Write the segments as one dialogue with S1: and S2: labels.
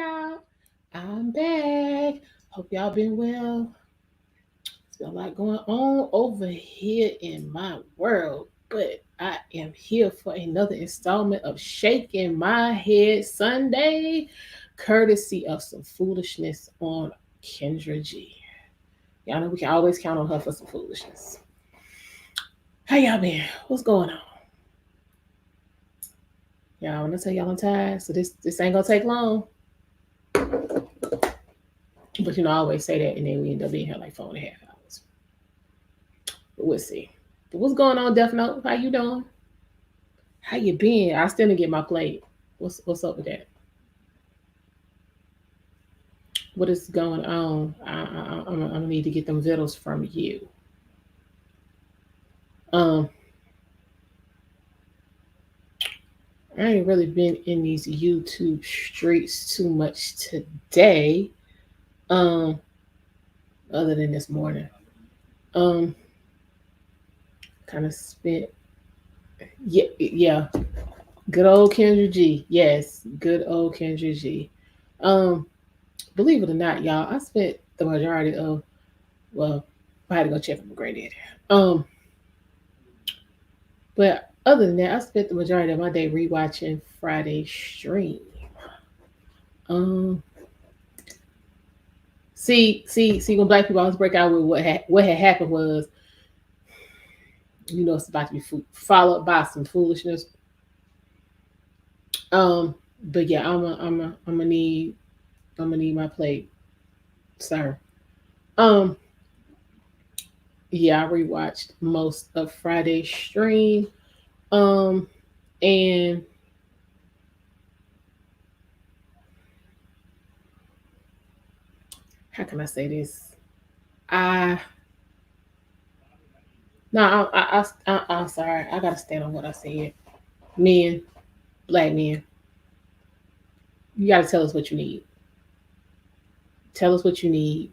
S1: y'all. I'm back. Hope y'all been well. It's been a lot going on over here in my world, but I am here for another installment of Shaking My Head Sunday, courtesy of some foolishness on Kendra G. Y'all know we can always count on her for some foolishness. How y'all been? What's going on? Y'all, when I tell y'all I'm tired, so this ain't gonna take long. But I always say that, and then we end up being here like 4.5 hours. But we'll see. But what's going on, Death Note? How you doing? How you been? I still didn't get my plate. What's up with that? What is going on? I'm gonna need to get them vittles from you. Um, I ain't really been in these YouTube streets too much today. Um, other than this morning. Um, kind of spent. Yeah. Good old Kendra G. Yes, good old Kendra G. Um, believe it or not, y'all, I spent the majority of well, I had to go check on my granddaddy. Um, but other than that, I spent the majority of my day rewatching Friday stream. Um, see, when black people always break out with what had happened was, it's about to be followed by some foolishness. Um, but yeah, I'm gonna need my plate, sir. Um, yeah, I rewatched most of Friday's stream. Um, and how can I say this? I no, I'm sorry. I gotta stand on what I said. Men, black men, you gotta tell us what you need. Tell us what you need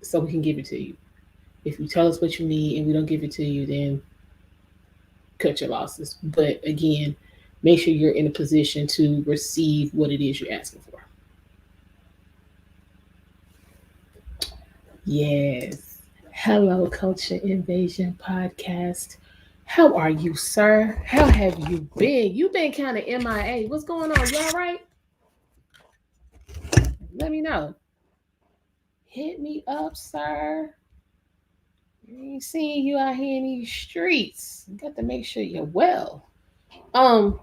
S1: so we can give it to you. If you tell us what you need and we don't give it to you, then cut your losses. But again, make sure you're in a position to receive what it is you're asking for. Yes. Hello, Culture Invasion Podcast. How are you, sir? How have you been? You've been kind of MIA. What's going on? You all right? Let me know. Hit me up, sir. I ain't seeing you out here in these streets. You got to make sure you're well. Um,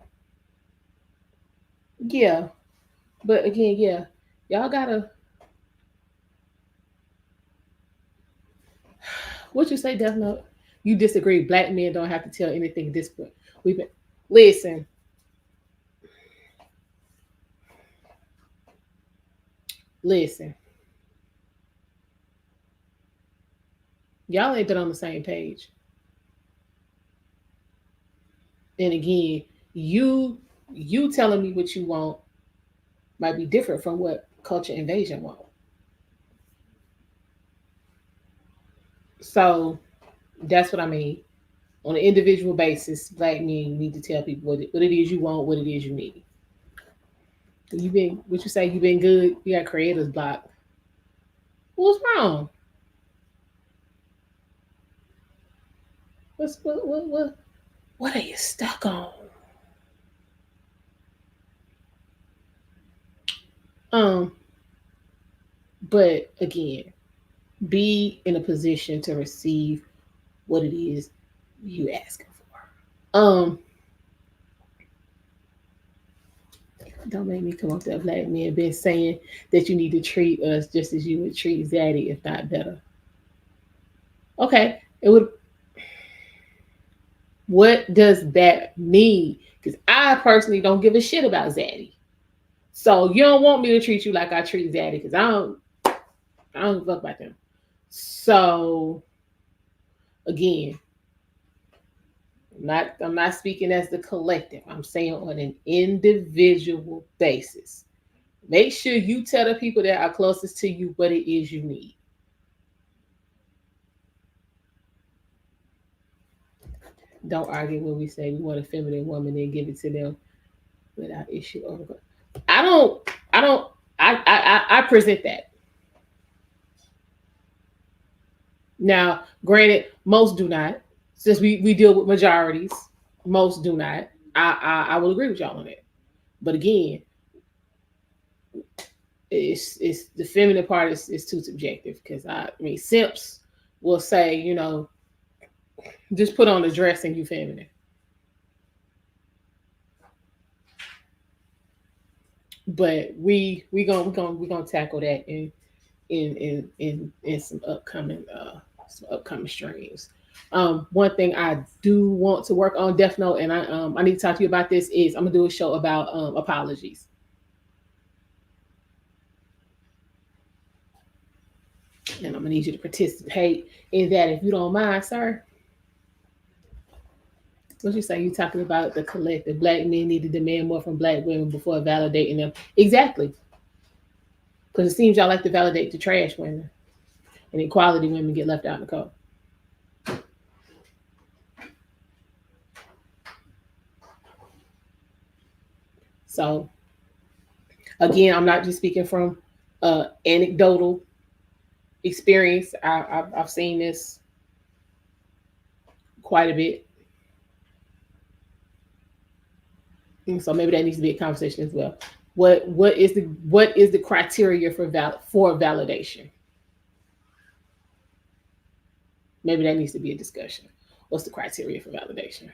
S1: yeah. But again, yeah. Y'all gotta what you say, Death Note? You disagree. Black men don't have to tell anything at this point. We've been listen, listen. Y'all ain't been on the same page. And again, you you telling me what you want might be different from what culture invasion want. So that's what I mean. On an individual basis, black men you need to tell people what it is you want, what it is you need. You been what you say you been good. You got creators block. What's wrong? What are you stuck on? Um, but again, be in a position to receive what it is you asking for. Don't make me come up to a black man been saying that you need to treat us just as you would treat Zaddy, if not better. Okay, it would. What does that mean? Because I personally don't give a shit about Zaddy. So you don't want me to treat you like I treat Zaddy because I don't fuck about them. So again, I'm not speaking as the collective. I'm saying on an individual basis. Make sure you tell the people that are closest to you what it is you need. Don't argue when we say we want a feminine woman and give it to them without issue or I don't I don't I present that. Now, granted, most do not. Since we deal with majorities, most do not. I will agree with y'all on that. But again, it's the feminine part is too subjective because I mean simps will say, just put on a dress and you feminine. But we gonna tackle that in some upcoming streams. One thing I do want to work on, Death Note, and I need to talk to you about this, is I'm gonna do a show about apologies. And I'm gonna need you to participate in that if you don't mind, sir. What you say? You talking about the collective black men need to demand more from black women before validating them? Exactly, because it seems y'all like to validate the trash women, and equality women get left out in the cold. So again, I'm not just speaking from anecdotal experience. I've seen this quite a bit, and so maybe that needs to be a conversation as well. What is the criteria for validation? Maybe that needs to be a discussion. What's the criteria for validation?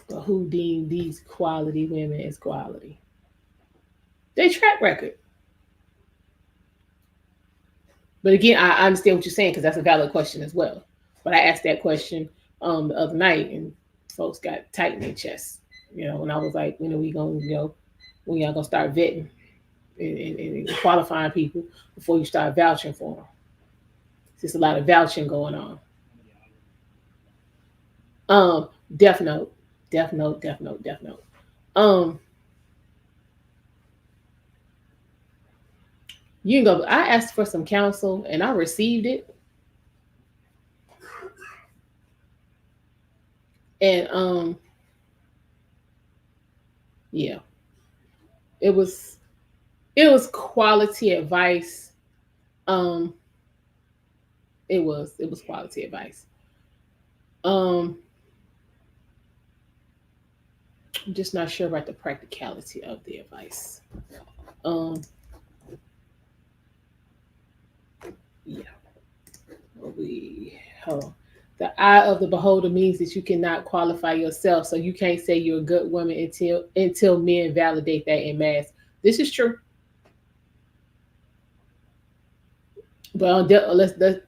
S1: Well, who deemed these quality women as quality? Their track record. But again, I understand what you're saying because that's a valid question as well. But I asked that question the other night, and folks got tight in their chest. And I was like, when are we gonna, when y'all gonna start vetting and qualifying people before you start vouching for them? There's a lot of vouching going on. Death note, death note, death note, death note. Um, you can go. I asked for some counsel and I received it, and yeah, it was quality advice. Um, it was quality advice. Um, I'm just not sure about the practicality of the advice. Um, yeah, we hold on. The eye of the beholder means that you cannot qualify yourself, so you can't say you're a good woman until men validate that in mass. This is true. But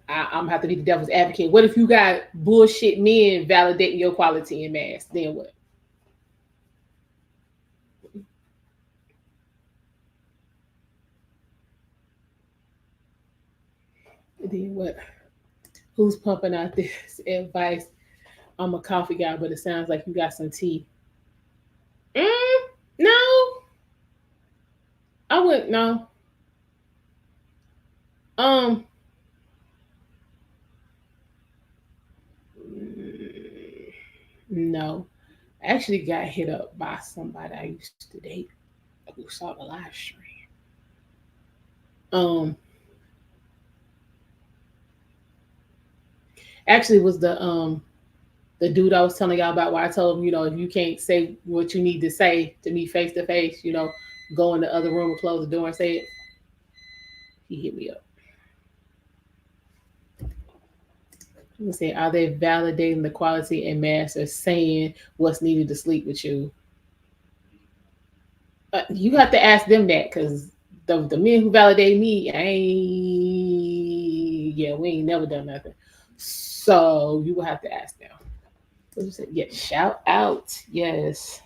S1: I'm have to be the devil's advocate. What if you got bullshit men validating your quality in mass? Then what? Then what? Who's pumping out this advice? I'm a coffee guy, but it sounds like you got some tea. No, I wouldn't. No. Um. No. I actually got hit up by somebody I used to date who saw the live stream. Um. Actually, was the dude I was telling y'all about, where I told him, if you can't say what you need to say to me face to face, go in the other room and close the door and say it. He hit me up. He said, are they validating the quality and mass, or saying what's needed to sleep with you? You have to ask them that, because the men who validate me, we ain't never done nothing. So you will have to ask them. What you say? Yeah, shout out. Yes.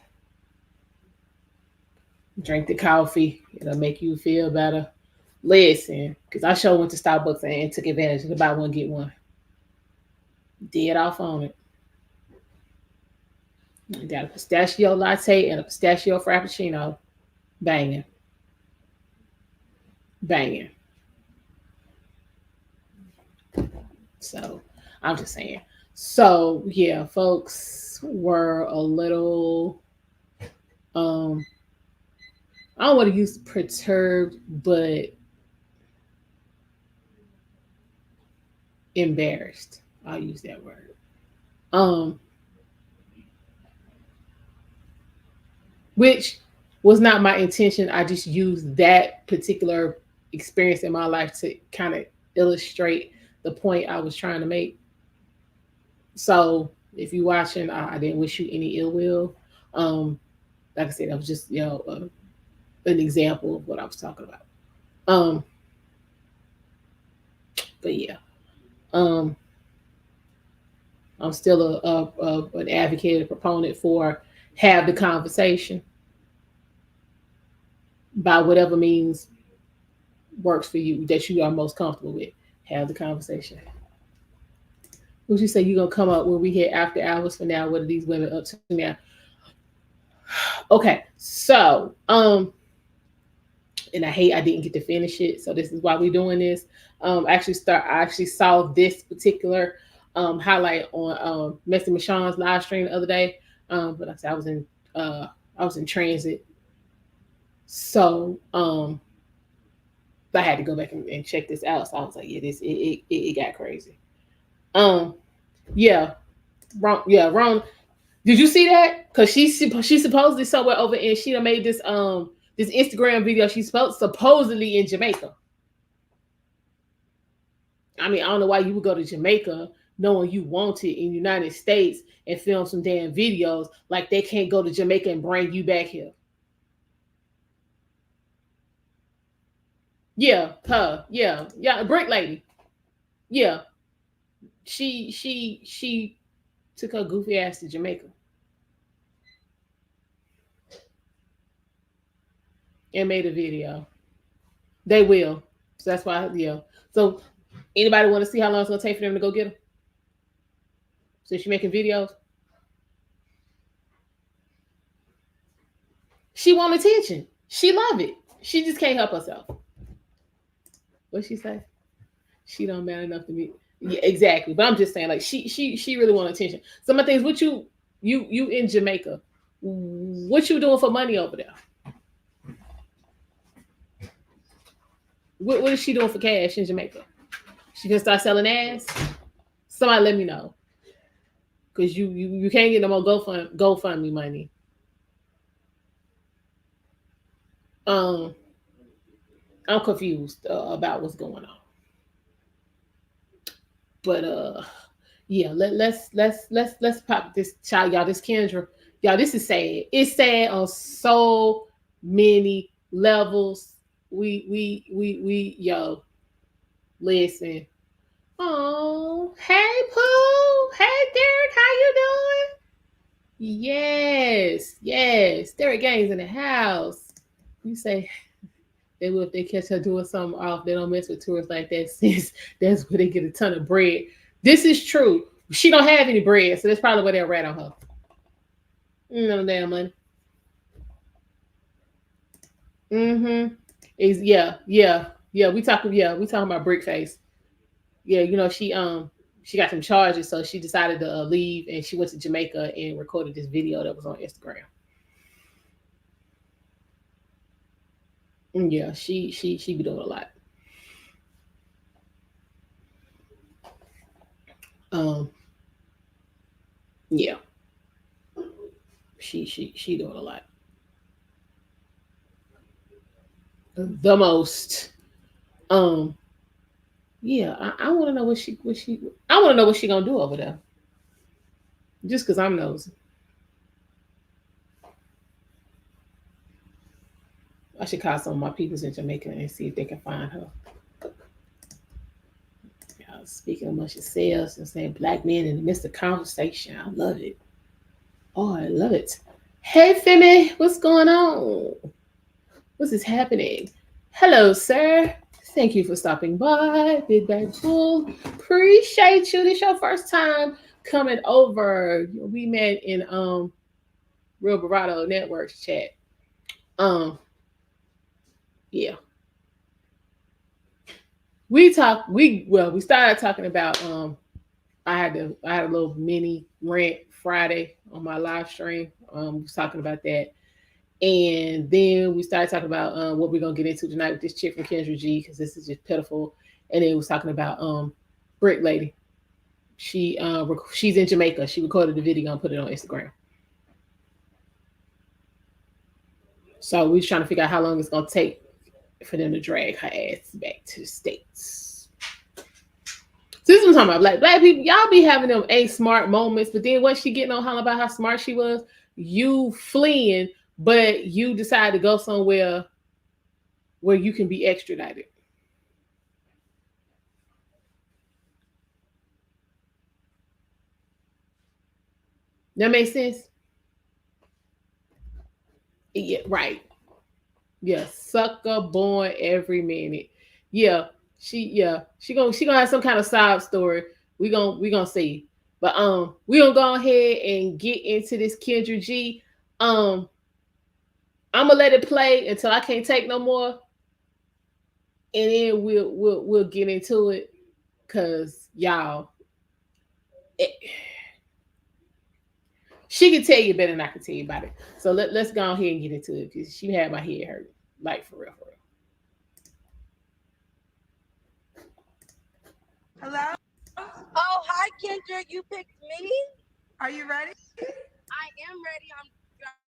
S1: Drink the coffee. It'll make you feel better. Listen, because I sure went to Starbucks and took advantage of the buy one, get one. Dead off on it. Got a pistachio latte and a pistachio frappuccino. Banging. Banging. So I'm just saying. So yeah, folks were um I don't want to use perturbed, but embarrassed. I'll use that word. Um, which was not my intention. I just used that particular experience in my life to kind of illustrate the point I was trying to make. So if you're watching, I didn't wish you any ill will. Um, like I said, that was just an example of what I was talking about. Um, but yeah, um, I'm still an advocate, a proponent for have the conversation by whatever means works for you that you are most comfortable with. Have the conversation. Would you say you're gonna come up when we hit after hours for now? What are these women up to now? Okay, so and I didn't get to finish it, so this is why we're doing this. I actually saw this particular highlight on Messy Michonne's live stream the other day. But like I said, I was in transit, so I had to go back and check this out. So I was like, yeah, it got crazy. Um, yeah, wrong. Did you see that? Cause she supposedly somewhere over and she done made this Instagram video. She's supposedly in Jamaica. I mean, I don't know why you would go to Jamaica knowing you wanted in the United States and film some damn videos like they can't go to Jamaica and bring you back here. Yeah, her. Yeah, brick lady. Yeah, she took her goofy ass to Jamaica and made a video. They will. So that's why, yeah. So anybody want to see how long it's gonna take for them to go get her? So she making videos. She want attention. She love it. She just can't help herself. What she say? She don't matter enough to me. Yeah, exactly. But I'm just saying, like she really want attention. So my thing is, what you in Jamaica? What you doing for money over there? What is she doing for cash in Jamaica? She gonna start selling ass? Somebody let me know. Cause you can't get no more GoFundMe money. Um, I'm confused about what's going on. But yeah, let's pop this child, y'all. This Kendra, y'all. This is sad. It's sad on so many levels. Yo, listen. Oh, hey Pooh. Hey Derek, how you doing? Yes. Derek Gaines in the house. You say they will if they catch her doing something off. They don't mess with tourists like that since that's where they get a ton of bread. This is true. She don't have any bread, so that's probably where they'll rat on her. No damn money. Mm-hmm. Is we talking about brick face. Yeah, she got some charges, so she decided to leave and she went to Jamaica and recorded this video that was on Instagram. Yeah, she be doing a lot. Um, yeah, she doing a lot. The most. Um, yeah, I want to know what she I want to know what she gonna do over there. Just because I'm nosy, I should call some of my peoples in Jamaica and see if they can find her. Speaking amongst yourselves and saying black men in the midst of conversation, I love it. Oh, I love it. Hey, Femi, what's going on? What is happening? Hello, sir. Thank you for stopping by. Big Bag Bull. Appreciate you. This your first time coming over. We met in Real Bravado Networks chat. Um, yeah. We started talking about I had a little mini rant Friday on my live stream. We was talking about that. And then we started talking about what we're gonna get into tonight with this chick from Kendra G, because this is just pitiful. And then we was talking about Brick Lady. She's in Jamaica. She recorded the video and put it on Instagram. So we was trying to figure out how long it's gonna take for them to drag her ass back to the States. So this is what I'm talking about. Black people, y'all be having them ain't smart moments, but then once she getting on holler about how smart she was, you fleeing, but you decide to go somewhere where you can be extradited. That makes sense? Yeah, right. Yeah, sucker born every minute. Yeah, she gonna have some kind of sob story. We gonna see. But we gonna go ahead and get into this Kendra G. Um, I'm gonna let it play until I can't take no more, and then we'll get into it. Cause y'all, it, she can tell you better than I can tell you about it. So let's go ahead and get into it because she had my head hurt, like for real, for real.
S2: Hello?
S3: Oh, hi, Kendra. You picked me?
S2: Are you ready?
S3: I am ready. I'm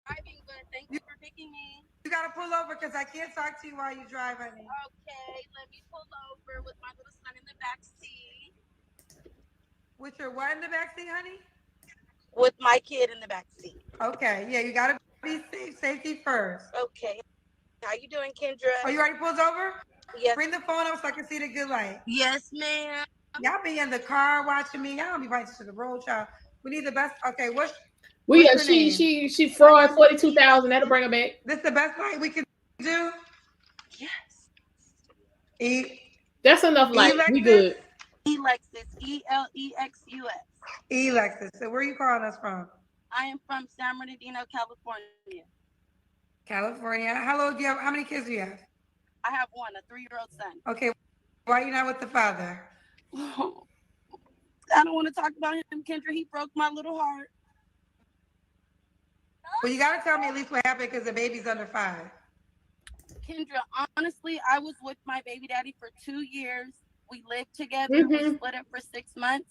S3: driving, but thank you for picking me.
S2: You got to pull over because I can't talk to you while you drive, honey.
S3: Okay, let me pull over with my little son in the back seat.
S2: With your what in the backseat, honey?
S3: With my kid in the back seat.
S2: Okay, yeah, you got to be safe. Safety first.
S3: Okay. How you doing, Kendra?
S2: Are you ready to pull over?
S3: Yes.
S2: Bring the phone up so I can see the good light.
S3: Yes, ma'am.
S2: Y'all be in the car watching me. Y'all don't be watching to the road, child. We need the best. Okay, what's
S1: Well, yeah,
S2: your name?
S1: she fraud 42,000. That'll bring her back.
S2: This the best light we can do?
S3: Yes.
S2: E.
S1: That's enough light. We
S2: Lexus?
S1: good.
S3: Lexus. Elexus.
S2: Lexus. So where are you calling us from?
S3: I am from San Bernardino, California.
S2: California. How old do you have? How many kids do you have?
S3: I have one, a 3-year-old son.
S2: Okay. Why are you not with the father?
S3: I don't want to talk about him, Kendra. He broke my little heart.
S2: Well, you got to tell me at least what happened because the baby's under 5.
S3: Kendra, honestly, I was with my baby daddy for 2 years. We lived together.
S1: Mm-hmm.
S3: We split up for 6 months.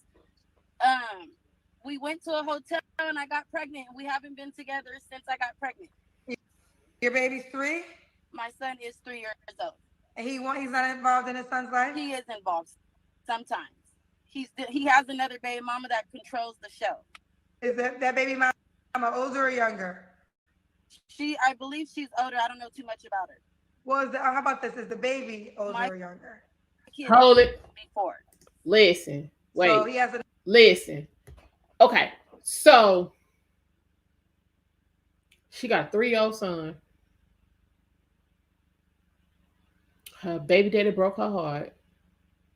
S3: We went to a hotel and I got pregnant. And we haven't been together since I got pregnant.
S2: Your baby's 3?
S3: My son is 3 years old.
S2: And he's not involved in his son's life?
S3: He is involved sometimes. He has another baby mama that controls the show.
S2: Is that baby mama older or younger?
S3: I believe she's older. I don't know too much about her.
S2: Well, how about this? Is the baby older or younger?
S1: Hold it.
S3: Before.
S1: Listen. Wait.
S2: So he has
S1: Listen. Okay. So she got a 3-year-old son. Her baby daddy broke her heart.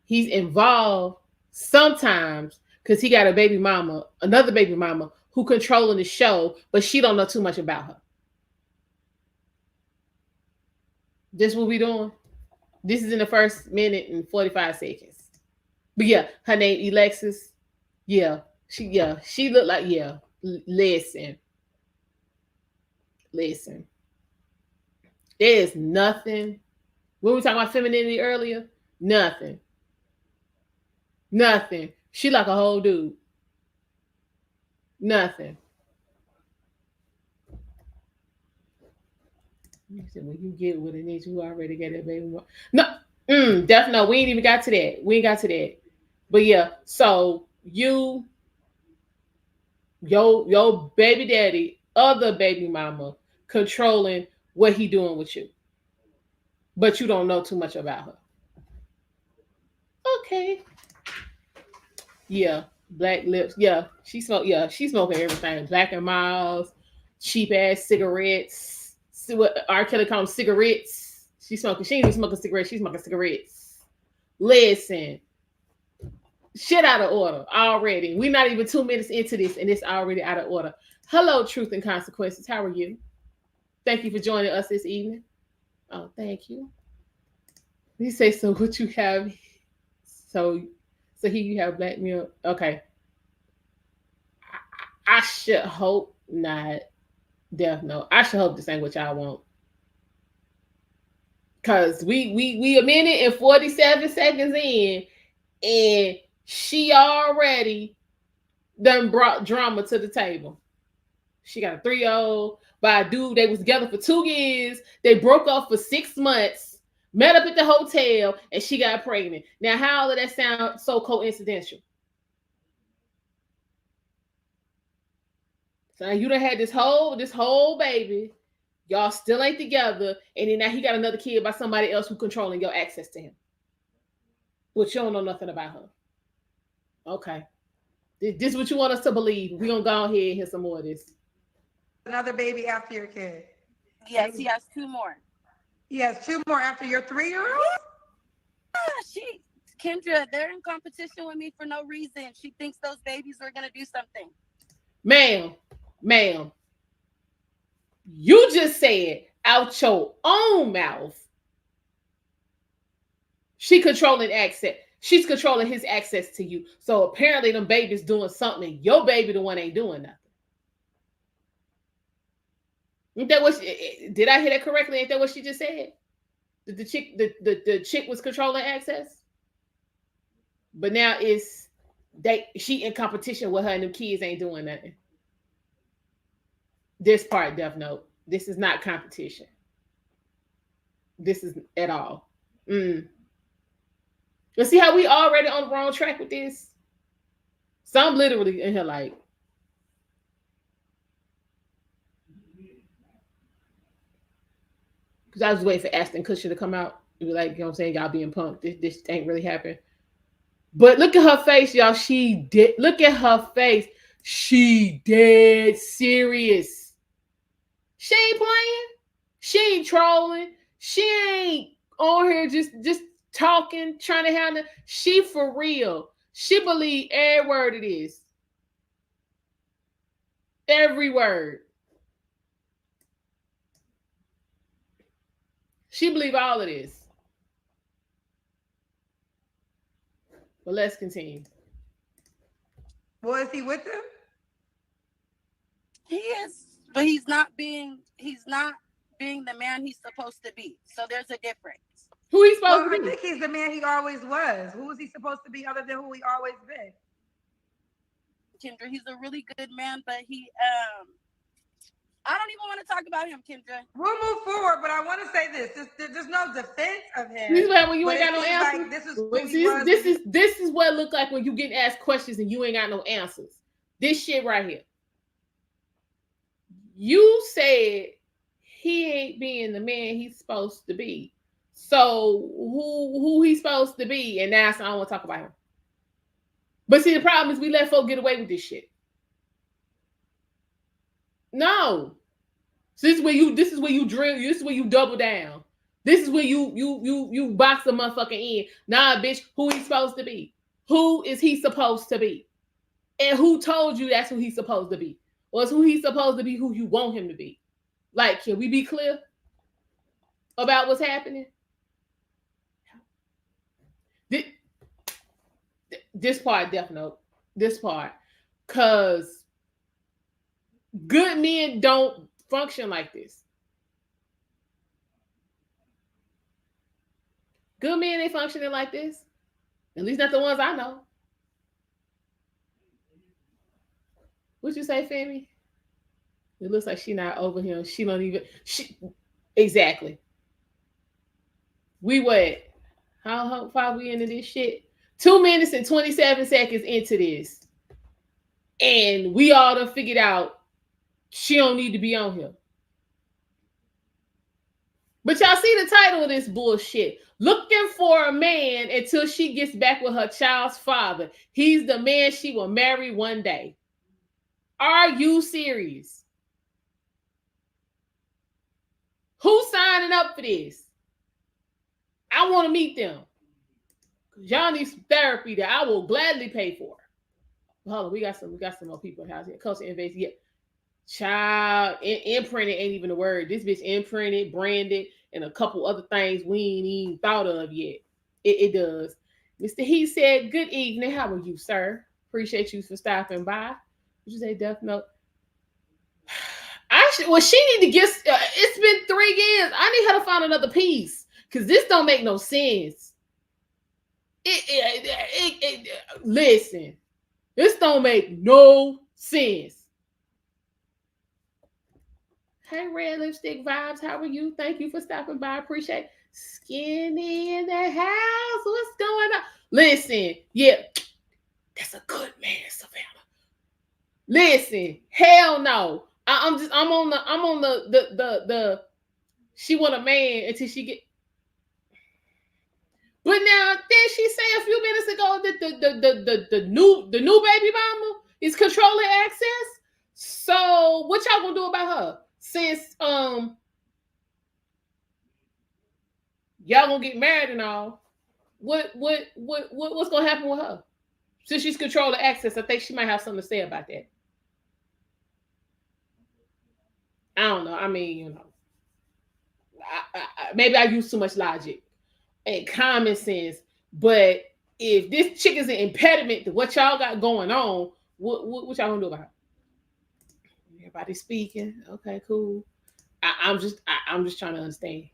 S1: He's involved sometimes because he got another baby mama who controlling the show, but she don't know too much about her. This what we doing? This is in the first minute and 45 seconds. But yeah, her name Alexis. Yeah, she looked like Listen. There's nothing. When we were talking about femininity earlier, nothing. She like a whole dude. Nothing. You said when you get with a nigga who already got that baby. No, definitely no. We ain't even got to that. We ain't got to that. But yeah, so your baby daddy, other baby mama, controlling what he doing with you, but you don't know too much about her. Okay. Yeah, black lips. Yeah, she smoking everything. Black and Miles, cheap ass cigarettes. See what R. Kelly calls cigarettes. She ain't even smoking cigarettes. She's smoking cigarettes. Listen, shit out of order already. We're not even 2 minutes into this, and it's already out of order. Hello, Truth and Consequences. How are you? Thank you for joining us this evening. Oh, thank you. You say so. What you have? So here you have black milk. Okay. I should hope not. Death note. I should hope this ain't what y'all want. Cause we a minute and 47 seconds in, and she already done brought drama to the table. She got a 3-year-old by a dude. They was together for 2 years. They broke up for 6 months, met up at the hotel, and she got pregnant. Now, how all of that sound so coincidental? So now you done had this whole baby. Y'all still ain't together, and then now he got another kid by somebody else who controlling your access to him. Which you don't know nothing about her. Okay. This is what you want us to believe. We're gonna go ahead and hear some more of this.
S2: Another baby after your kid.
S3: Yes, he has 2 more.
S2: He has 2 more after your 3-year-old?
S3: Kendra, they're in competition with me for no reason. She thinks those babies are gonna do something.
S1: Ma'am, you just said out your own mouth she controlling access. She's controlling his access to you. So apparently them babies doing something, and your baby the one ain't doing nothing. Ain't that what did I hear that correctly? Ain't that what she just said? The chick was controlling access? But now she in competition with her, and them kids ain't doing nothing. This part, Death Note. This is not competition. This is at all. But see how we already on the wrong track with this? So I'm literally in here like, because I was waiting for Ashton Kutcher to come out and be like, you know what I'm saying, y'all being punked. This ain't really happening. But look at her face, y'all. Look at her face. She dead serious. She ain't playing. She ain't trolling. She ain't on here just talking, trying to handle. She for real. She believe every word it is. Every word. She believe all of this. But let's continue.
S2: Well, is he with them?
S3: He is, but he's not being the man he's supposed to be. So there's a difference.
S1: Who he's supposed to be?
S2: I think he's the man he always was. Who was he supposed to be other than who he always been?
S3: Kendra, he's a really good man, but he I don't even want to talk about him, Kendra.
S2: We'll move forward, but I want to say this. There's no defense of him.
S1: This is when you ain't got no answers.
S2: Like
S1: this is what it look like when you get asked questions and you ain't got no answers. This shit right here. You said he ain't being the man he's supposed to be. So who he's supposed to be? And now I don't want to talk about him. But see, the problem is we let folk get away with this shit. No. So this is where you drill. This is where you double down. This is where you box the motherfucker in. Nah, bitch, who he supposed to be? Who is he supposed to be? And who told you that's who he's supposed to be? Or is who he's supposed to be who you want him to be? Like, can we be clear about what's happening? This part, Death Note. This part. Because good men don't function like this. Good men ain't functioning like this. At least not the ones I know. What you say, Femi? It looks like she not over him. She don't even. Exactly. We what? How far we into this shit? 2 minutes and 27 seconds into this, and we all done figured out she don't need to be on here. But y'all see the title of this bullshit. Looking for a man until she gets back with her child's father. He's the man she will marry one day. Are you serious? Who's signing up for this? I want to meet them. Y'all need some therapy that I will gladly pay for. Hold on, we got some more people in the house here. Culture invasive. Yeah. Child, imprinted ain't even a word. This bitch imprinted, branded, and a couple other things we ain't even thought of yet. It does. Mr. He said, good evening. How are you, sir? Appreciate you for stopping by. Would you say Death Note? Well, she need to get. It's been 3 years. I need her to find another piece because this don't make no sense. Listen, this don't make no sense. Hey, Red Lipstick Vibes, how are you? Thank you for stopping by. I appreciate it. Skinny in the house. What's going on? Listen, yeah, that's a good man, Savannah. Listen, hell no. I'm on the she want a man until she get. But now then she said a few minutes ago that the new baby mama is controlling access. So what y'all gonna do about her? Since y'all gonna get married and all, what's gonna happen with her? Since she's controlling access, I think she might have something to say about that. I don't know. I mean, maybe I use too much logic and common sense, but if this chick is an impediment to what y'all got going on, what y'all gonna do about it? Everybody speaking. Okay, cool. I'm just trying to understand.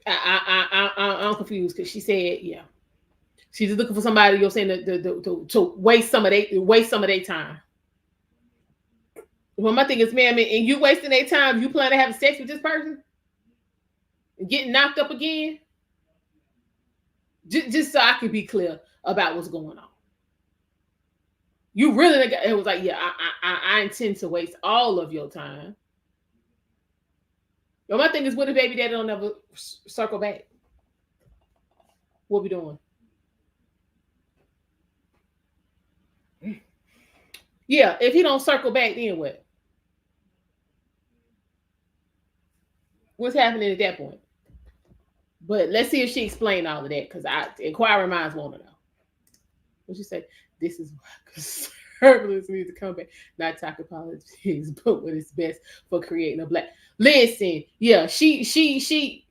S1: I'm confused because she said, yeah, she's just looking for somebody. You're saying to waste some of their time. Well, my thing is, man, and you wasting their time. You plan to have sex with this person and getting knocked up again, just so I can be clear about what's going on. You really, it was like, yeah, I intend to waste all of your time. But my thing is, what if baby daddy don't ever circle back? What we doing? Yeah, if he don't circle back, then what? What's happening at that point? But let's see if she explained all of that, because inquiring minds want to know. What you say? This is why conservatives need to come back. Not talking politics, but what is best for creating a black. Listen, yeah, she,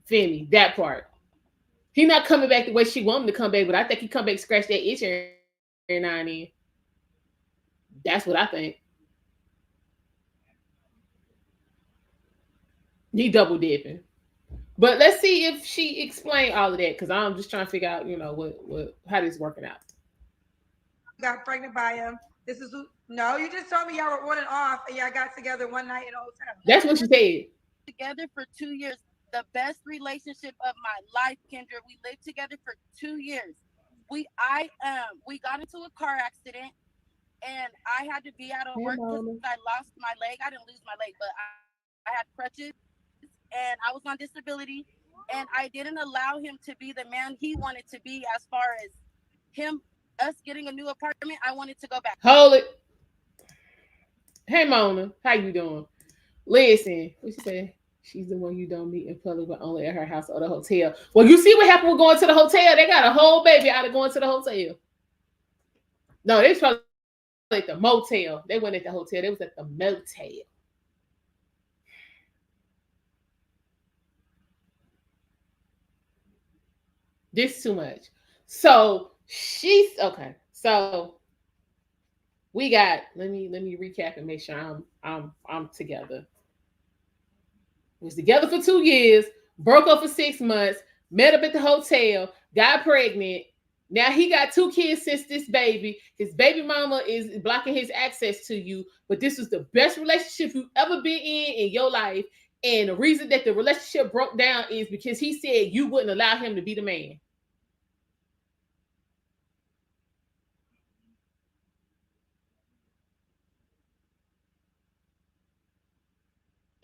S1: Femi, that part. He not coming back the way she want him to come back, but I think he come back scratch that itch every now and then. That's what I think. He double dipping. But let's see if she explained all of that, because I'm just trying to figure out, how this is working out.
S2: Got pregnant by him. This is no, you just told me y'all were on and off, and y'all got together one night in a hotel.
S1: That's what she said.
S3: Together for 2 years, the best relationship of my life, Kendra. We lived together for 2 years. We got into a car accident, and I had to be out of work because I lost my leg. I didn't lose my leg, but I had crutches, and I was on disability, and I didn't allow him to be the man he wanted to be. As far as us getting a new apartment, I wanted to go back.
S1: Hold it. Hey, Mona, how you doing? Listen, what she say? She's the one you don't meet in public, but only at her house or the hotel. Well, you see what happened with going to the hotel? They got a whole baby out of going to the hotel. No, they was probably at the motel. They weren't at the hotel. They was at the motel. This is too much. So she's okay. So we got. Let me recap and make sure I'm together. Was together for 2 years, broke up for 6 months, met up at the hotel, got pregnant. Now he got 2 kids since this baby. His baby mama is blocking his access to you, but this was the best relationship you've ever been in your life. And the reason that the relationship broke down is because he said you wouldn't allow him to be the man.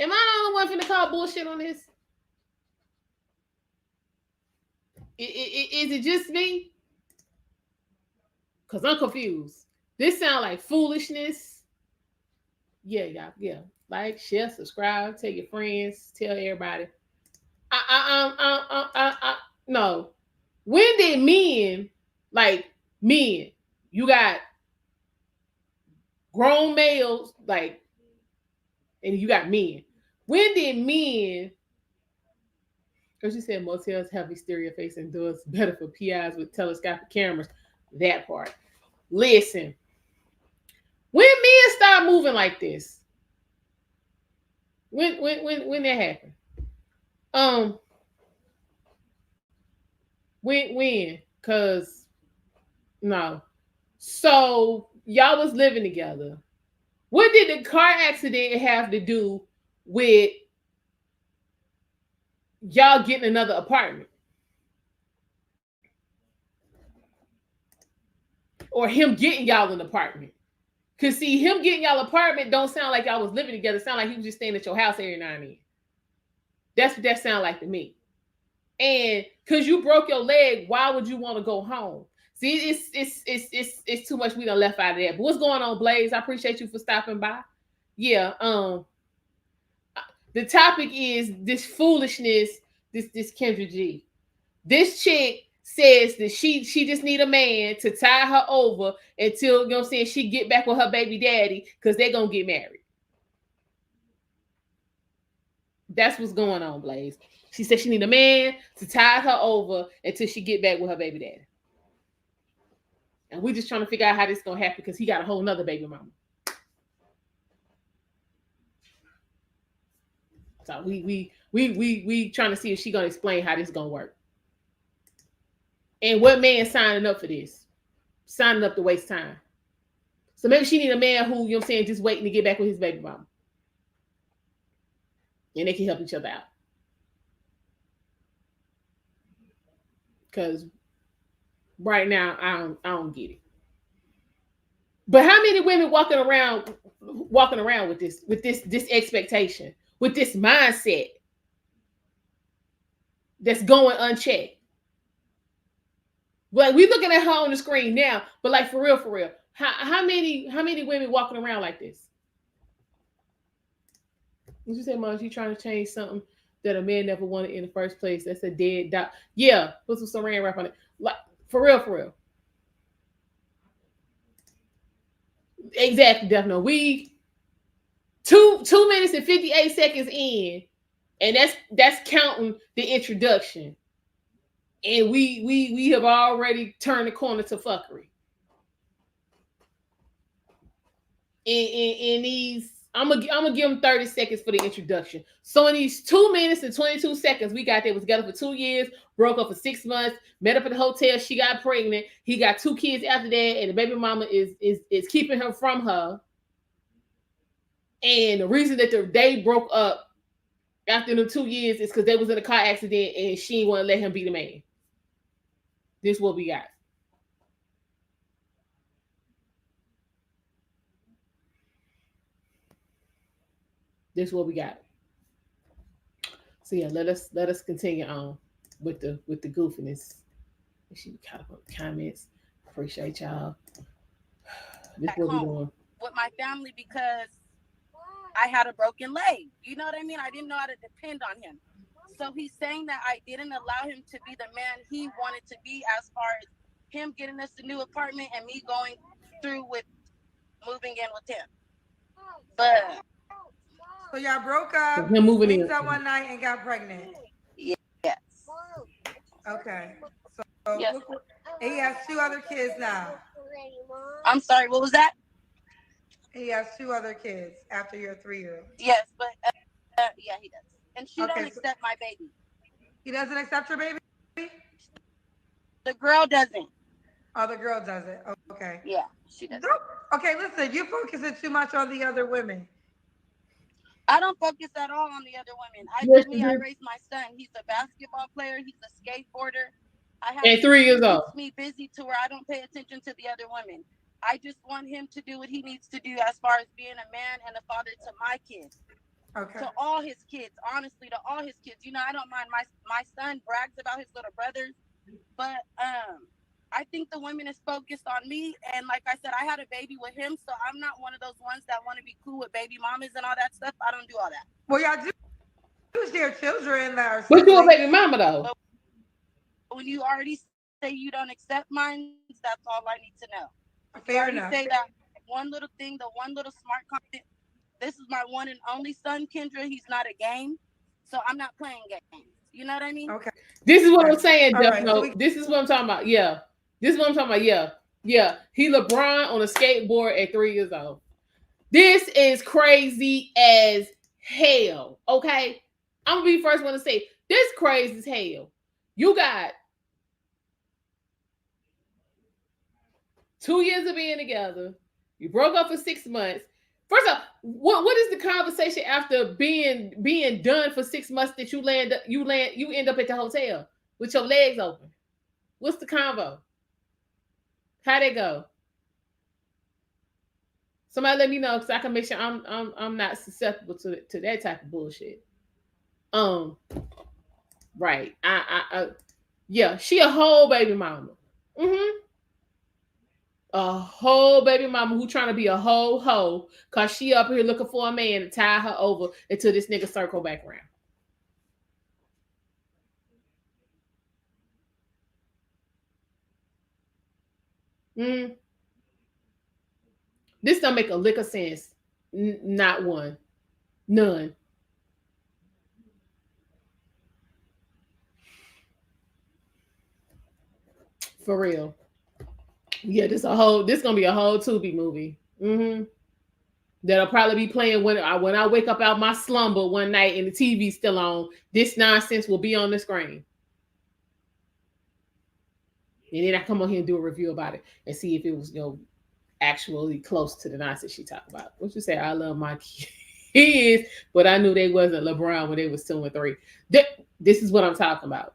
S1: Am I the only one finna call bullshit on this? Is it just me? Because I'm confused. This sounds like foolishness. Yeah, y'all. Yeah. Like, share, subscribe, tell your friends, tell everybody. No. When did men, you got grown males, and you got men. When did men, because you said motels have exterior facing doors better for PIs with telescopic cameras, that part. Listen, when men start moving like this, when that happened? When? Cause no. So y'all was living together. What did the car accident have to do with y'all getting another apartment? Or him getting y'all an apartment? Cause see, him getting y'all apartment don't sound like y'all was living together. It sound like he was just staying at your house every now and then. That's what that sound like to me. And cause you broke your leg, why would you want to go home? See, it's too much we done left out of that. But what's going on, Blaze? I appreciate you for stopping by. Yeah, the topic is this foolishness, this Kendra G. This chick says that she just need a man to tie her over until, you know what I'm saying, she get back with her baby daddy because they're gonna get married. That's what's going on, Blaze. She said she need a man to tie her over until she get back with her baby daddy. And we just trying to figure out how this is gonna happen because he got a whole nother baby mama. So we trying to see if she gonna explain how this is gonna work. And what man signing up for this? Signing up to waste time. So maybe she need a man who, you know what I'm saying, just waiting to get back with his baby mama. And they can help each other out. Because right now, I don't get it. But how many women walking around with this expectation, with this mindset that's going unchecked? Like, we looking at her on the screen now, but like for real, how many women walking around like this? What you say, Mom? You trying to change something that a man never wanted in the first place? That's a dead dot. Yeah, put some saran wrap on it. Like for real. Exactly, Defno. We 2 minutes and 58 seconds in, and that's counting the introduction. And we have already turned the corner to fuckery. In these, I'm gonna give them 30 seconds for the introduction. So in these 2 minutes and 22 seconds, we got there, was together for 2 years, broke up for 6 months, met up at the hotel, she got pregnant, he got 2 kids after that, and the baby mama is keeping her from her. And the reason that they broke up after them 2 years is because they was in a car accident and she didn't want to let him be the man. This is what we got. This is what we got. So yeah, let us continue on with the goofiness. She caught up on the comments. Appreciate y'all. This is what we doing
S3: with my family because I had a broken leg. You know what I mean? I didn't know how to depend on him. So he's saying that I didn't allow him to be the man he wanted to be, as far as him getting us a new apartment and me going through with moving in with him. But
S2: so y'all broke up,
S1: him moving in
S2: one night and got pregnant.
S3: Yes.
S2: Okay. So yes. He has 2 other kids now.
S3: I'm sorry, what was that?
S2: He has 2 other kids after your 3-year-old.
S3: Yes, but yeah, he does. And she don't accept my baby.
S2: He doesn't accept your baby?
S3: The girl doesn't.
S2: Oh, the girl doesn't. Okay.
S3: Yeah, she doesn't.
S2: Okay, listen, you're focusing too much on the other women.
S3: I don't focus at all on the other women. I raised my son. He's a basketball player. He's a skateboarder. I have
S1: and 3 years old.
S3: Keeps me busy to where I don't pay attention to the other women. I just want him to do what he needs to do as far as being a man and a father to my kids.
S2: Okay.
S3: To all his kids, honestly, to all his kids. You know, I don't mind. My son brags about his little brothers, but I think the woman is focused on me. And like I said, I had a baby with him, so I'm not one of those ones that want to be cool with baby mamas and all that stuff. I don't do all that.
S2: Well, y'all do share children that are.
S1: But you a baby mama though.
S3: But when you already say you don't accept mine, that's all I need to know.
S2: Fair enough.
S3: Say that one little thing, the one little smart comment. This is my one and only son, Kendra. He's not a game, so I'm not playing games. You know what I mean?
S2: Okay.
S1: This is what I'm saying,
S2: right,
S1: so this is what I'm talking about. Yeah. This is what I'm talking about. Yeah. Yeah, he LeBron on a skateboard at 3 years old. This is crazy as hell. Okay, I'm gonna be the first one to say this crazy as hell. You got 2 years of being together. You broke up for 6 months. First off, what is the conversation after being done for 6 months that you end up at the hotel with your legs open? What's the convo? How'd it go? Somebody let me know because I can make sure I'm not susceptible to that type of bullshit. Right. Yeah, she a whole baby mama. Mm-hmm. A whole baby mama who trying to be a whole hoe because she up here looking for a man to tie her over until this nigga circle back around. Mm. This don't make a lick of sense. Not one. None. For real. Yeah, this gonna be a whole Tubi movie. Mm-hmm. That'll probably be playing when I wake up out my slumber one night and the TV's still on. This nonsense will be on the screen. And then I come on here and do a review about it and see if it was actually close to the nonsense she talked about. What you say? I love my kids, but I knew they wasn't LeBron when they was 2 and 3. This is what I'm talking about.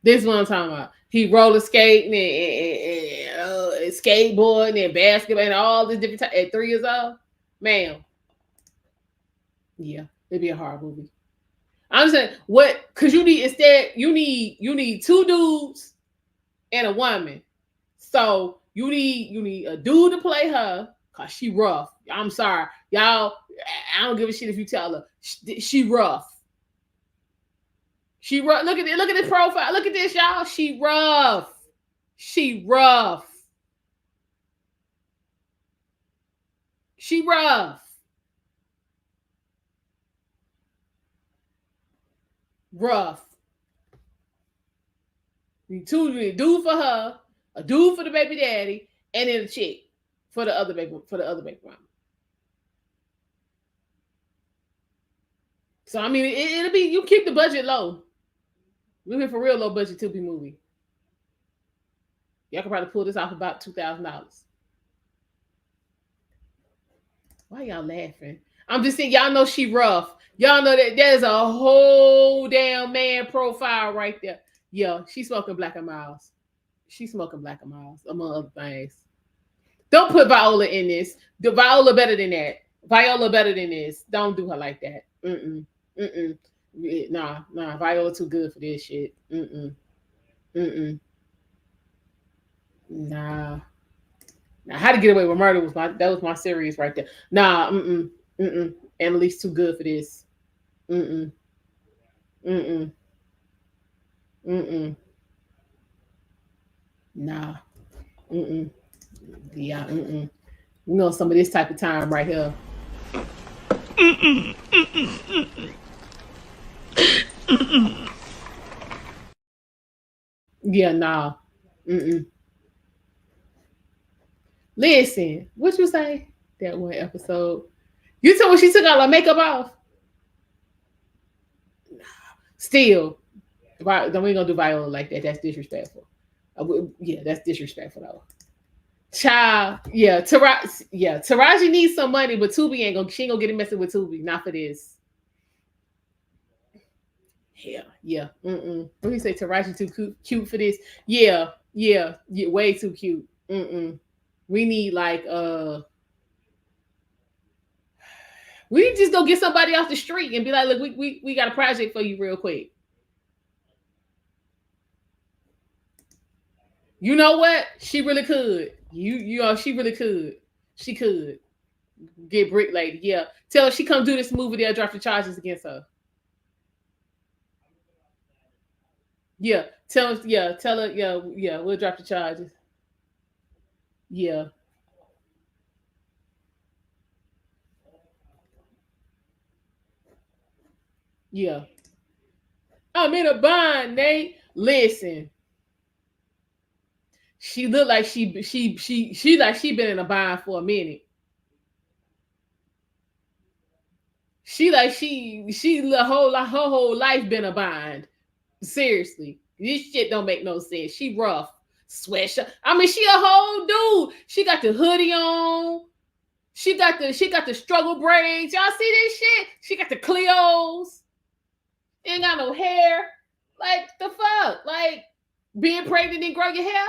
S1: This is what I'm talking about. He roller skating and skateboarding and basketball and all this different at 3 years old. Man. Yeah, it'd be a hard movie. I'm saying because you need 2 dudes and a woman. So you need a dude to play her because she rough. I'm sorry. Y'all, I don't give a shit if you tell her. She rough. She rough. Look at this profile. Look at this, y'all. She rough. She rough. She rough. Rough. You need a dude for her, a dude for the baby daddy, and then a chick for the other baby mama. So I mean, it'll be you keep the budget low. We're here for real low budget Tubi movie. Y'all can probably pull this off about $2,000. Why y'all laughing? I'm just saying, y'all know she rough. Y'all know that there's a whole damn man profile right there. Yeah, she's smoking Black and Miles. She's smoking Black and Miles, among other things. Don't put Viola in this. The Viola better than that. Viola better than this. Don't do her like that. Nah. Viola too good for this shit. Nah. Now, How to Get Away with Murder was my series right there. Nah. Annalise too good for this. Nah. Yeah. You know some of this type of time right here. Yeah, nah. Listen, what you say? That one episode. You told me she took all her makeup off. Still, we ain't gonna do Viola like that. That's disrespectful. Yeah, that's disrespectful though. Child, yeah, Taraji needs some money, but Tubi she ain't gonna get it messing with Tubi. Not for this. Yeah. What do you say? Taraji too cute for this? Yeah, way too cute. We need we just go get somebody off the street and be like, look, we got a project for you real quick. You know what? She really could. You know, she really could. She could get Brick Lady. Yeah. Tell her she come do this movie, they'll drop the charges against her. Yeah. Tell her, we'll drop the charges. Yeah. Yeah. I'm in a bind, Nate. Listen. She looked like she like she been in a bind for a minute. She like she her whole life been a bind. Seriously, this shit don't make no sense. She rough, sweatshirt. I mean, she a whole dude. She got the hoodie on. She got the struggle braids. Y'all see this shit? She got the Cleos. Ain't got no hair. Like the fuck? Like being pregnant and grow your hair?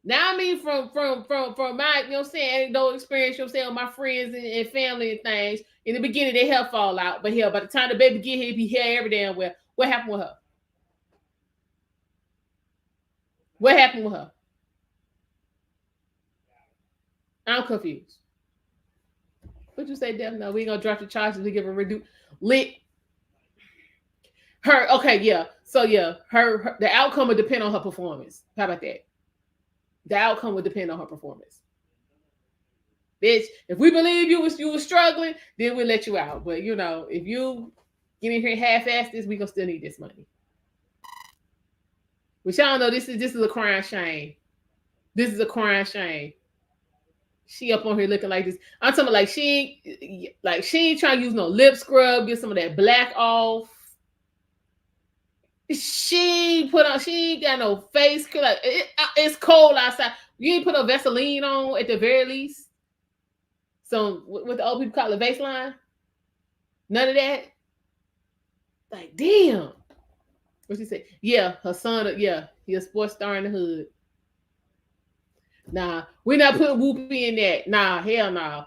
S1: Now I mean from my, you know what I'm saying, no experience, you know what I'm saying, with my friends and family and things. In the beginning, their hair fall out, but hell, by the time the baby get here, it be hair every damn well. What happened with her? What happened with her? I'm confused. What you say, Def? No, we ain't gonna drop the charges. We give her reduce lit. Her okay, yeah. So yeah, her the outcome would depend on her performance. How about that? The outcome would depend on her performance. Bitch, if we believe you was struggling, then we'll let you out. But you know, if you get in here half-assed this, we gonna still need this money. Which y'all know this is a crying shame. This is a crying shame. She up on here looking like this. I'm talking about like she ain't trying to use no lip scrub, get some of that black off. She ain't got no face. Like it's cold outside. You ain't put a Vaseline on at the very least. So what the old people call it, baseline? None of that. Like damn. What she say? Yeah, her son. Yeah, he a sports star in the hood. Nah, we're not putting Whoopi in that. Nah, hell no.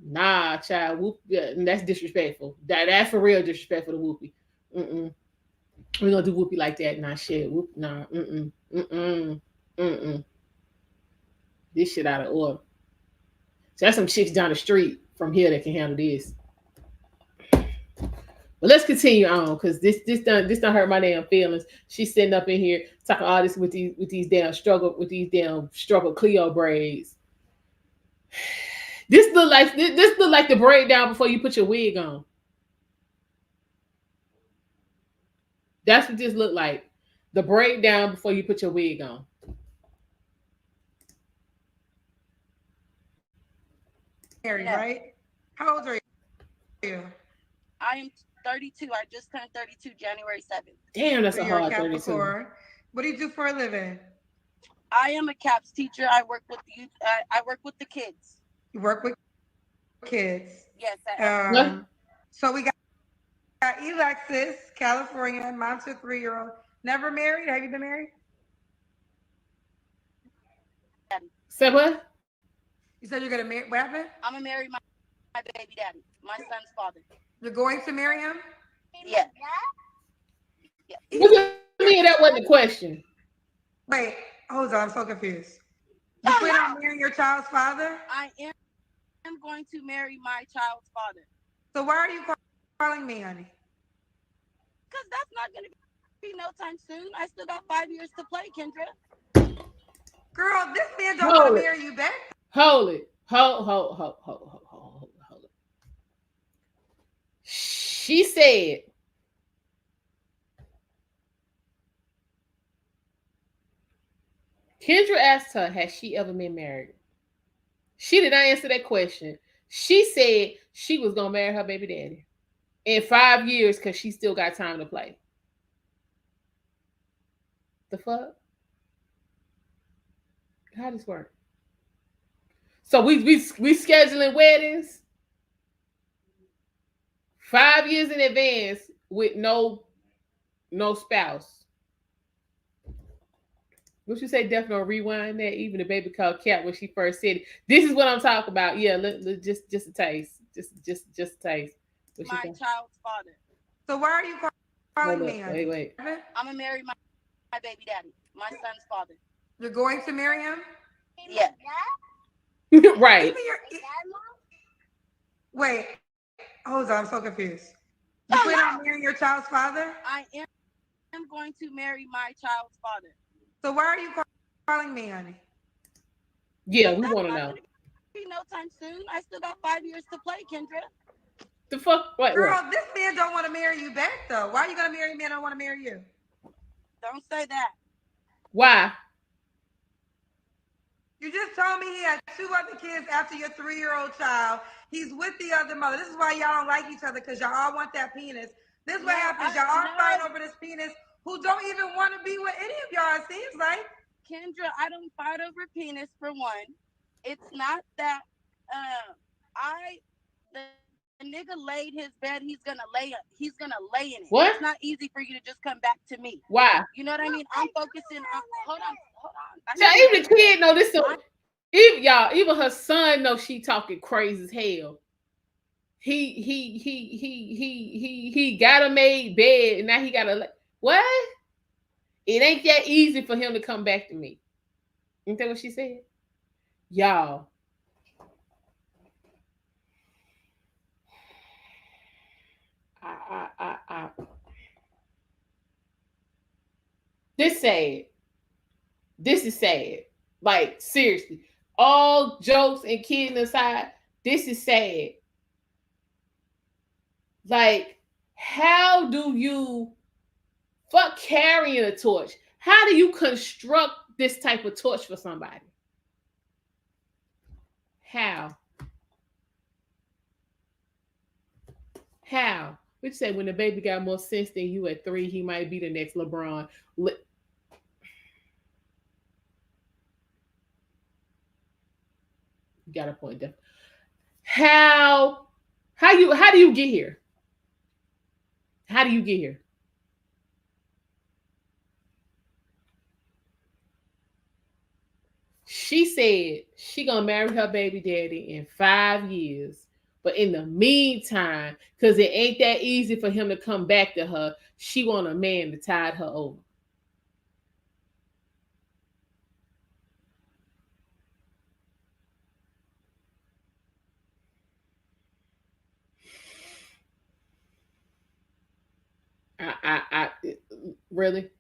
S1: Nah, child. Whoop, yeah, that's disrespectful. That's for real disrespectful to Whoopi. We're gonna do Whoopi like that. Nah, shit. Whoop, nah. This shit out of order. So that's some chicks down the street from here that can handle this. But let's continue on because this done hurt my damn feelings. She's sitting up in here talking all this with these damn struggle Cleo braids. This look like the braid down before you put your wig on. That's what this looked like. The braid down before you put your wig on.
S2: Married, right? How old are you?
S3: I am 32. I just turned 32 January 7th.
S1: Damn, that's
S2: So
S1: a
S2: you're
S1: hard
S2: a
S1: 32.
S2: Capricorn. What do you do for a living?
S3: I am a CAPS teacher. I work with the youth. I work with the kids.
S2: You work with kids.
S3: Yes.
S2: So we got Alexis, California, mom's a 3-year-old. Never married? Have you been married?
S1: Say what?
S2: You said you're gonna marry. What happened?
S3: I'm gonna marry my baby daddy, my son's father.
S2: You're going to marry him?
S3: Yeah.
S1: What do you mean that wasn't a question?
S2: Wait, hold on. I'm so confused. You plan on marrying your child's father?
S3: I am going to marry my child's father.
S2: So why are you calling me, honey?
S3: Because that's not going to be no time soon. I still got 5 years to play, Kendra.
S2: Girl, this man don't want to marry you back.
S1: Hold it. Hold it. She said, Kendra asked her, has she ever been married? She did not answer that question. She said she was going to marry her baby daddy in 5 years because she still got time to play. The fuck? How does this work? So we scheduling weddings 5 years in advance with no spouse. What you say? Definitely rewind that. Even the baby called Cat when she first said it. This is what I'm talking about. Yeah, just a taste. Just a taste.
S3: My child's father.
S2: So why are you calling me?
S1: Wait.
S3: I'm gonna marry my baby daddy, my son's father.
S2: You're going to marry him?
S3: Yeah.
S1: Right.
S2: Wait, hold on. I'm so confused. You plan on marrying your child's father?
S3: I am going to marry my child's father.
S2: So why are you calling me, honey?
S1: Yeah, we want to know.
S3: Be no time soon. I still got 5 years to play, Kendra.
S1: The fuck? What?
S2: Girl, this man don't want to marry you back, though. Why are you going to marry a man that don't want to marry you?
S3: Don't say that.
S1: Why?
S2: You just told me he had 2 other kids after your 3-year-old child. He's with the other mother. This is why y'all don't like each other, because y'all all want that penis. This is what happens. Y'all all fighting over this penis who don't even want to be with any of y'all, it seems like.
S3: Kendra, I don't fight over penis for one. It's not that the nigga laid his bed, he's gonna lay in it.
S1: What?
S3: It's not easy for you to just come back to me.
S1: Why?
S3: You know what I mean? I'm focusing on hold on.
S1: So even the kid know this. Even y'all, even her son knows she talking crazy as hell. He got a made bed, and now he got a what? It ain't that easy for him to come back to me. Ain't that what she said? Y'all. This sad. This is sad. Like, seriously. All jokes and kidding aside, this is sad. Like, how do you fuck carrying a torch? How do you construct this type of torch for somebody? How? How? Which say when the baby got more sense than you at 3, he might be the next LeBron. You got a point there. How do you get here? How do you get here? She said she gonna marry her baby daddy in 5 years. But in the meantime, because it ain't that easy for him to come back to her, she want a man to tide her over. I really?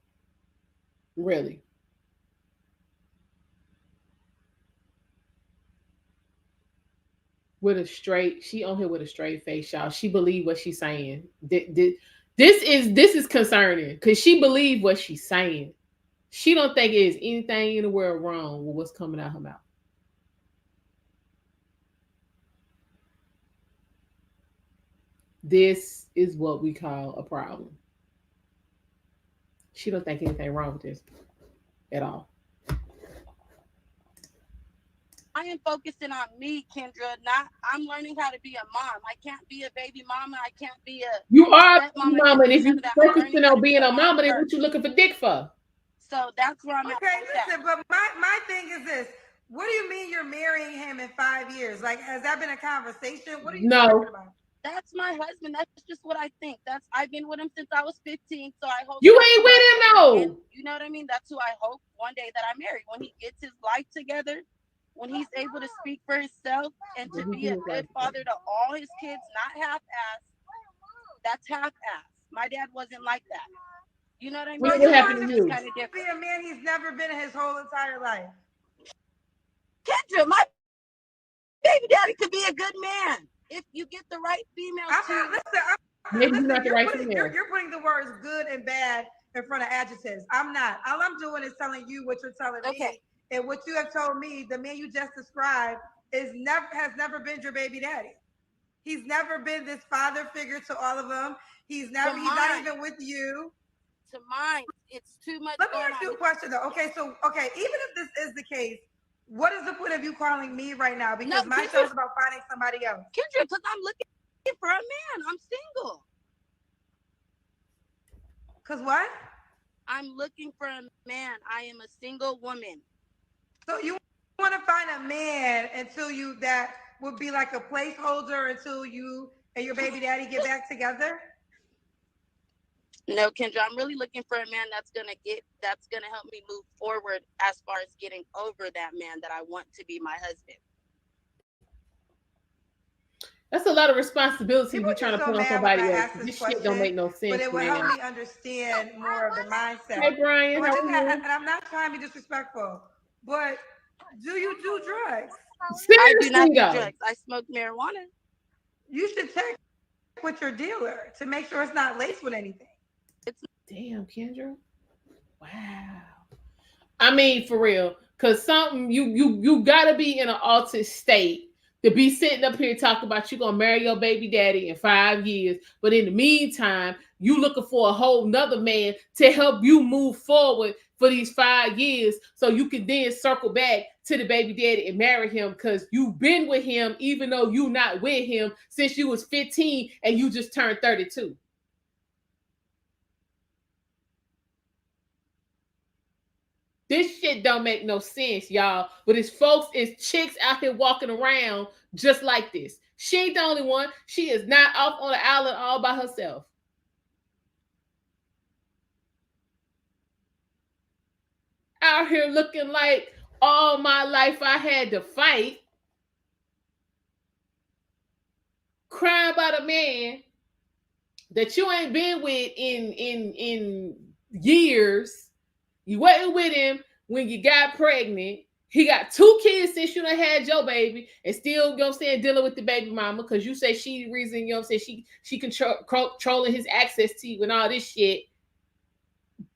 S1: Really? With a straight, she on here with a straight face, y'all. She believe what she's saying. This is concerning because she believe what she's saying. She don't think there's anything in the world wrong with what's coming out her mouth. This is what we call a problem. She don't think anything wrong with this at all.
S3: I am focusing on me, Kendra. I'm learning how to be a mom. I can't be a baby mama. I can't be a.
S1: You are a mama, and if you're focusing on being a mama, then what you looking for dick for?
S3: So that's where I'm at.
S2: Okay, listen, but my thing is this. What do you mean you're marrying him in 5 years? Like, has that been a conversation? What are you talking about?
S3: That's my husband. That's just what I think. I've been with him since I was 15. So I hope
S1: you ain't with him though.
S3: You know what I mean? That's who I hope one day that I marry. When he gets his life together, when he's able to speak for himself and to be a good father to all his kids, not half-ass. That's half-ass. My dad wasn't like that. You know what I mean?
S2: What happened to you? Kind of different. Be a man he's never been in his whole entire life.
S3: Kendra, my baby daddy could be a good man if you get the right female.
S2: You're putting the words good and bad in front of adjectives. I'm not. All I'm doing is telling you what you're telling me. And what you have told me, the man you just described has never been your baby daddy. He's never been this father figure to all of them. He's not even with you.
S3: To mine, it's too much.
S2: Let me ask you a question though. Okay, even if this is the case, what is the point of you calling me right now? Because my show's about finding somebody else.
S3: Kendra, because I'm looking for a man. I'm single.
S2: Because what?
S3: I'm looking for a man. I am a single woman.
S2: So you want to find a man that would be like a placeholder until you and your baby daddy get back together?
S3: No, Kendra, I'm really looking for a man that's gonna help me move forward as far as getting over that man that I want to be my husband.
S1: That's a lot of responsibility to be trying to put on somebody else. This shit don't make no sense.
S2: But it will help me understand more of the mindset.
S1: Hey, Brian,
S2: and I'm not trying to be disrespectful, but do you do drugs?
S3: I do not do drugs. I smoke marijuana.
S2: You should check with your dealer to make sure it's not laced with anything.
S1: Damn, Kendra. Wow. I mean, for real. Cause something you gotta be in an altered state to be sitting up here talking about you gonna marry your baby daddy in 5 years, but in the meantime, you looking for a whole nother man to help you move forward for these 5 years, so you can then circle back to the baby daddy and marry him because you've been with him even though you not with him since you was 15 and you just turned 32. This shit don't make no sense, y'all. But it's folks, it's chicks out here walking around just like this. She ain't the only one. She is not off on the island all by herself. Out here looking like all my life I had to fight. Crying about a man that you ain't been with in years. You wasn't with him when you got pregnant. He got 2 kids since you done had your baby, and still, you know what I'm saying, dealing with the baby mama because you say she the reason, you know what I'm saying, she controlling his access to you and all this shit.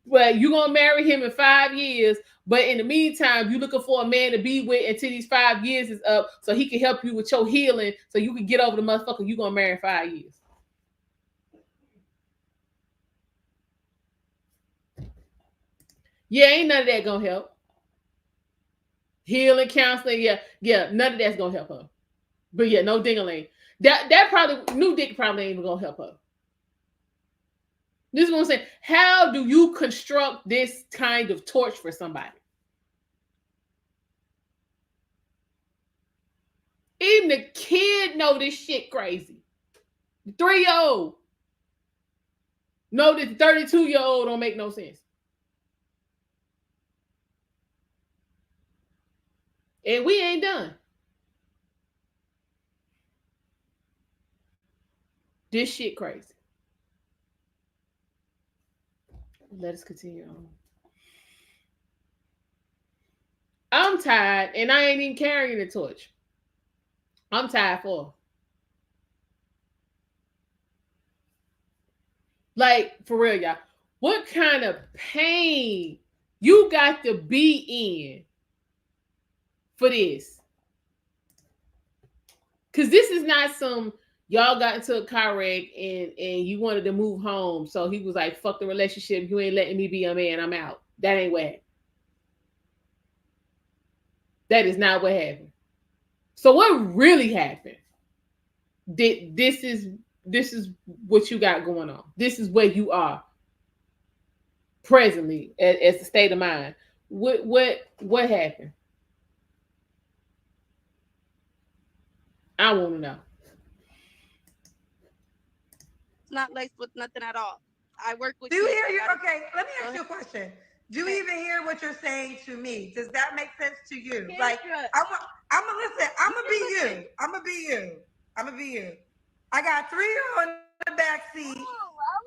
S1: But you gonna marry him in 5 years, but in the meantime, you looking for a man to be with until these 5 years is up so he can help you with your healing so you can get over the motherfucker you gonna marry in 5 years. Yeah, ain't none of that gonna help. Healing, counseling, yeah, none of that's gonna help her. But yeah, no ding-a-ling. That probably, new dick probably ain't even gonna help her. This is what I'm saying. How do you construct this kind of torch for somebody? Even the kid know this shit crazy. The 3-year-old know that the 32-year-old don't make no sense. And we ain't done. This shit crazy. Let us continue on. I'm tired, and I ain't even carrying the torch. I'm tired for. Like, for real, y'all. What kind of pain you got to be in for this? Because this is not some, y'all got into a car wreck and you wanted to move home. So he was like, fuck the relationship. You ain't letting me be a man. I'm out. That ain't what happened. That is not what happened. So what really happened? This is what you got going on. This is where you are presently as the state of mind. What happened? I want to know.
S3: It's not laced with nothing at all. I work with.
S2: Do you hear you? Okay, let me ask you a question. Do you even hear what you're saying to me? Does that make sense to you? Like, I'm gonna listen. I'm gonna be you. I'm gonna be you. I'm gonna be you. I got 3-year-old in the back seat.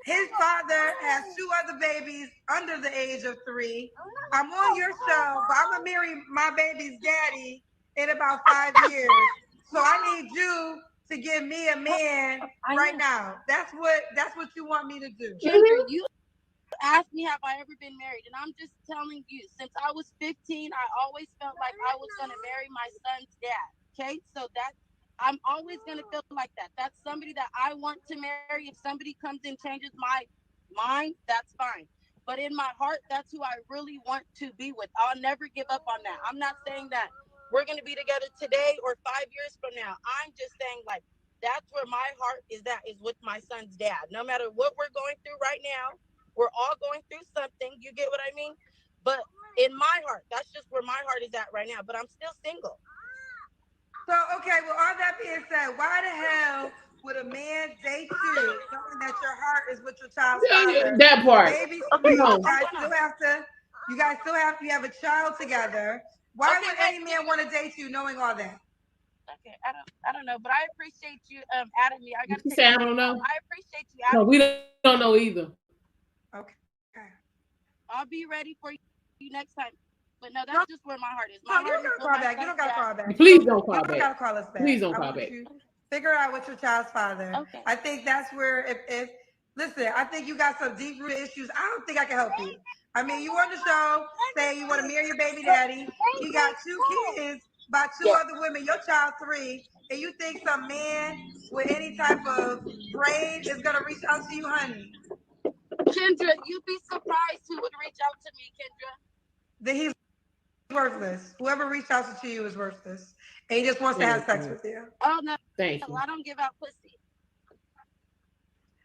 S2: His father has 2 other babies under the age of 3. I'm on your show, but I'm gonna marry my baby's daddy in about 5 years. So I need you to give me a man right now. That's what you want me to do.
S3: Kendra, you asked me have I ever been married, and I'm just telling you, since I was 15, I always felt like I was going to marry my son's dad. Okay, so that I'm always going to feel like that. That's somebody that I want to marry. If somebody comes and changes my mind, that's fine. But in my heart, that's who I really want to be with. I'll never give up on that. I'm not saying that we're going to be together today or 5 years from now. I'm just saying, like, that's where my heart is at, is with my son's dad. No matter what we're going through right now, we're all going through something. You get what I mean? But in my heart, that's just where my heart is at right now. But I'm still single.
S2: So, okay, well, all that being said, why the hell would a man date you knowing that your heart is with your child's father?
S1: That part.
S2: Baby's sweet. You have a child together. Why would any man want to date you knowing all that?
S3: Okay, I don't know, but I appreciate you adding me. I got to
S1: say I don't know.
S3: I appreciate you adding
S1: me. No, we don't know either.
S2: Okay.
S3: I'll be ready for you next time. But no, that's just where my heart is. My
S2: you don't gotta call back. You don't gotta call back.
S1: Please don't call back.
S2: You don't gotta call us back.
S1: Please don't call back.
S2: Figure out what your child's father.
S3: Okay.
S2: I think that's where if listen, I think you got some deep root issues. I don't think I can help you. I mean, you on the show saying you want to marry your baby daddy. He got 2 kids by 2 other women, your child 3, and you think some man with any type of brain is going to reach out to you, honey?
S3: Kendra, you'd be surprised who would reach out to me, Kendra.
S2: That he's worthless. Whoever reached out to you is worthless. And he just wants to have sex with you.
S3: Oh, no.
S1: Thank you.
S3: I don't give out pussy.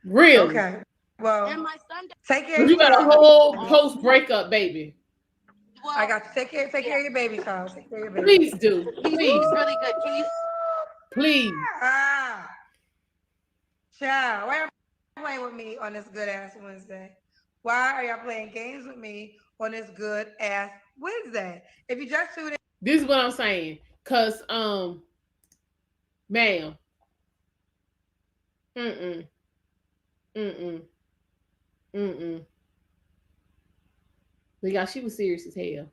S1: Really?
S2: Okay. Well,
S3: and my son,
S2: take care of
S1: you
S2: your
S1: got a whole post breakup baby.
S2: Well, I got to take care of your baby, child. Take care of your
S1: Please
S2: baby.
S1: do.
S3: He's really good. Can you?
S1: Please.
S2: Child, why are you playing with me on this good ass Wednesday? Why are y'all playing games with me on this good ass Wednesday? If you just tuned in,
S1: this is what I'm saying. Cause ma'am. Y'all, she was serious as hell.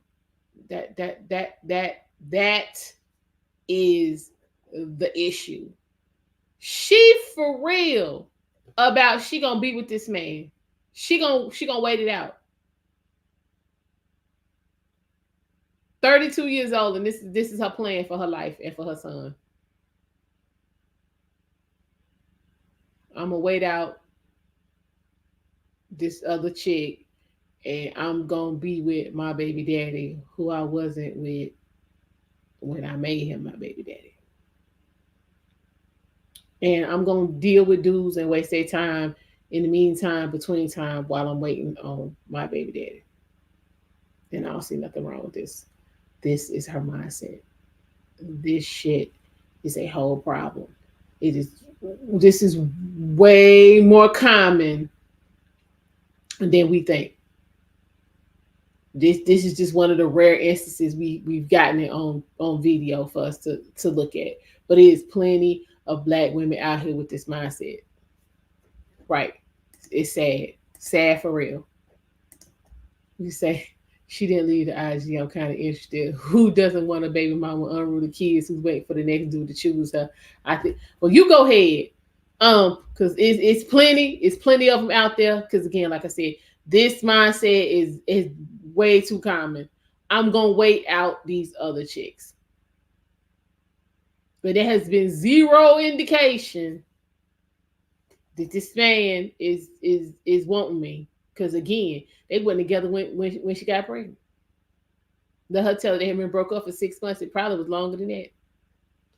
S1: That is the issue. She for real about she gonna be with this man. She gonna wait it out. 32 years old, and this is her plan for her life and for her son. I'm gonna wait out this other chick, and I'm gonna be with my baby daddy, who I wasn't with when I made him my baby daddy. And I'm gonna deal with dudes and waste their time in the meantime, between time, while I'm waiting on my baby daddy. And I don't see nothing wrong with this. This is her mindset. This shit is a whole problem. This is way more common than we think. This is just one of the rare instances we've gotten it on video for us to look at. But it is plenty of black women out here with this mindset. Right. It's sad. Sad for real. You say she didn't leave the IG. I'm kind of interested. Who doesn't want a baby mama with unruly kids who's waiting for the next dude to choose her? I think. Well, you go ahead. Because it's plenty of them out there. Because again, like I said, this mindset is way too common. I'm gonna wait out these other chicks. But there has been zero indication that this man is wanting me. Because again, they went together when she got pregnant. Let her tell her they had been broke up for 6 months. It probably was longer than that.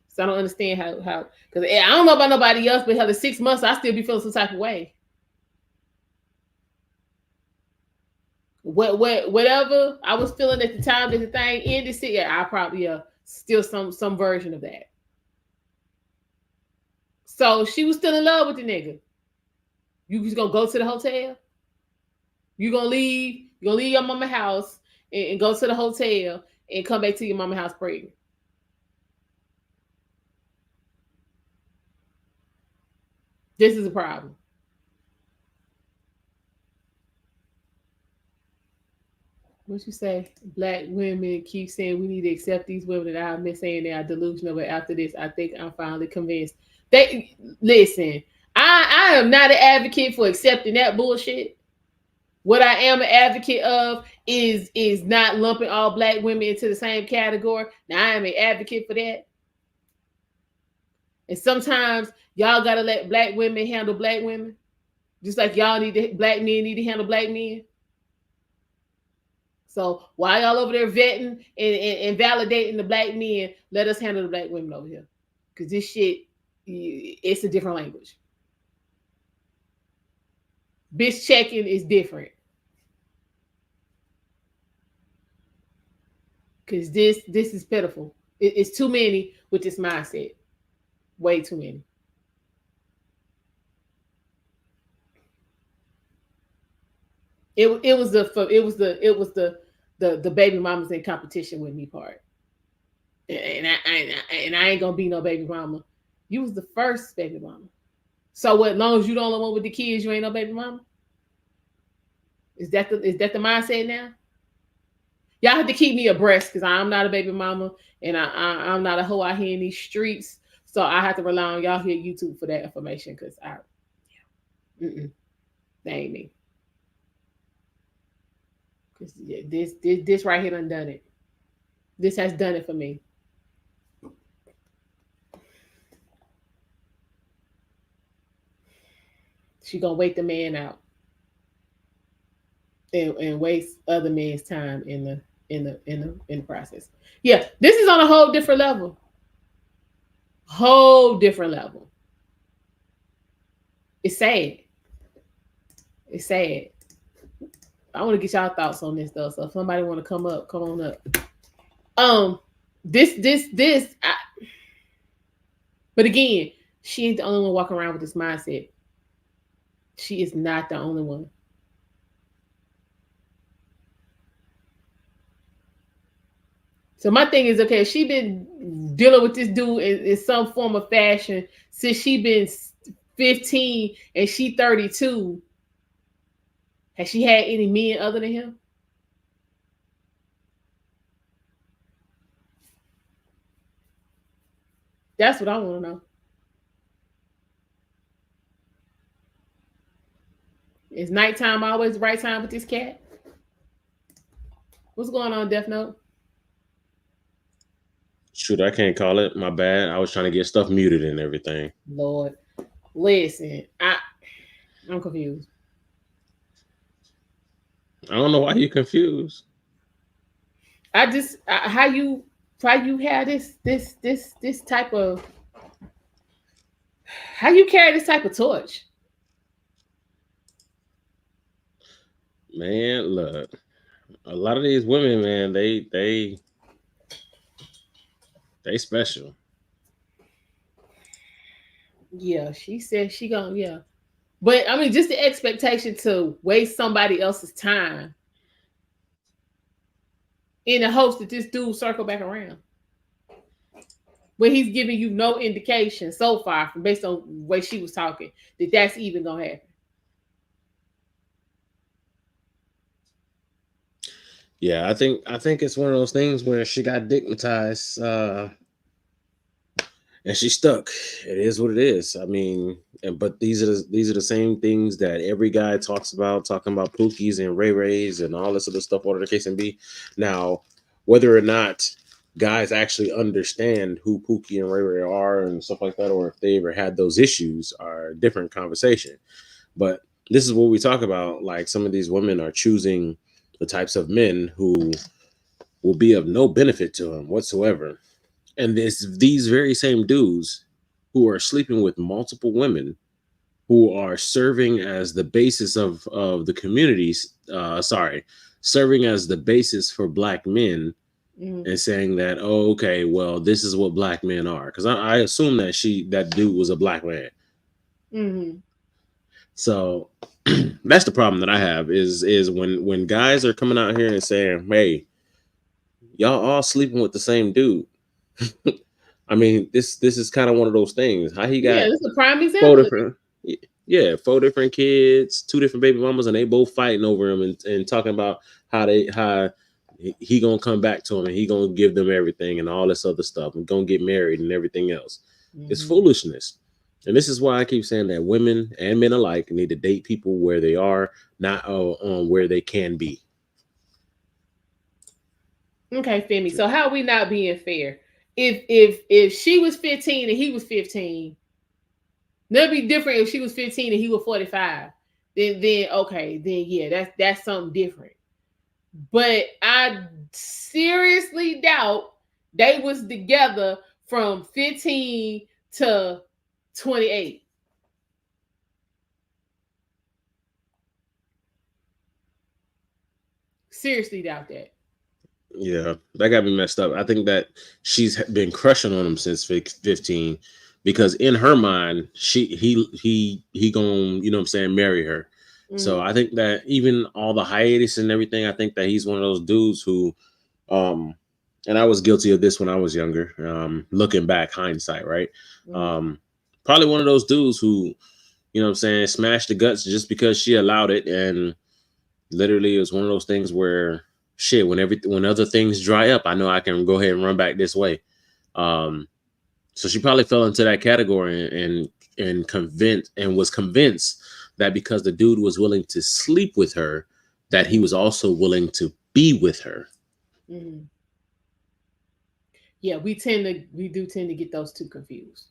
S1: So I don't understand how because I don't know about nobody else, but hell, the 6 months I still be feeling some type of way. Whatever I was feeling at the time that the thing ended, yeah, I probably still some version of that. So she was still in love with the nigga. You just gonna go to the hotel? You gonna leave your mama house and go to the hotel and come back to your mama house pregnant? This is a problem. What you say? Black women keep saying we need to accept these women, and I've been saying they are delusional. But after this, I think I'm finally convinced. They listen. I am not an advocate for accepting that bullshit. What I am an advocate of is not lumping all black women into the same category. Now I am an advocate for that. And sometimes y'all gotta let black women handle black women, just like y'all black men need to handle black men. So while y'all over there vetting and validating the black men, let us handle the black women over here. Because this shit, it's a different language. Bitch checking is different. Because this is pitiful. It's too many with this mindset. Way too many. It was the baby mamas in competition with me part. And I ain't gonna be no baby mama. You was the first baby mama. So what? Long as you don't want with the kids, you ain't no baby mama. Is that the mindset now? Y'all have to keep me abreast because I'm not a baby mama and I'm not a hoe out here in these streets. So I have to rely on y'all here at YouTube for that information because that ain't me. This right here done done it. This has done it for me. She gonna wait the man out and waste other men's time in the process. Yeah, this is on a whole different level. Whole different level. It's sad. It's sad. I want to get y'all thoughts on this though. So if somebody want to come up, come on up. This. But again, she ain't the only one walking around with this mindset. She is not the only one. So my thing is, okay, she been dealing with this dude in some form of fashion since she been 15 and she 32. Has she had any men other than him? That's what I want to know. Is nighttime always the right time with this cat? What's going on, Death Note?
S4: Shoot, I can't call it. My bad. I was trying to get stuff muted and everything.
S1: Lord, listen, I'm confused.
S4: I don't know why you're confused.
S1: I just how you have this type of, how you carry this type of torch?
S4: Man, look, a lot of these women, man, they special.
S1: Yeah, she said she gonna, yeah. But I mean, just the expectation to waste somebody else's time in the hopes that this dude circle back around. When he's giving you no indication so far, from based on the way she was talking, that that's even gonna happen.
S4: Yeah, I think it's one of those things where she got digmatized, and she's stuck. It is what it is. I mean, but these are the same things that every guy talks about, talking about Pookies and Ray Rays and all this other stuff, whatever the case may be. Now, whether or not guys actually understand who Pookie and Ray Ray are and stuff like that, or if they ever had those issues, are a different conversation. But this is what we talk about. Like, some of these women are choosing the types of men who will be of no benefit to them whatsoever. And these very same dudes who are sleeping with multiple women, who are serving as the basis of the communities, serving as the basis for black men, and saying that, oh, okay, well, this is what black men are. Because I assume that dude was a black man.
S1: Mm-hmm.
S4: So that's the problem that I have is when guys are coming out here and saying, hey, y'all all sleeping with the same dude. I mean, this is kind of one of those things. How he got,
S1: this is a prime example.
S4: four different kids, 2 different baby mamas, and they both fighting over him and talking about how he gonna come back to him and he gonna give them everything and all this other stuff and gonna get married and everything else. Mm-hmm. It's foolishness. And this is why I keep saying that women and men alike need to date people where they are, not on where they can be.
S1: Okay, Femi. So how are we not being fair? If she was 15 and he was 15, that'd be different if she was 15 and he was 45. Then okay, then yeah, that's something different. But I seriously doubt they was together from 15 to 28. Seriously doubt that.
S4: Yeah, that got me messed up. I think that she's been crushing on him since 15, because in her mind, he gonna, you know what I'm saying, marry her. Mm-hmm. So I think that even all the hiatus and everything, I think that he's one of those dudes who, and I was guilty of this when I was younger, looking back, hindsight, right? Mm-hmm. Probably one of those dudes who, you know what I'm saying, smashed the guts just because she allowed it. And literally it was one of those things where, shit, when other things dry up, I know I can go ahead and run back this way. So she probably fell into that category and was convinced that because the dude was willing to sleep with her, that he was also willing to be with her.
S1: Mm-hmm. Yeah, we do tend to get those two confused.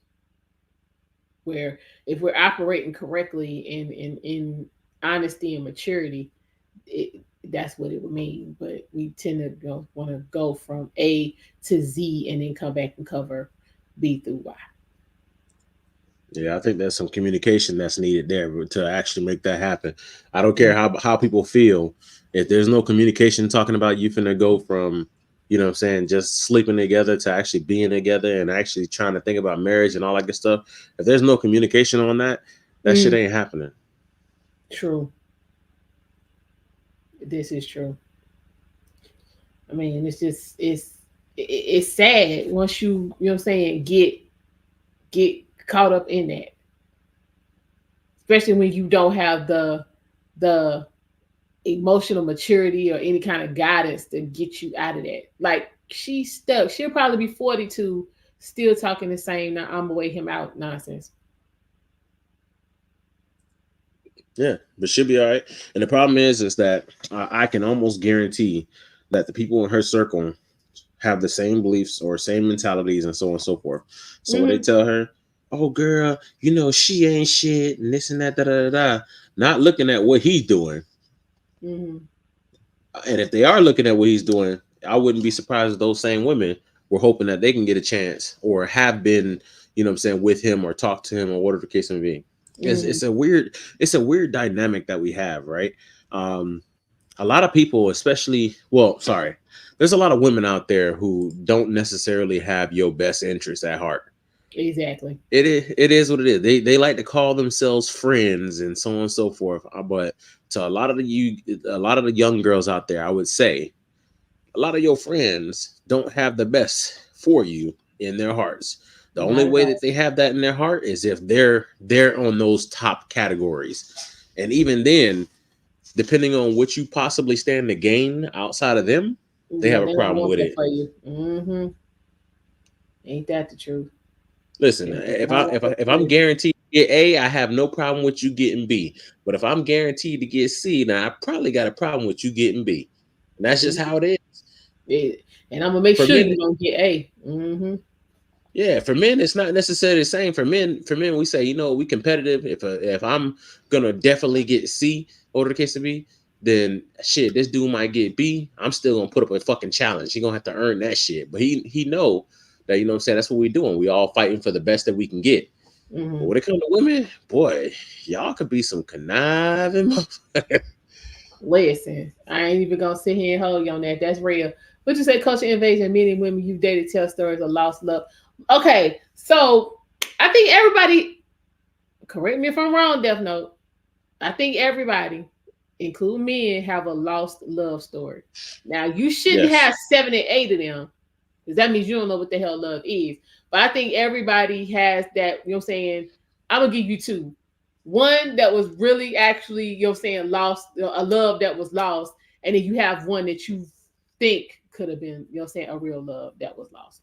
S1: Where if we're operating correctly in honesty and maturity, that's what it would mean. But we tend to want to go from A to Z and then come back and cover B through Y.
S4: Yeah, I think there's some communication that's needed there to actually make that happen. I don't care
S1: Mm.
S4: how people feel. If there's no communication talking about you finna go from, you know what I'm saying, just sleeping together to actually being together and actually trying to think about marriage and all that good stuff. If there's no communication on that, that shit
S1: Mm.
S4: ain't happening.
S1: True. This is true. I mean, it's sad once you know what I'm saying, get caught up in that, especially when you don't have the emotional maturity or any kind of guidance to get you out of that. Like she's stuck. She'll probably be 42, still talking the same. Now I'm gonna wait him out nonsense.
S4: Yeah, but she'll be all right. And the problem is that I can almost guarantee that the people in her circle have the same beliefs or same mentalities and so on and so forth. So when they
S1: Mm-hmm.
S4: tell her, "Oh, girl, you know she ain't shit," and this and that, da da da, da, not looking at what he's doing,
S1: Mm-hmm.
S4: and if they are looking at what he's doing, I wouldn't be surprised if those same women were hoping that they can get a chance or have been, you know what I'm saying, with him or talk to him or whatever the case may be.
S1: Mm-hmm.
S4: It's a weird dynamic that we have, right? Um, a lot of people, especially, well, sorry, there's a lot of women out there who don't necessarily have your best interest at heart.
S1: Exactly.
S4: It is what it is. They like to call themselves friends and so on and so forth. But to a lot of the young girls out there, I would say a lot of your friends don't have the best for you in their hearts. The only
S1: Not at
S4: way
S1: all.
S4: that they have that in their heart is if they're on those top categories. And even then, depending on what you possibly stand to gain outside of them, they
S1: Yeah,
S4: have a
S1: they don't
S4: problem
S1: want
S4: with
S1: that
S4: it.
S1: for you. Mm-hmm. Ain't that the truth?
S4: Listen,
S1: They do
S4: if I
S1: not want
S4: if I
S1: that
S4: if
S1: for
S4: I'm
S1: you.
S4: guaranteed to get A, I have no problem with you getting B. But if I'm guaranteed to get C, now I probably got a problem with you getting B. And that's just
S1: Mhm.
S4: how it is.
S1: And I'm gonna make
S4: For
S1: sure
S4: men,
S1: you don't get A. Mm-hmm.
S4: yeah, for men, it's not necessarily the same. For men, we say, we competitive. If I'm gonna definitely get C, or the case to be, then shit, this dude might get B. I'm still gonna put up a fucking challenge. He gonna have to earn that shit. But he know that, what I'm saying, that's what we doing. We all fighting for the best that we can get. But
S1: Mm-hmm.
S4: when it comes to women, boy, y'all could be some conniving motherfuckers.
S1: Listen, I ain't even gonna sit here and hold you on that. That's real. But you say culture invasion, men and women you've dated tell stories of lost love. Okay, so I think everybody, correct me if I'm wrong, Death Note. I think everybody, including men, have a lost love story. Now you shouldn't
S4: Yes.
S1: have 7 and 8 of them, because that means you don't know what the hell love is. But I think everybody has that, you know what I'm saying? I'm gonna give you two. One that was really actually, you know what I'm saying, lost, a love that was lost, and then you have one that you think could have been, you know what I'm saying, a real love that was lost.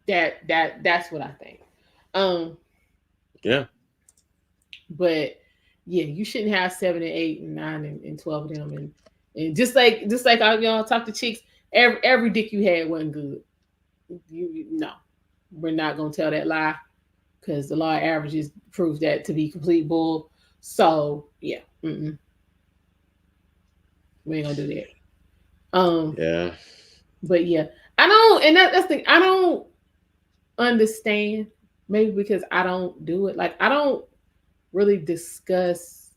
S1: That's what I think. Um,
S4: Yeah.
S1: but yeah, you shouldn't have 7 and 8 and 9 and 12 of them, and just like I talk to chicks, every dick you had wasn't good. No, we're not gonna tell that lie, because the law of averages proves that to be complete bull. So yeah, we ain't gonna do that.
S4: Yeah.
S1: But yeah, I don't, and that's the thing. I don't understand. Maybe because I don't do it. Like I don't really discuss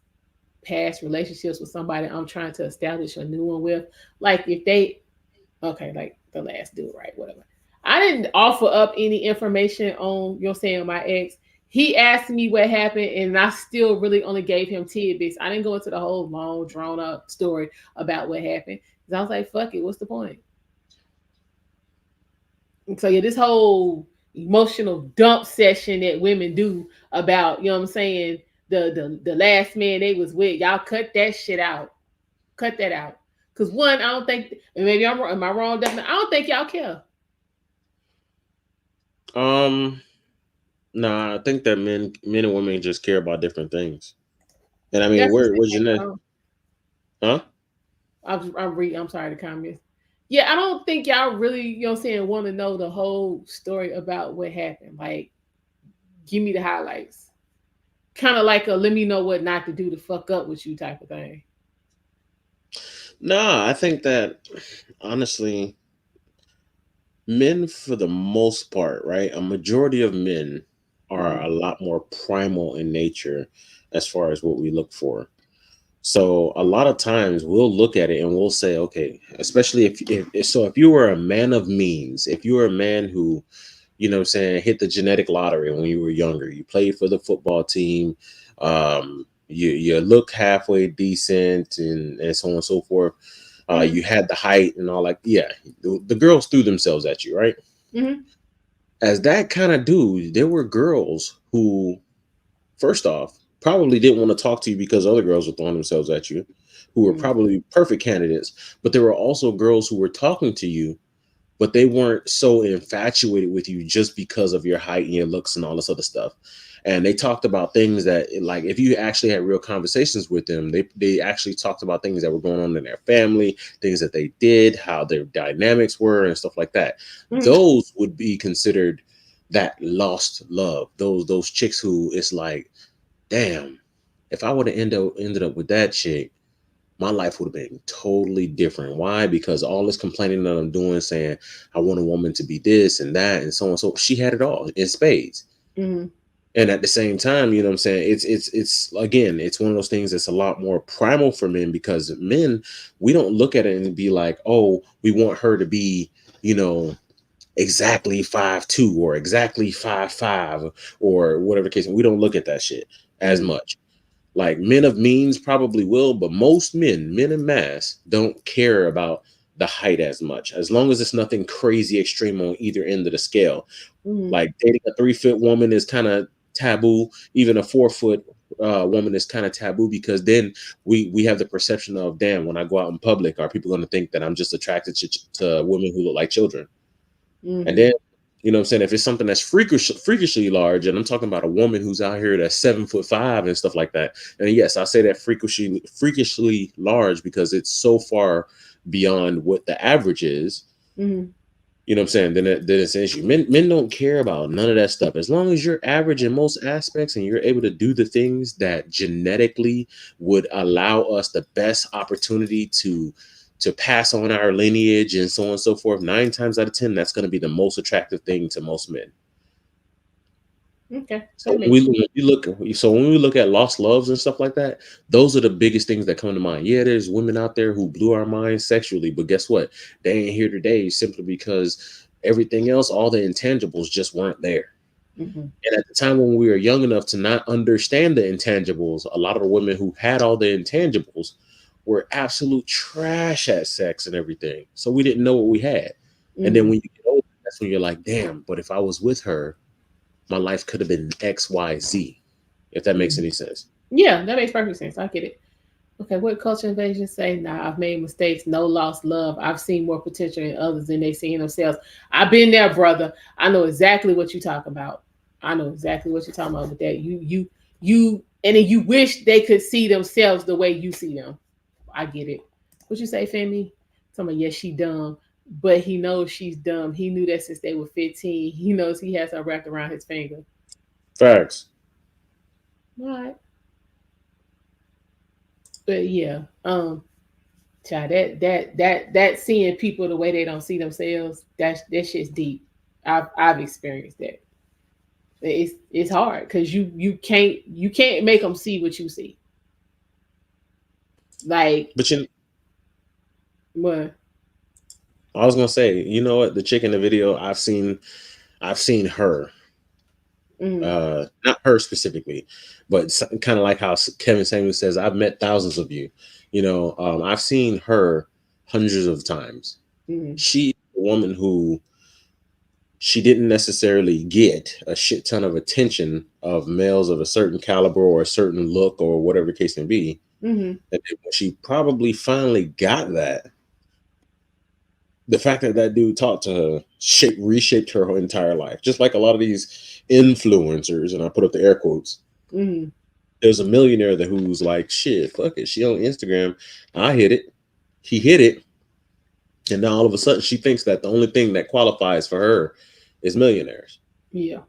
S1: past relationships with somebody I'm trying to establish a new one with. Like if they, okay, like the last dude, right? Whatever. I didn't offer up any information on, you know what I'm saying, my ex. He asked me what happened, and I still really only gave him tidbits. I didn't go into the whole long, drawn up story about what happened. Because I was like, fuck it, what's the point? And so, yeah, this whole emotional dump session that women do about, you know what I'm saying, the last man they was with, y'all cut that shit out. Cut that out. Because one, I don't think, and maybe I'm wrong, am I wrong? Definitely, I don't think y'all care.
S4: Um, Nah, I think that men and women just care about different things. And I mean,
S1: That's the
S4: where's
S1: same.
S4: Jeanette? Huh?
S1: I'm sorry to comment. Yeah, I don't think y'all really, want to know the whole story about what happened. Like, give me the highlights. Kind of like a let me know what not to do to fuck up with you type of thing.
S4: Nah, I think that honestly, men for the most part, right? A majority of men are
S1: Mm-hmm.
S4: a lot more primal in nature as far as what we look for. So a lot of times we'll look at it and we'll say, okay, especially if you were a man of means, if you were a man who, what I'm saying, hit the genetic lottery when you were younger, you played for the football team, you look halfway decent and so on and so forth.
S1: Mm-hmm.
S4: You had the height and all, like, yeah, the girls threw themselves at you, right?
S1: Mm-hmm.
S4: As that kind of dude, there were girls who, first off, probably didn't want to talk to you because other girls were throwing themselves at you, who were
S1: Mm-hmm.
S4: probably perfect candidates. But there were also girls who were talking to you, but they weren't so infatuated with you just because of your height and your looks and all this other stuff. And they talked about things that, like, if you actually had real conversations with them, they actually talked about things that were going on in their family, things that they did, how their dynamics were, and stuff like that.
S1: Mm-hmm.
S4: Those would be considered that lost love. Those chicks who it's like, damn, if I would have ended up with that chick, my life would have been totally different. Why? Because all this complaining that I'm doing, saying I want a woman to be this and that and so on. So she had it all in spades.
S1: Mm-hmm.
S4: And at the same time, you know what I'm saying? It's again, it's one of those things that's a lot more primal for men, because men, we don't look at it and be like, oh, we want her to be, you know, exactly 5'2" or exactly 5'5" or whatever the case. We don't look at that shit as
S1: Mm-hmm.
S4: much. Like, men of means probably will, but most men in mass, don't care about the height as much, as long as it's nothing crazy extreme on either end of the scale.
S1: Mm-hmm.
S4: Like, dating a 3 foot woman is kind of taboo. Even a 4 foot woman is kind of taboo, because then we have the perception of, damn, when I go out in public, are people going to think that I'm just attracted to women who look like children? And
S1: Mm-hmm.
S4: then, you know what I'm saying, if it's something that's freakishly large, and I'm talking about a woman who's out here that's 7'5" and stuff like that. And yes, I say that freakishly large because it's so far beyond what the average is.
S1: Mm-hmm.
S4: You know what I'm saying? Then it's an issue. Men don't care about none of that stuff. As long as you're average in most aspects and you're able to do the things that genetically would allow us the best opportunity to pass on our lineage and so on and so forth, 9 times out of 10, that's going to be the most attractive thing to most men.
S1: Okay,
S4: So
S1: that makes sense.
S4: when we look at lost loves and stuff like that, those are the biggest things that come to mind. Yeah, there's women out there who blew our minds sexually, but guess what? They ain't here today simply because everything else, all the intangibles, just weren't there.
S1: Mm-hmm.
S4: And at the time when we were young enough to not understand the intangibles, a lot of the women who had all the intangibles were absolute trash at sex and everything. So we didn't know what we had. And then
S1: Mm-hmm.
S4: when you get older, that's when you're like, damn, but if I was with her, my life could have been XYZ, if that makes
S1: Mm-hmm.
S4: any sense.
S1: Yeah, that makes perfect sense. I get it. Okay, what culture invasion say? Nah, I've made mistakes, no lost love. I've seen more potential in others than they see in themselves. I've been there, brother. I know exactly what you talk about. I know exactly what you're talking about with that. And then you wish they could see themselves the way you see them. I get it. What you say, Femi? Talking about, yes, she dumb, but he knows she's dumb. He knew that since they were 15. He knows he has her wrapped around his finger.
S4: Facts.
S1: All right. But yeah, child, that seeing people the way they don't see themselves, that shit's deep. I've experienced that. It's hard because you can't make them see what you see. Like
S4: But
S1: what?
S4: I was gonna say, you know what? The chick in the video, I've seen her,
S1: Mm,
S4: not her specifically, but kind of like how Kevin Samuel says, I've met thousands of you. I've seen her hundreds of times.
S1: mm,
S4: She, a woman who, she didn't necessarily get a shit ton of attention of males of a certain caliber or a certain look or whatever the case may be.
S1: mm,
S4: And then when she probably finally got that, the fact that that dude talked to her reshaped her entire life. Just like a lot of these influencers, and I put up the air quotes.
S1: Mm-hmm.
S4: There's a millionaire that who's like, shit, fuck it. She on Instagram. I hit it. He hit it. And now all of a sudden she thinks that the only thing that qualifies for her is millionaires.
S1: Yeah.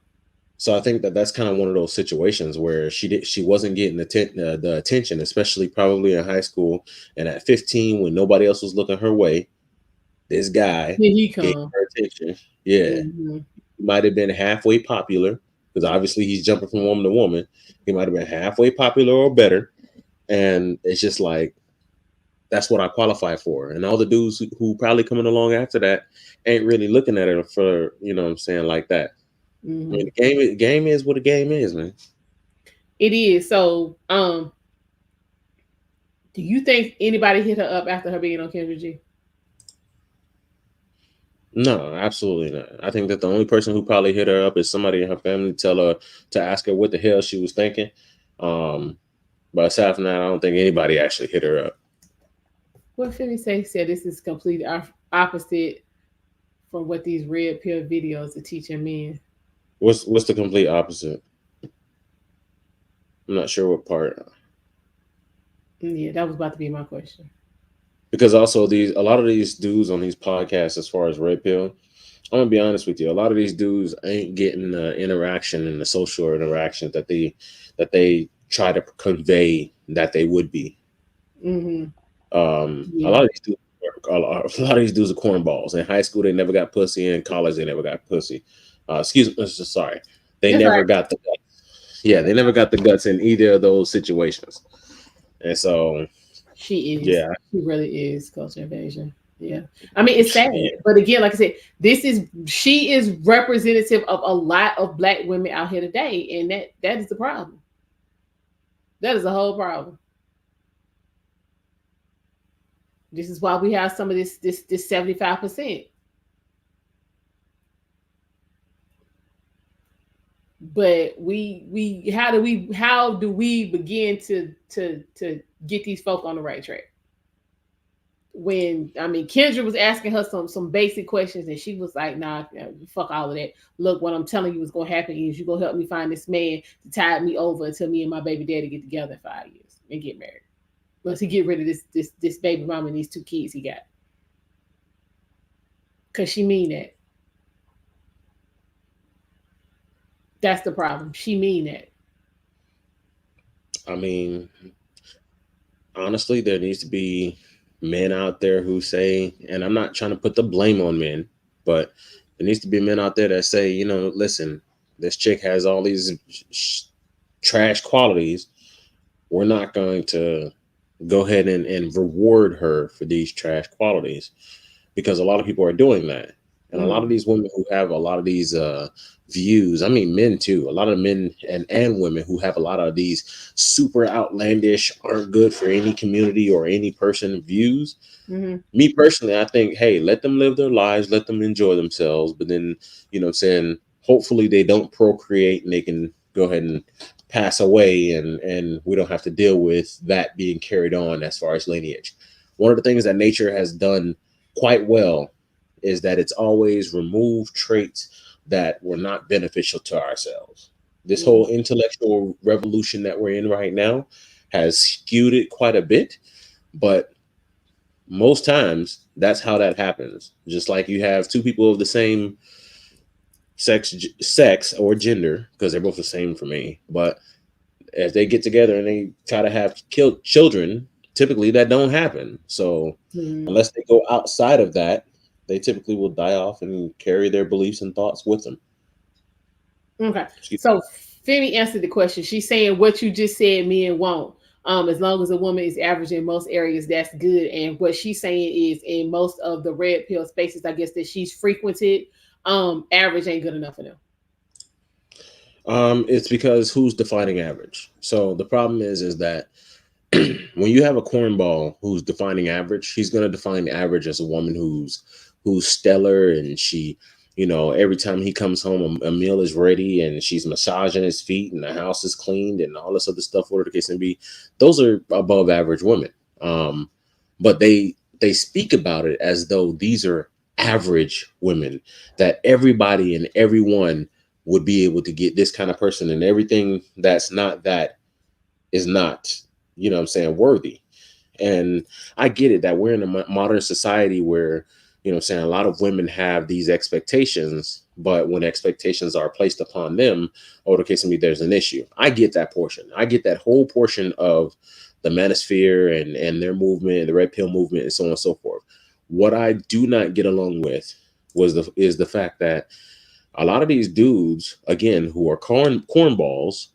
S4: So I think that that's kind of one of those situations where she wasn't getting the attention, especially probably in high school. And at 15, when nobody else was looking her way, this guy
S1: Here he
S4: gave
S1: come.
S4: her attention. Yeah,
S1: Mm-hmm.
S4: he might have been halfway popular because obviously he's jumping from woman to woman. He might have been halfway popular or better, and it's just like that's what I qualify for. And all the dudes who probably coming along after that ain't really looking at it for, you know what I'm saying, like that.
S1: Mm-hmm.
S4: I mean, the game is what the game is, man.
S1: It is. So, do you think anybody hit her up after her being on Kendra G?
S4: No, absolutely not. I think that the only person who probably hit her up is somebody in her family tell her to ask her what the hell she was thinking. But aside from that, I don't think anybody actually hit her up.
S1: What Philly said this is completely opposite from what these red pill videos are teaching men.
S4: What's the complete opposite? I'm not sure what part.
S1: Yeah, that was about to be my question.
S4: Because also a lot of these dudes on these podcasts, as far as red pill, I'm gonna be honest with you. A lot of these dudes ain't getting the interaction and the social interaction that they try to convey that they would be.
S1: Mm-hmm.
S4: A lot of these dudes, a lot of these dudes are cornballs. In high school, they never got pussy. In college, they never got pussy. Excuse me, sorry, they
S1: That's
S4: never
S1: right.
S4: got the guts. Yeah, they never got the guts in either of those situations. And so,
S1: she is.
S4: yeah,
S1: She really is culture invasion. Yeah. I mean, it's sad.
S4: yeah.
S1: But again, like I said, she is representative of a lot of black women out here today. And that is the problem. That is the whole problem. This is why we have some of this 75%. But how do we begin to get these folk on the right track? When Kendra was asking her some basic questions and she was like, nah, fuck all of that. Look, what I'm telling you is gonna happen is you gonna help me find this man to tide me over until me and my baby daddy get together in 5 years and get married. Once he get rid of this baby mama and these 2 kids he got. Cause she mean that. That's the problem. She mean that.
S4: I mean, honestly, there needs to be men out there who say, and I'm not trying to put the blame on men, but there needs to be men out there that say, you know, listen, this chick has all these trash qualities. We're not going to go ahead and reward her for these trash qualities, because a lot of people are doing that. And a lot of these women who have a lot of these views, I mean, men too, a lot of men and women who have a lot of these super outlandish, aren't good for any community or any person views. Mm-hmm. Me personally, I think, hey, let them live their lives, let them enjoy themselves. But then, you know what I'm saying, hopefully they don't procreate and they can go ahead and pass away, and we don't have to deal with that being carried on as far as lineage. One of the things that nature has done quite well is that it's always removed traits that were not beneficial to ourselves. This whole intellectual revolution that we're in right now has skewed it quite a bit, but most times that's how that happens. Just like you have 2 people of the same sex or gender, because they're both the same for me, but as they get together and they try to have children, typically that don't happen. So unless they go outside of that, they typically will die off and carry their beliefs and thoughts with them.
S1: Okay. So Femi answered the question. She's saying what you just said, men won't. As long as a woman is average in most areas, that's good. And what she's saying is in most of the red pill spaces, I guess, that she's frequented, average ain't good enough for them.
S4: It's because who's defining average? So the problem is that when you have a cornball who's defining average, he's going to define average as a woman who's stellar, and she, you know, every time he comes home, a meal is ready and she's massaging his feet and the house is cleaned and all this other stuff, whatever the case may be. Those are above average women. But they speak about it as though these are average women, that everybody and everyone would be able to get this kind of person, and everything that's not that is not, you know what I'm saying, worthy. And I get it that we're in a modern society where, you know what I'm saying, a lot of women have these expectations, but when expectations are placed upon them, or the case of me, there's an issue. I get that portion. I get that whole portion of the manosphere and their movement, the red pill movement, and so on and so forth. What I do not get along with is the fact that a lot of these dudes, again, who are cornballs,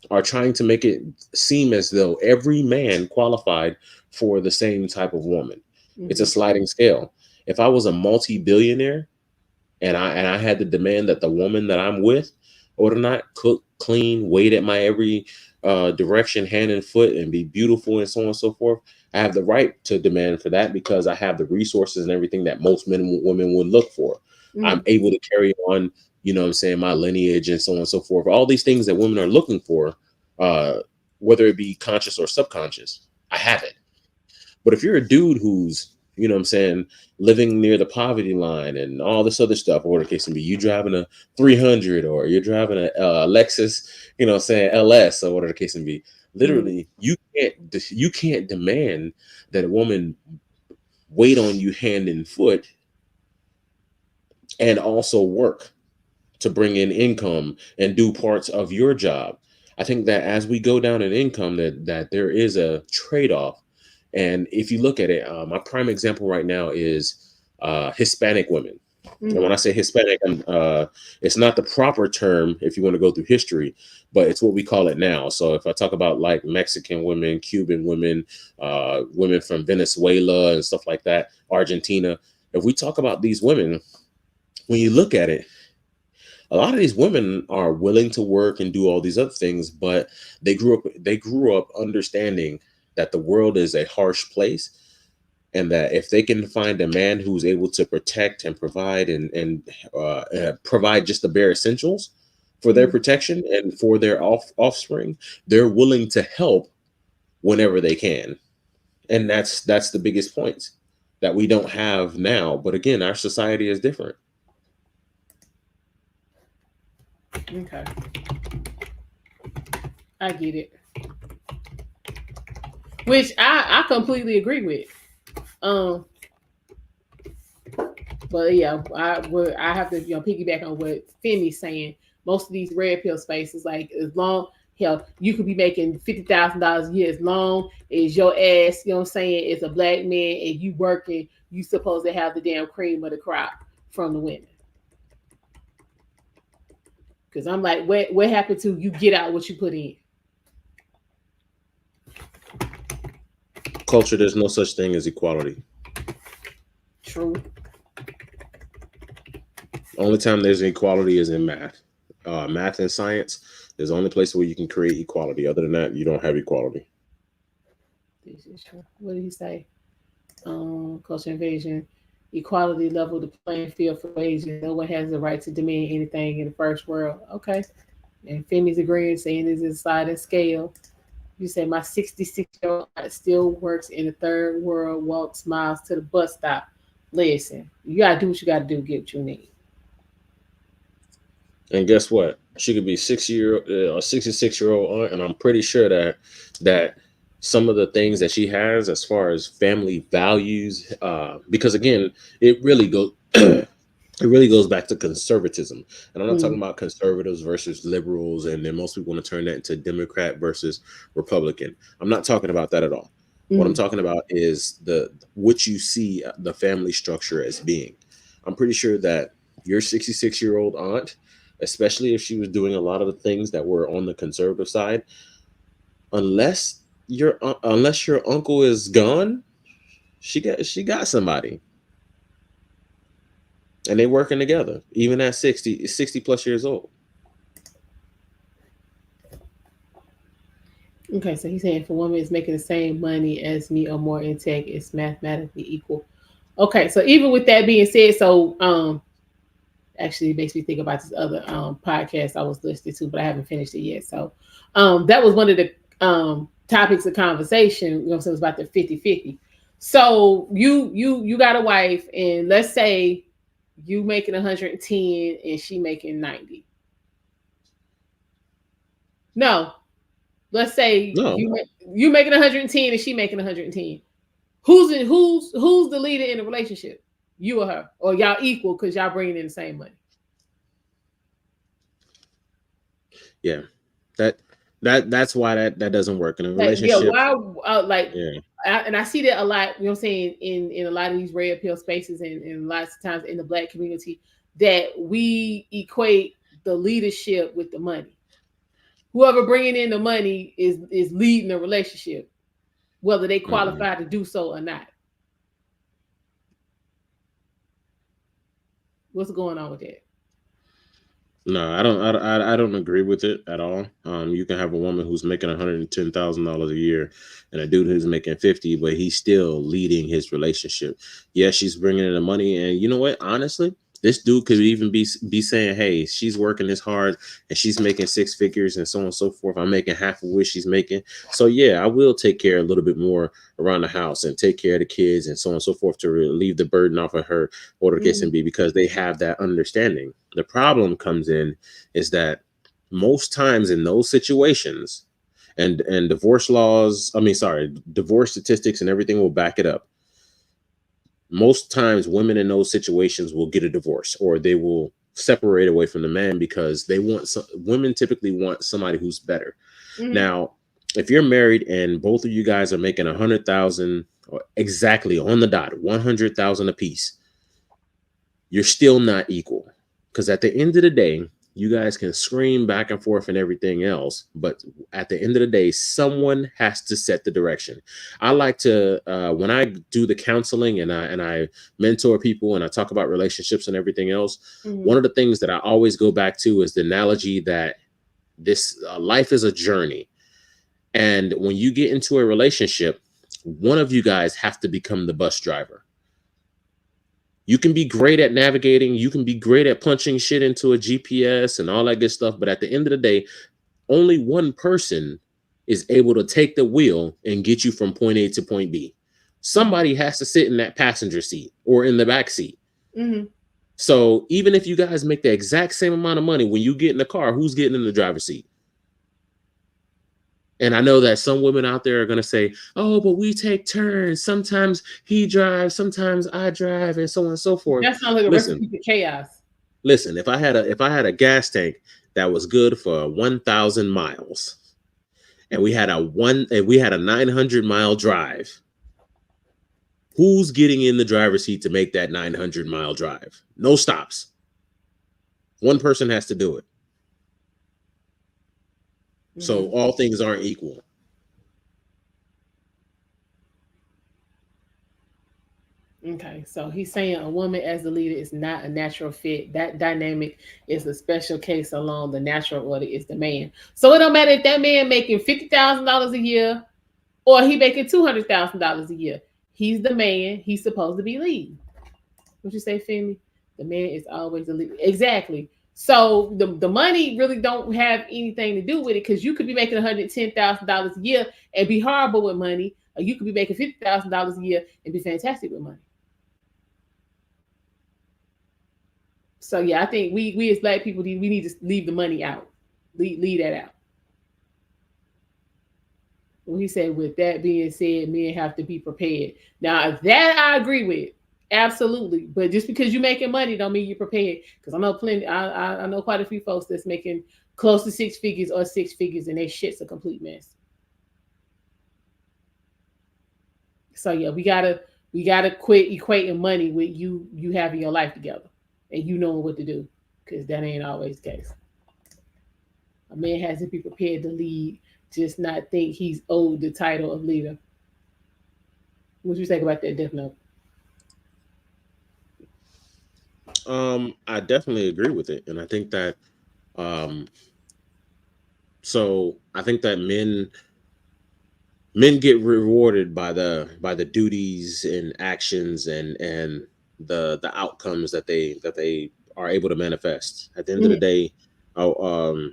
S4: are trying to make it seem as though every man qualified for the same type of woman. It's a sliding scale. If I was a multi-billionaire and I had to demand that the woman that I'm with or not cook, clean, wait at my every direction, hand and foot, and be beautiful and so on and so forth, I have the right to demand for that because I have the resources and everything that most men and women would look for. I'm able to carry on, you know what I'm saying, my lineage and so on and so forth. All these things that women are looking for, whether it be conscious or subconscious, I have it. But if you're a dude who's, you know what I'm saying, living near the poverty line and all this other stuff, or the case may be, you driving a 300 or you're driving a Lexus, you know what I'm saying, LS, or whatever the case may be, literally, you can't demand that a woman wait on you hand and foot and also work to bring in income and do parts of your job. I think that as we go down in income, that there is a trade-off. And if you look at it, my prime example right now is Hispanic women. And when I say Hispanic, it's not the proper term if you want to go through history, but it's what we call it now. So if I talk about like Mexican women, Cuban women, women from Venezuela and stuff like that, Argentina, if we talk about these women, when you look at it, a lot of these women are willing to work and do all these other things, but they grew up understanding that the world is a harsh place, and that if they can find a man who's able to protect and provide and provide just the bare essentials for their protection and for their offspring, they're willing to help whenever they can. And that's the biggest point that we don't have now. But again, our society is different.
S1: Okay. I get it. Which I completely agree with. But yeah, I have to piggyback on what Femi's saying. Most of these red pill spaces, like as long hell, you could be making $50,000 a year as long as your ass, you know what I'm saying, is a black man and you working, you supposed to have the damn cream of the crop from the women. Because I'm like, what happened to you get out what you put in?
S4: Culture, there's no such thing as equality.
S1: True.
S4: Only time there's equality is in math. Math and science is the only place where you can create equality. Other than that, you don't have equality.
S1: This is true. What did he say? Culture invasion. Equality level the playing field for Asians. No one has the right to demand anything in the first world. Okay. And Femi's agreeing, saying this is a sliding scale. You say my 66-year-old still works in the third world, walks miles to the bus stop. Listen, you gotta do what you gotta do to get what you need.
S4: And guess what? She could be 66-year-old aunt, and I'm pretty sure that some of the things that she has as far as family values, because again, it really goes back to conservatism. And I'm not talking about conservatives versus liberals, and then most people want to turn that into Democrat versus Republican. I'm not talking about that at all. What I'm talking about is what you see the family structure as being. I'm pretty sure that your 66-year-old aunt, especially if she was doing a lot of the things that were on the conservative side, unless your uncle is gone, she got somebody. And they working together, even at 60 plus years old.
S1: Okay, so he's saying if a woman is making the same money as me or more in tech, it's mathematically equal. Okay, so even with that being said, so actually it makes me think about this other podcast I was listening to, but I haven't finished it yet. So that was one of the topics of conversation, so it was about the 50-50. So you got a wife, and let's say you making 110 and she making 90. No, let's say
S4: No,
S1: you making 110 and she making 110. Who's the leader in the relationship? You or her, or y'all equal because y'all bringing in the same money?
S4: yeah, that that's why that doesn't work in a
S1: Like, yeah,
S4: relationship.
S1: why? Like,
S4: Yeah.
S1: and I see that a lot. You know what I'm saying, in a lot of these red pill spaces, and lots of times in the black community, that we equate the leadership with the money. Whoever bringing in the money is leading the relationship, whether they
S4: Mm-mm.
S1: qualify to do so or not. What's going on with that?
S4: No, I don't. I don't agree with it at all. You can have a woman who's making $110,000 a year, and a dude who's making 50, but he's still leading his relationship. Yeah, she's bringing in the money, and you know what? Honestly, this dude could even be saying, "Hey, she's working this hard, and she's making six figures, and so on and so forth. I'm making half of what she's making, so yeah, I will take care a little bit more around the house and take care of the kids, and so on and so forth to relieve the burden off of her, or the case
S1: Mm-hmm.
S4: and be, because they have that understanding." The problem comes in is that most times in those situations, and divorce laws, I mean, sorry, divorce statistics and everything will back it up. Most times, women in those situations will get a divorce, or they will separate away from the man because women typically want somebody who's better.
S1: Mm-hmm.
S4: Now, if you're married and both of you guys are making 100,000, or exactly on the dot, 100,000 apiece, you're still not equal. Because at the end of the day, you guys can scream back and forth and everything else, but at the end of the day, someone has to set the direction. I like to when I do the counseling and I mentor people and I talk about relationships and everything else.
S1: Mm-hmm.
S4: One of the things that I always go back to is the analogy that this life is a journey, and when you get into a relationship, one of you guys have to become the bus driver. You can be great at navigating, you can be great at punching shit into a GPS and all that good stuff, but at the end of the day, only one person is able to take the wheel and get you from point A to point B. Somebody has to sit in that passenger seat or in the back seat.
S1: Mm-hmm.
S4: So even if you guys make the exact same amount of money, when you get in the car, who's getting in the driver's seat? And I know that some women out there are going to say, "Oh, but we take turns. Sometimes he drives, sometimes I drive, and so on and so forth."
S1: That sounds like a
S4: Listen,
S1: recipe for chaos.
S4: listen. If I had a gas tank that was good for 1,000 miles, and we had a 900-mile drive, who's getting in the driver's seat to make that 900-mile drive? No stops. One person has to do it. So
S1: Mm-hmm.
S4: all things aren't equal.
S1: Okay, so he's saying a woman as the leader is not a natural fit. That dynamic is a special case alone. The natural order is the man. So it don't matter if that man making $50,000 a year or he making $200,000 a year. He's the man. He's supposed to be leading. What you say, Femi? The man is always the leader. Exactly. So the money really don't have anything to do with it, because you could be making $110,000 a year and be horrible with money, or you could be making $50,000 a year and be fantastic with money. So yeah, I think we as black people, we need to leave the money out. Leave that out. When he said, with that being said, men have to be prepared. Now that I agree with, absolutely. But just because you're making money don't mean you're prepared. Because I know plenty. I know quite a few folks that's making close to six figures or six figures, and their shit's a complete mess. So yeah, we gotta quit equating money with you having your life together and you knowing what to do, because that ain't always the case. A man has to be prepared to lead, just not think he's owed the title of leader. What you think about that, Death Note?
S4: I definitely agree with it, and I think that um, so I think that men get rewarded by the duties and actions and the outcomes that they are able to manifest. At the end of the
S1: Mm-hmm.
S4: day, oh,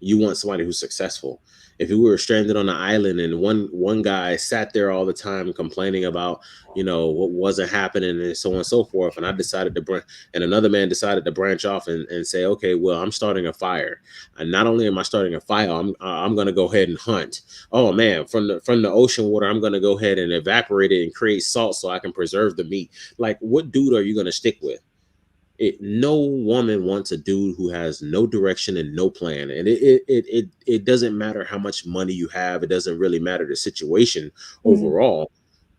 S4: You want somebody who's successful. If you were stranded on an island and one guy sat there all the time complaining about, what wasn't happening and so on and so forth, and I decided to and another man decided to branch off and say, okay, well, I'm starting a fire, and not only am I starting a fire, I'm going to go ahead and hunt. Oh man, from the ocean water, I'm going to go ahead and evaporate it and create salt so I can preserve the meat. Like, what dude are you going to stick with? No woman wants a dude who has no direction and no plan. And it doesn't matter how much money you have. It doesn't really matter the situation overall.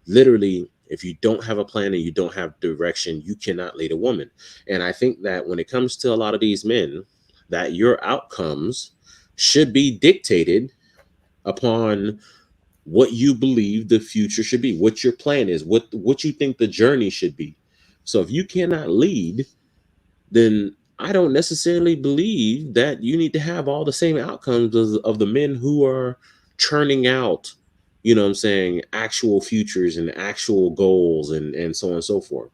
S4: Literally, if you don't have a plan and you don't have direction, you cannot lead a woman. And I think that when it comes to a lot of these men, that your outcomes should be dictated upon what you believe the future should be, what your plan is, what you think the journey should be. So if you cannot lead, then I don't necessarily believe that you need to have all the same outcomes of the men who are churning out, what I'm saying, actual futures and actual goals and so on and so forth.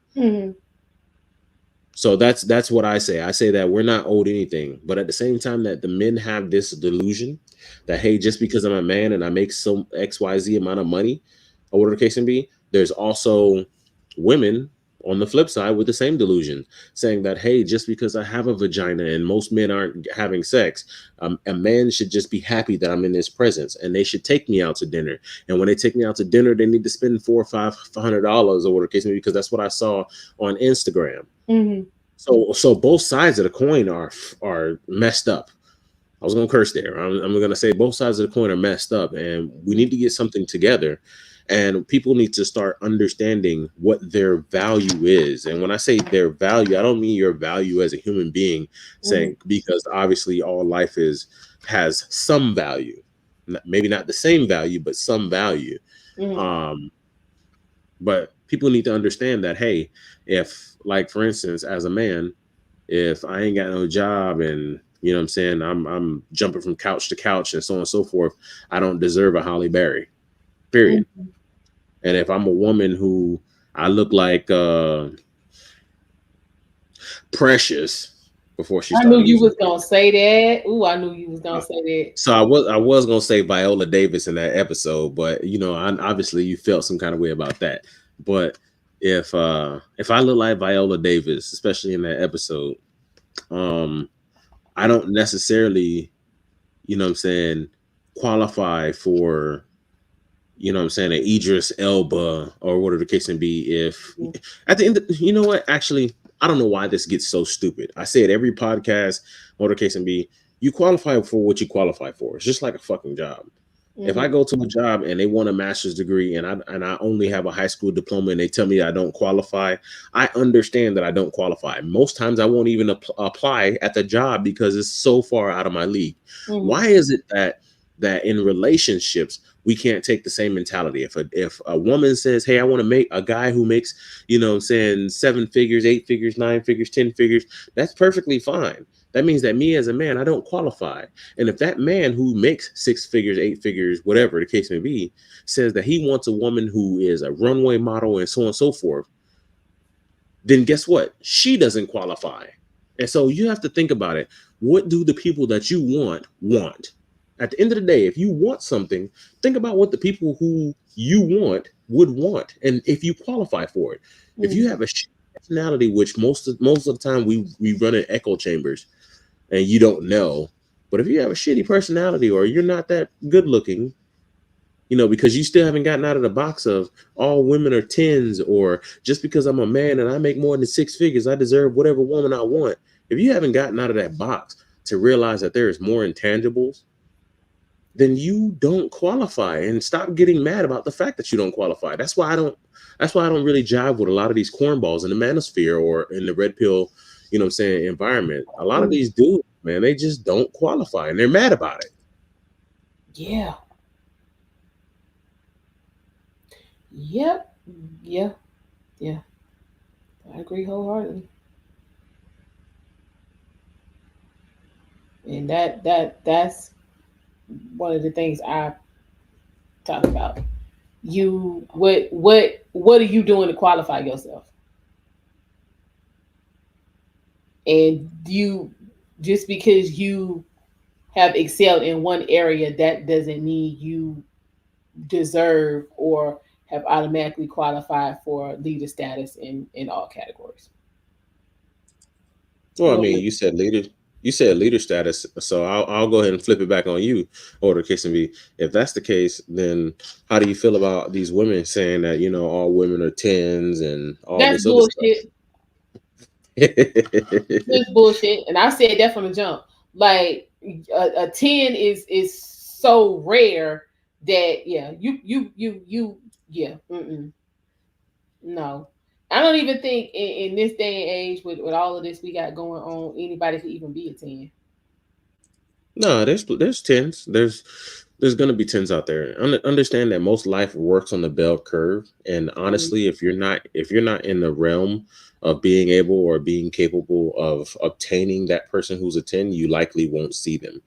S4: So that's what I say. I say that we're not owed anything, but at the same time that the men have this delusion that, hey, just because I'm a man and I make some XYZ amount of money, or whatever the case may be, there's also women on the flip side with the same delusion, saying that, hey, just because I have a vagina and most men aren't having sex, a man should just be happy that I'm in his presence, and they should take me out to dinner. And when they take me out to dinner, they need to spend $400 or $500 or whatever the case may be, because that's what I saw on Instagram. So both sides of the coin are messed up. I was gonna curse there. I'm gonna say both sides of the coin are messed up, and we need to get something together. And people need to start understanding what their value is. And when I say their value, I don't mean your value as a human being, saying, because obviously all life has some value, maybe not the same value, but some value. But people need to understand that, hey, if, like, for instance, as a man, if I ain't got no job and what I'm saying, I'm jumping from couch to couch and so on and so forth, I don't deserve a Holly Berry, period. And if I'm a woman who I look like Precious before she started,
S1: I knew you was gonna say that. Ooh, I knew you was gonna say that.
S4: So I was gonna say Viola Davis in that episode, but obviously you felt some kind of way about that. But if I look like Viola Davis, especially in that episode, I don't necessarily, qualify for, an Idris Elba or whatever the case may be. If at the end, you know what? Actually, I don't know why this gets so stupid. I say it every podcast, whatever the case may be. You qualify for what you qualify for. It's just like a fucking job. If I go to a job and they want a master's degree and I only have a high school diploma and they tell me I don't qualify, I understand that I don't qualify. Most times I won't even apply at the job because it's so far out of my league. Why is it that in relationships we can't take the same mentality? If a woman says, hey, I want to make a guy who makes, 7 figures, 8 figures, 9 figures, 10 figures, that's perfectly fine. That means that me as a man, I don't qualify. And if that man who makes 6 figures, 8 figures, whatever the case may be, says that he wants a woman who is a runway model and so on and so forth, then guess what? She doesn't qualify. And so you have to think about it. What do the people that you want? At the end of the day, if you want something, think about what the people who you want would want, and if you qualify for it. If you have a personality, which most of the time we run in echo chambers, and you don't know. But if you have a shitty personality or you're not that good looking, because you still haven't gotten out of the box of all women are 10s, or just because I'm a man and I make more than 6 figures, I deserve whatever woman I want. If you haven't gotten out of that box to realize that there is more intangibles, then you don't qualify, and stop getting mad about the fact that you don't qualify. That's why I don't really jive with a lot of these cornballs in the manosphere or in the red pill, environment. A lot of these dudes, man, they just don't qualify and they're mad about it.
S1: Yeah. Yep. Yeah. Yeah. I agree wholeheartedly. And that's one of the things I talk about. What are you doing to qualify yourself? And you, just because you have excelled in one area, that doesn't mean you deserve or have automatically qualified for leader status in all categories.
S4: Well, I
S1: Well,
S4: mean, you said leader status, so I'll go ahead and flip it back on you, or the case and be. If that's the case, then how do you feel about these women saying that all women are tens and all
S1: that's
S4: this other stuff?
S1: bullshit. That's bullshit. And I said that from the jump. Like a 10 is so rare that yeah, you yeah. No. I don't even think in this day and age with all of this we got going on, anybody could even be a 10.
S4: No, there's tens. There's gonna be tens out there. Understand that most life works on the bell curve, and
S1: Mm.
S4: honestly, if you're not in the realm of being able or being capable of obtaining that person who's a 10, you likely won't see them.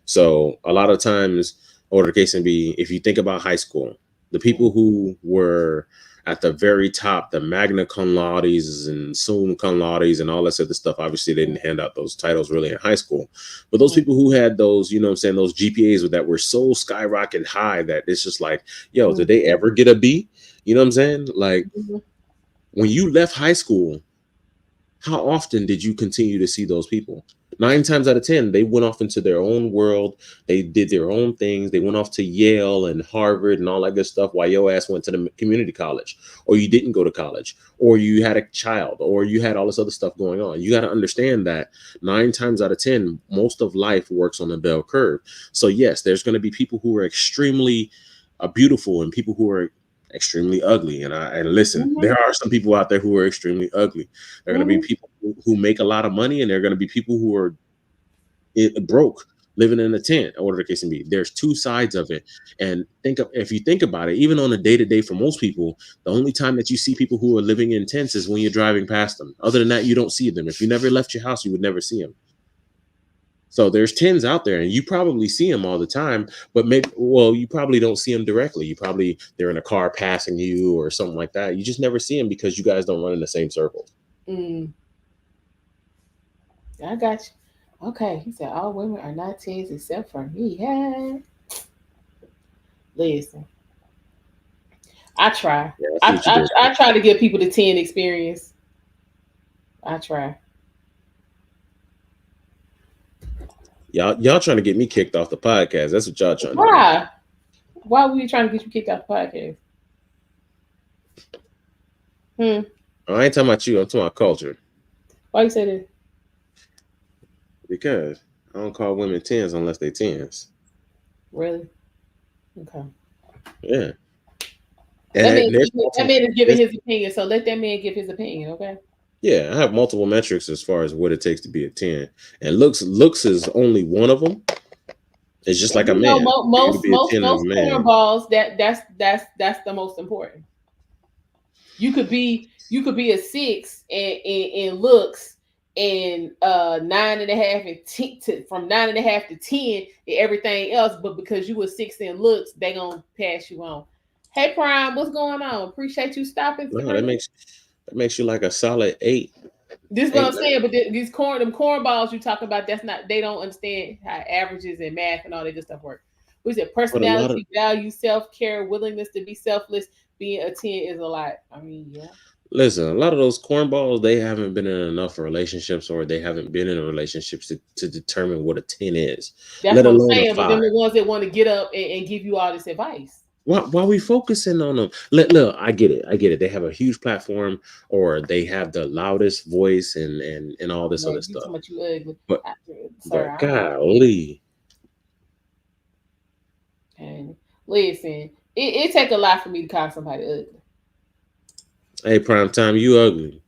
S4: So a lot of times, or the case can be, if you think about high school, the people who were at the very top, the magna cum laudes and summa cum laudes and all that other stuff, obviously they didn't hand out those titles really in high school. But those people who had those, what I'm saying, those GPAs that were so skyrocket high that it's just like, yo, did they ever get a B? You know what I'm saying? Like
S1: Mhm.
S4: when you left high school, how often did you continue to see those people? 9 times out of 10, they went off into their own world. They did their own things. They went off to Yale and Harvard and all that good stuff while your ass went to the community college, or you didn't go to college, or you had a child, or you had all this other stuff going on. You got to understand that 9 times out of 10, most of life works on the bell curve. So yes, there's going to be people who are extremely beautiful and people who are extremely ugly. And listen,
S1: Mhm.
S4: there are some people out there who are extremely ugly. There are going to be
S1: Mhm.
S4: people who make a lot of money, and there are going to be people who are broke, living in a tent, or whatever the case may be. There's two sides of it. And if you think about it, even on a day-to-day for most people, the only time that you see people who are living in tents is when you're driving past them. Other than that, you don't see them. If you never left your house, you would never see them. So there's tens out there, and you probably see them all the time, but you probably don't see them directly. They're in a car passing you or something like that. You just never see them because you guys don't run in the same circles.
S1: Mm. I got you. Okay, he said all women are not 10s except for me. Yeah. Listen, I try.
S4: Yeah, I see what you did.
S1: I try to give people the 10 experience. I try.
S4: Y'all trying to get me kicked off the podcast. That's what y'all trying to do.
S1: Why? Why were you trying to get you kicked off the podcast?
S4: I ain't talking about you. I'm talking about culture.
S1: Why you say that?
S4: Because I don't call women tens unless they tens.
S1: Really? Okay.
S4: Yeah.
S1: That man,
S4: And there's
S1: that
S4: multiple.
S1: man is giving his opinion, so let that man give his opinion, okay?
S4: Yeah, I have multiple metrics as far as what it takes to be a 10. And looks is only one of them. It's just
S1: And
S4: like a
S1: you know,
S4: man. You can be a 10 as
S1: most
S4: a man.
S1: cornballs, that's the most important. You could be a 6 in looks and 9.5 and from 9.5 to 10 and everything else, but because you were 6 in looks, they gonna pass you on. Hey Prime, what's going on? Appreciate you stopping
S4: No,
S1: through.
S4: that makes you like a solid 8.
S1: This is what I'm
S4: 8,
S1: saying, but these cornballs you talk about, that's not, they don't understand how averages and math and all that good stuff work. We said
S4: but a lot of
S1: personality, value, self-care, willingness to be selfless, being a 10 is a lot. I mean, yeah.
S4: listen, a lot of those cornballs, they haven't been in enough relationships, or they haven't been in relationships to determine what a 10 is,
S1: That's
S4: let
S1: what I'm
S4: alone a
S1: saying. But
S4: 5.
S1: then the ones that want to get up and give you all this advice.
S4: Why we focusing on them? Look, I get it. They have a huge platform, or they have the loudest voice and all this other
S1: Man, you
S4: stuff.
S1: talking about you ugly.
S4: But
S1: Sir, I don't know.
S4: golly,
S1: And listen, it take a lot for me to call somebody ugly.
S4: hey, prime time, you ugly.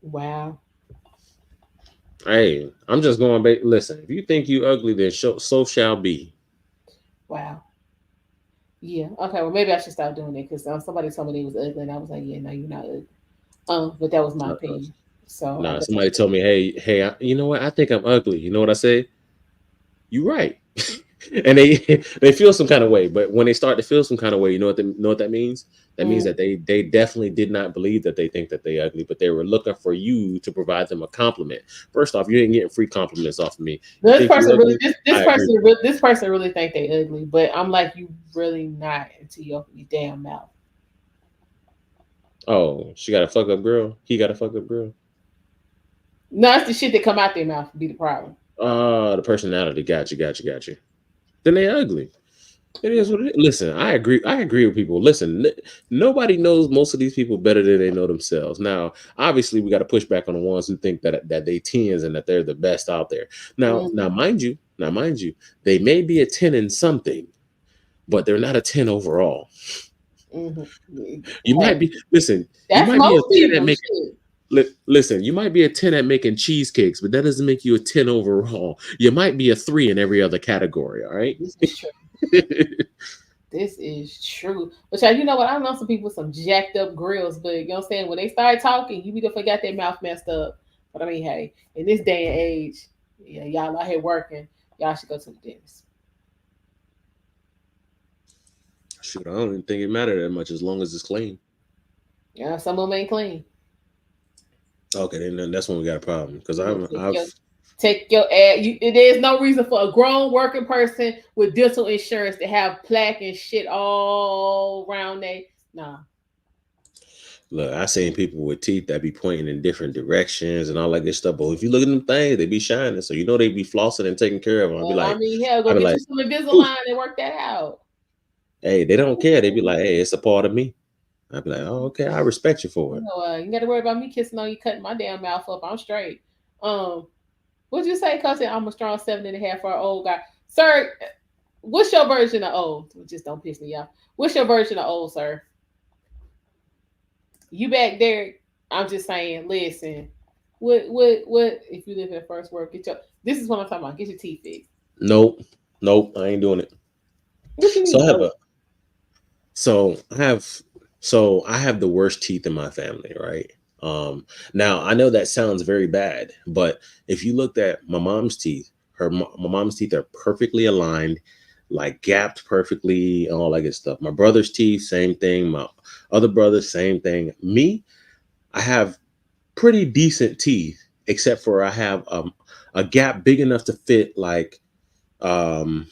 S1: Wow.
S4: Hey, I'm just going back. Listen, if you think you ugly, then so shall be.
S1: Wow. Yeah. Okay. Well, maybe I should stop doing it because somebody told me they was ugly, and I was like, yeah, no, you're not ugly. But that was my
S4: Uh,
S1: opinion. So I
S4: Nah,
S1: guess I
S4: somebody told me, hey, you know what? I think I'm ugly. You know what I say? You right. and they feel some kind of way. But when they start to feel some kind of way, you know what that means? That means that they definitely did not believe that they think that they ugly, but they were looking for you to provide them a compliment. First off, you ain't getting free compliments off of me. You
S1: This
S4: think you
S1: person really,
S4: ugly? I agree.
S1: this person really think they ugly, but I'm like, you really not until you open your damn mouth.
S4: Oh, she got a fuck up girl. He got a fuck up girl.
S1: No, it's the shit that come out their mouth be the problem.
S4: The personality. Got you. Then they ugly. It is what it is. Listen, I agree. I agree with people. Listen, nobody knows most of these people better than they know themselves. Now, obviously, we got to push back on the ones who think that they tens and that they're the best out there. Mind you, they may be a 10 in something, but they're not a 10 overall. You might
S1: Hey,
S4: be. Listen, you
S1: that's
S4: might be a
S1: most
S4: 10 at
S1: people.
S4: making.
S1: Shit.
S4: Listen, you might be a 10 at making cheesecakes, but that doesn't make you a 10 overall. You might be a 3 in every other category. All right.
S1: This is true. This is true. But you know what? I know some people with some jacked up grills, but you know what I'm saying? When they start talking, you either forgot their mouth messed up. But I mean, hey, in this day and age, yeah, y'all out here working, y'all should go to the dentist.
S4: Shoot, I don't even think it mattered that much as long as it's clean.
S1: Yeah, some of them ain't clean.
S4: Okay, then that's when we got a problem because
S1: Yeah,
S4: I've
S1: take your ass. There's no reason for a grown working person with dental insurance to have plaque and shit all around they. Nah.
S4: look, I seen people with teeth that be pointing in different directions and all that good stuff. But if you look at them things, they be shining, so you know they be flossing and taking care of them.
S1: Well, I mean, hell,
S4: I
S1: go
S4: be
S1: get
S4: like,
S1: you some
S4: ooh,
S1: Invisalign and work that out.
S4: hey, they don't care. They be like, hey, it's a part of me. I be like, oh, okay, I respect you for
S1: You
S4: it.
S1: know, you got to worry about me kissing on you, cutting my damn mouth up. I'm straight. Um, what'd you say, cousin? I'm a strong 7.5 for an old guy, sir. What's your version of old? Just don't piss me off. What's your version of old, sir? You back there? I'm just saying. Listen, what? If you live in the first world, get your. This is what I'm talking about. Get your teeth fixed.
S4: Nope, nope, I ain't doing it.
S1: What you
S4: So I
S1: mean?
S4: have
S1: No.
S4: a So I have the worst teeth in my family, right? Now I know that sounds very bad, but if you looked at my mom's teeth, my mom's teeth are perfectly aligned, like gapped perfectly, and all that good stuff. My brother's teeth, same thing. My other brother, same thing. Me, I have pretty decent teeth, except for I have a gap big enough to fit um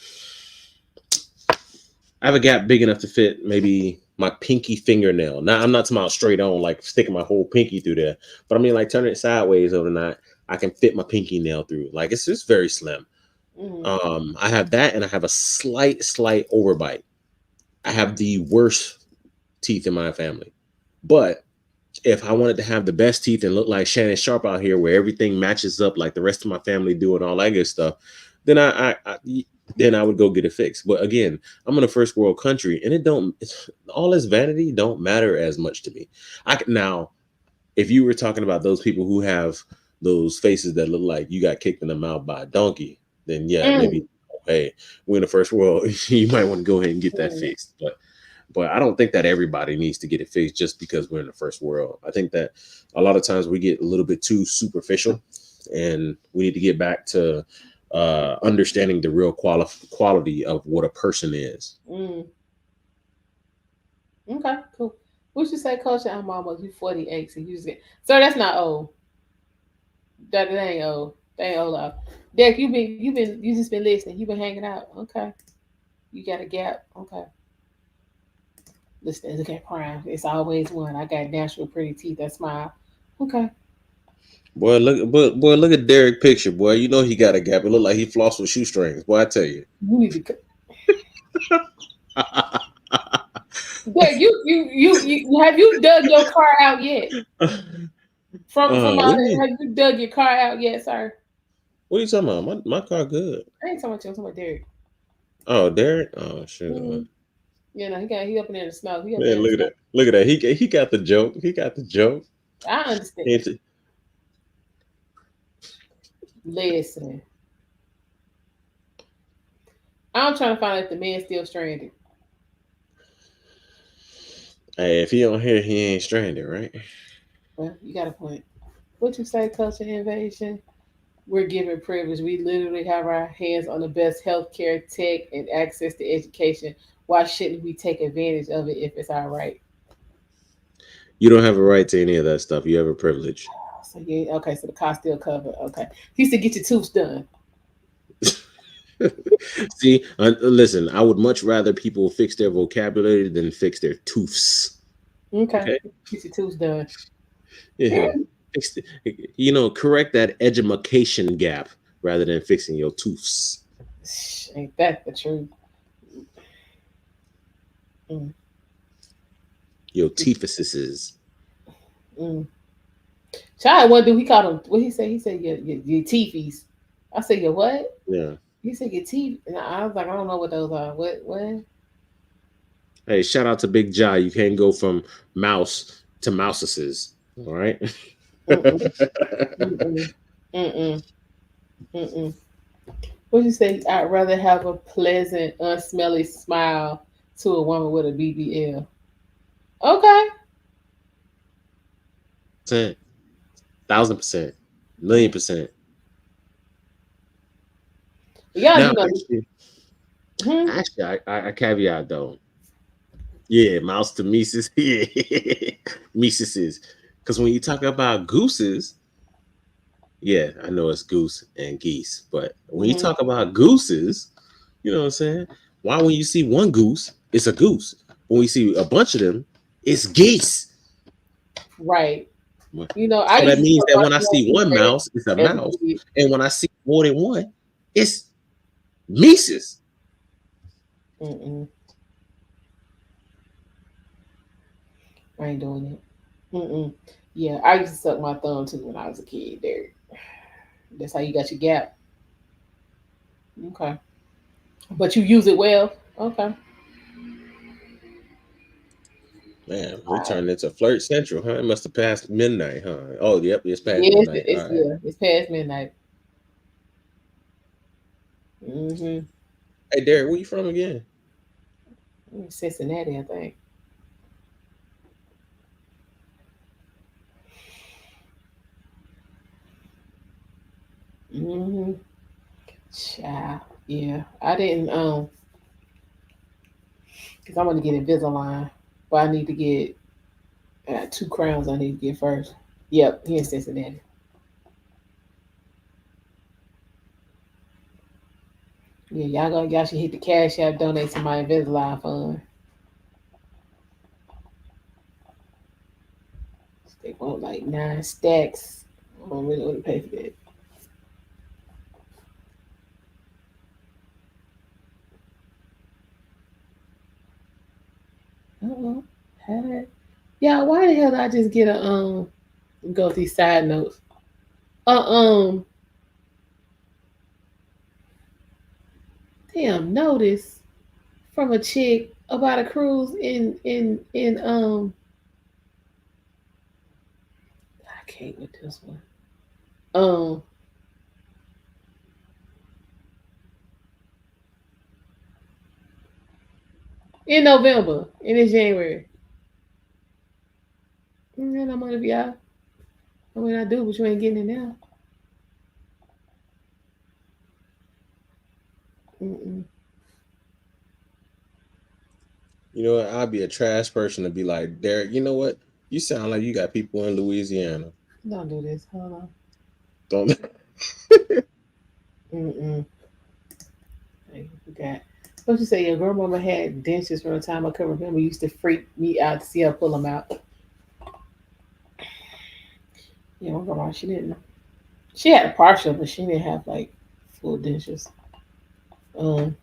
S4: I have a gap big enough to fit maybe my pinky fingernail. Now I'm not talking about straight on, like sticking my whole pinky through there, but I mean like turning it sideways overnight. I can fit my pinky nail through. Like it's just very slim.
S1: Mm,
S4: I have that, and I have a slight overbite. I have the worst teeth in my family. But if I wanted to have the best teeth and look like Shannon Sharp out here, where everything matches up like the rest of my family do and all that good stuff, then then I would go get it fixed. But again, I'm in a first world country, and all this vanity don't matter as much to me. Now, if you were talking about those people who have those faces that look like you got kicked in the mouth by a donkey, then yeah, maybe
S1: mm,
S4: hey, we're in the first world. You might want to go ahead and get that
S1: mm.
S4: fixed. But I don't think that everybody needs to get it fixed just because we're in the first world. I think that a lot of times we get a little bit too superficial, and we need to get back to understanding the real quality of what a person is.
S1: Mm. Okay, cool. What you say, Coach? I'm almost you 48, so you just get. Sir, that's not old. That ain't old. That ain't old. Enough. Derek, you just been listening. You been hanging out. Okay, you got a gap. Okay, listen. Look at prime. It's always one. I got natural pretty teeth that smile. Okay,
S4: Boy, look at Derek picture, boy. You know he got a gap. It look like he flossed with shoestrings. Boy, I tell you.
S1: you need to. Derek, you have you dug your car out yet? From
S4: What
S1: all
S4: do you
S1: that,
S4: mean?
S1: have you dug your car out yet, sir?
S4: What are you talking about? My car good.
S1: I ain't talking about you. I'm talking about Derek.
S4: Oh, Derek. Oh shit.
S1: Mm. You know, he up in there in the snow. He up there
S4: Man,
S1: in the
S4: look at
S1: snow.
S4: that. Look at that. He got the joke. He got the joke.
S1: I understand.
S4: Ain't it?
S1: Listen, I'm trying to find out if the man's still stranded.
S4: Hey, if he don't hear, he ain't stranded, right?
S1: Well, you got a point. What you say, culture invasion? We're given privilege. We literally have our hands on the best healthcare, tech, and access to education. Why shouldn't we take advantage of it if it's our right?
S4: You don't have a right to any of that stuff. You have a privilege.
S1: So yeah, okay. So the cost still covered. Okay, he said get your tooth done.
S4: See, listen, I would much rather people fix their vocabulary than fix their tooths.
S1: Okay,
S4: Okay.
S1: get your tooth done.
S4: Yeah. Fix correct that edumacation gap rather than fixing your tooths.
S1: Ain't that the truth? Mm,
S4: Your teethuses.
S1: mm. Child, what do he call him? What he say? He said your teethies. I said your what?
S4: Yeah.
S1: He said your teeth. And I was like, I don't know what those are. What?
S4: Hey, shout out to Big Jai. You can't go from mouse to mouseses. All right.
S1: Mm-mm, mm-mm, mm-mm, mm-mm. What you say? I'd rather have a pleasant, unsmelly smile to a woman with a BBL. Okay.
S4: 1,000%, 1,000,000%.
S1: Y'all
S4: Now,
S1: do know. Hmm?
S4: I caveat though. Yeah, mouse to Mises. Yeah, Mises. Because when you talk about gooses, yeah, I know it's goose and geese, but when you
S1: Hmm.
S4: talk about gooses, you know what I'm saying? Why when you see one goose, it's a goose. When we see a bunch of them, it's geese.
S1: Right.
S4: So
S1: You know, I used
S4: that
S1: to
S4: means
S1: put
S4: that
S1: my
S4: when I see one mouse, it's a
S1: as a
S4: mouse.
S1: kid.
S4: And when I see more than one, it's Mises.
S1: Mm-mm. I ain't doing it. Mm-mm. Yeah, I used to suck my thumb too when I was a kid. There, that's how you got your gap. Okay, but you use it well. Okay.
S4: Man, we
S1: All right.
S4: turned into Flirt Central, huh? It must have passed midnight, huh? Oh, yep, it's past
S1: Yeah,
S4: midnight. All right.
S1: it's past midnight. Mm-hmm.
S4: Hey, Derek, where you from again?
S1: Cincinnati, I think. Mm-hmm. Child. Yeah, I didn't because I want to get Invisalign, but I need to get two crowns. I need to get first. Yep, here in Cincinnati. Yeah, y'all should hit the cash app, donate to my Invisalign fund. They want like 9 stacks. I don't really want to pay for that. Uh-oh. Had it. Yeah, why the hell did I just get a go with these side notes? Uh um damn notice from a chick about a cruise in I can't with this one. Um in November and it's January. And I'm gonna be out. I mean I do, but you ain't getting it now. Mm-mm.
S4: You know what? I'd be a trash person to be like, Derek, you know what? You sound like you got people in Louisiana.
S1: Don't do this. Hold on.
S4: Don't.
S1: Mm-mm. I forgot. What you say? Your grandmama had dentures from the time I can remember. Used to freak me out to see her pull them out. Yeah, my grandma. She didn't. She had a partial, but she didn't have like full dentures. Um,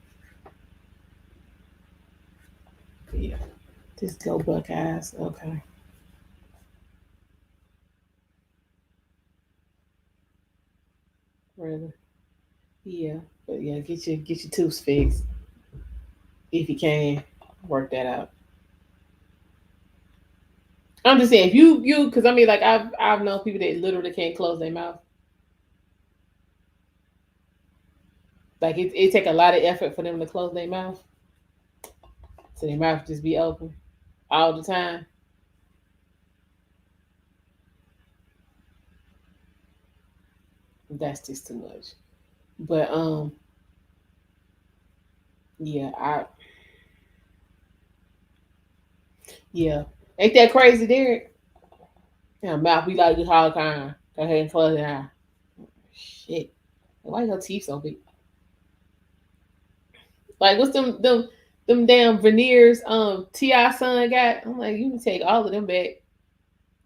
S1: yeah. Just go Buckeyes. Okay. Really. Yeah. But yeah, get your tooth fixed if you can. Work that out. I'm just saying, if you, because I mean, like I've known people that literally can't close their mouth. Like it take a lot of effort for them to close their mouth, so their mouth just be open all the time. That's just too much. But yeah, yeah. Ain't that crazy, Derek? Yeah, mouth be like this all the time. Go ahead and close it out. Shit. Why your teeth so big? Like what's them damn veneers T.I. son got? I'm like, you can take all of them back.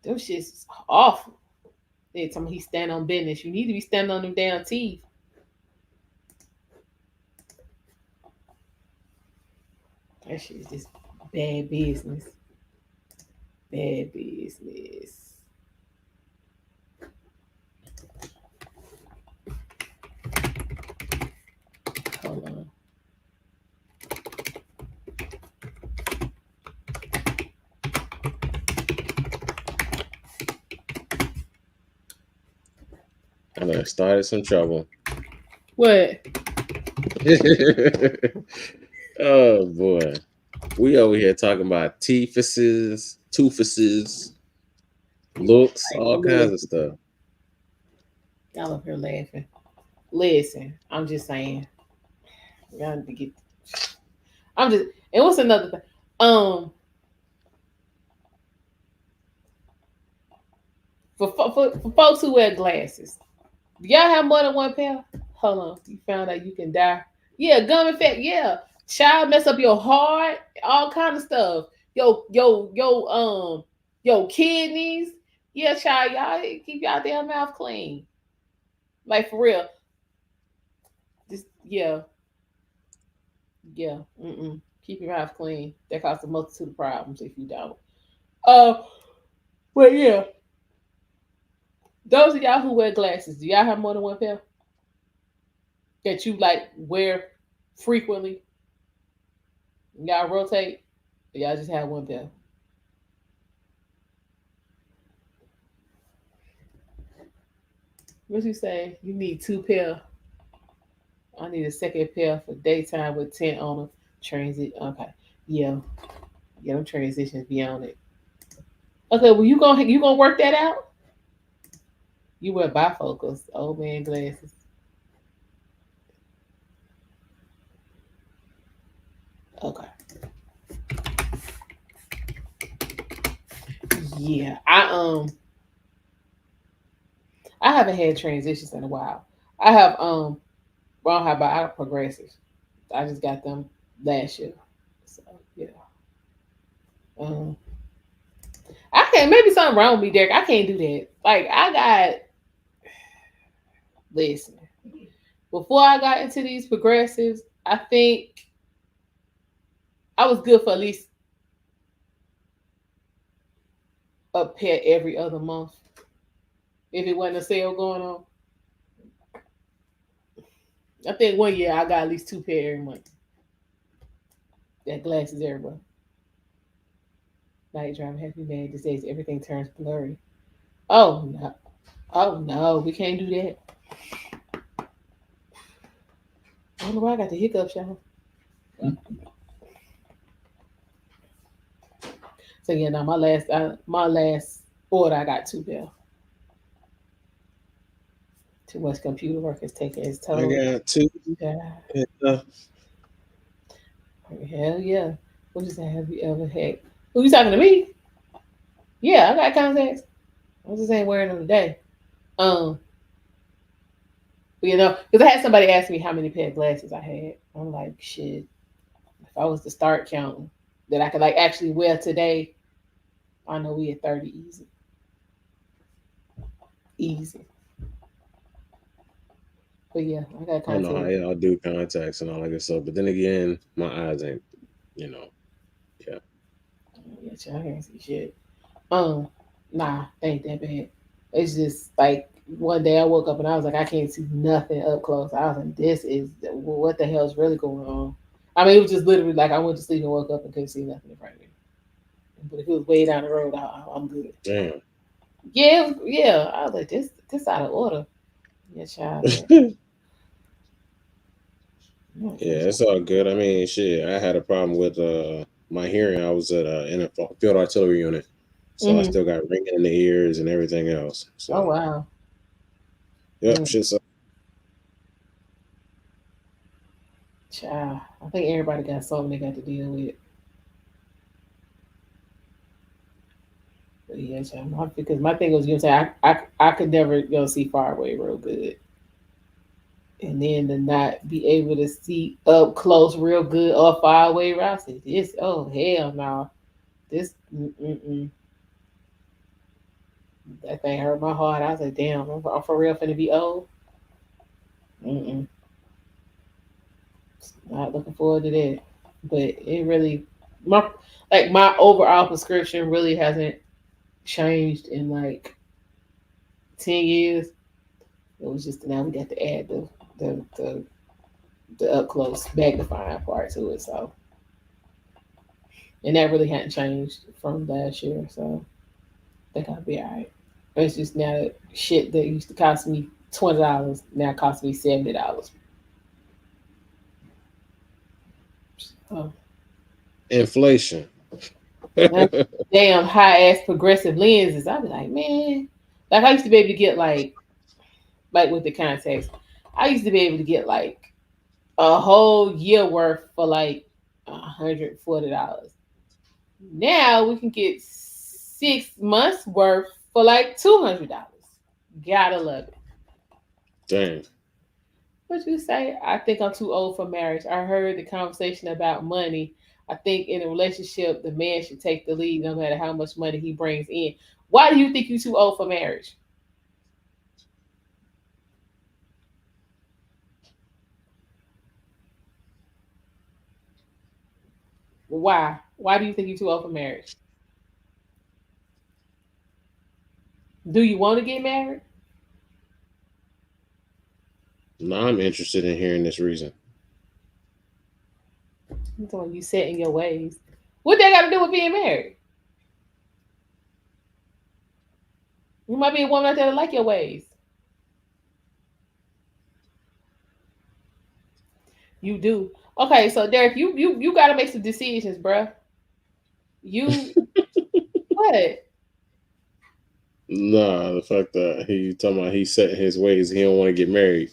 S1: Them shit's awful. They tell me he stand on business. You need to be standing on them damn teeth. That shit's just bad business. Bad business. Hold on.
S4: I done started some trouble.
S1: What?
S4: Oh boy. We over here talking about teethuses, looks, all kinds of stuff.
S1: Y'all up here laughing. Listen, I'm just saying. Y'all need to get. I'm just. And what's another thing? For folks who wear glasses, do y'all have more than one pair? Hold on. You found out you can die. Yeah, gum infection. Yeah, child mess up your heart, all kind of stuff. Your kidneys. Yeah, child, y'all keep y'all damn mouth clean. Like for real. Just yeah. Keep your mouth clean. That causes a multitude of problems if you don't. Uh, but yeah, those of y'all who wear glasses, do y'all have more than one pair that you like wear frequently? Y'all rotate? Or y'all just have one pair? What you say? You need two pair. I need a second pair for daytime with tint on them. Transit. Okay. Yeah. Yeah, them transitions beyond it. Okay, well you gonna work that out? You wear bifocals, old man glasses. Okay. Yeah. I haven't had transitions in a while. I have well, I have progressives. I just got them last year. So yeah. Um I can't maybe something wrong with me, Derek. I can't do that. Like I got listen. Before I got into these progressives, I think I was good for at least a pair every other month. If it wasn't a sale going on. I think one year I got at least two pair every month. That glasses everywhere. Night drive, happy man. These days everything turns blurry. Oh no. Oh no, we can't do that. I don't know why I got the hiccups, y'all. So yeah, now my last order I got two pair. Too much computer work is taking its
S4: I
S1: toll.
S4: got two.
S1: Yeah.
S4: Uh,
S1: Hell yeah. What is that? Have you ever had? Who you talking to me? Yeah, I got contacts. I just ain't wearing them today. Um, but because I had somebody ask me how many pair of glasses I had. I'm like, shit. If I was to start counting that I could like actually wear today, I know we at 30 easy. Easy. But yeah, I got
S4: I don't know how
S1: contacts.
S4: y'all do contacts and all that good stuff, but then again, my eyes ain't, you know, yeah.
S1: Yeah, child, I can't see shit. Um, nah, they ain't that bad. It's just like one day I woke up and I was like, I can't see nothing up close. I was like, this is what the hell is really going on? I mean, it was just literally like I went to sleep and woke up and couldn't see nothing in front of me. But if it was way down the road, I'm good.
S4: Damn.
S1: Yeah, yeah. I was like, this out of order. Yeah, child.
S4: Yeah, it's all good. I mean, shit, I had a problem with my hearing. I was at in a field artillery unit, so I
S1: Mm-hmm.
S4: still got ringing in the ears and everything else.
S1: Oh
S4: So
S1: wow.
S4: Yep, shit. So
S1: Child, I think everybody got something they got to deal with. But yeah, child, because my thing was, you know, say I could never go see Far Away real good, and then to not be able to see up close real good or far away, I said this. Oh hell no, this. Mm-mm. That thing hurt my heart. I was like, damn, I'm for real finna be old. Mm-mm. Not looking forward to that. But it really, my my overall prescription really hasn't changed in like 10 years. It was just now we got to add the up close magnifying part to it. So, and that really hadn't changed from last year. So I think I'll be alright. It's just now that shit that used to cost me $20 now costs me $70. Oh,
S4: inflation.
S1: and damn high ass progressive lenses. I be like, man, like I used to be able to get like with the contacts, I used to be able to get like a whole year worth for like $140. Now we can get 6 months worth for like $200. Gotta love it.
S4: Dang.
S1: What you say? I think I'm too old for marriage. I heard the conversation about money. I think in a relationship, the man should take the lead no matter how much money he brings in. Why do you think you're too old for marriage? Why? Why do you think you're too old for marriage? Do you want to get married?
S4: Now I'm interested in hearing this reason.
S1: So you set in your ways. What that got to do with being married? You might be a woman out there that like your ways. You do. Okay, so Derek, you got to make some decisions, bruh. You what?
S4: Nah, the fact that he talking about he set in his ways, he don't want to get married,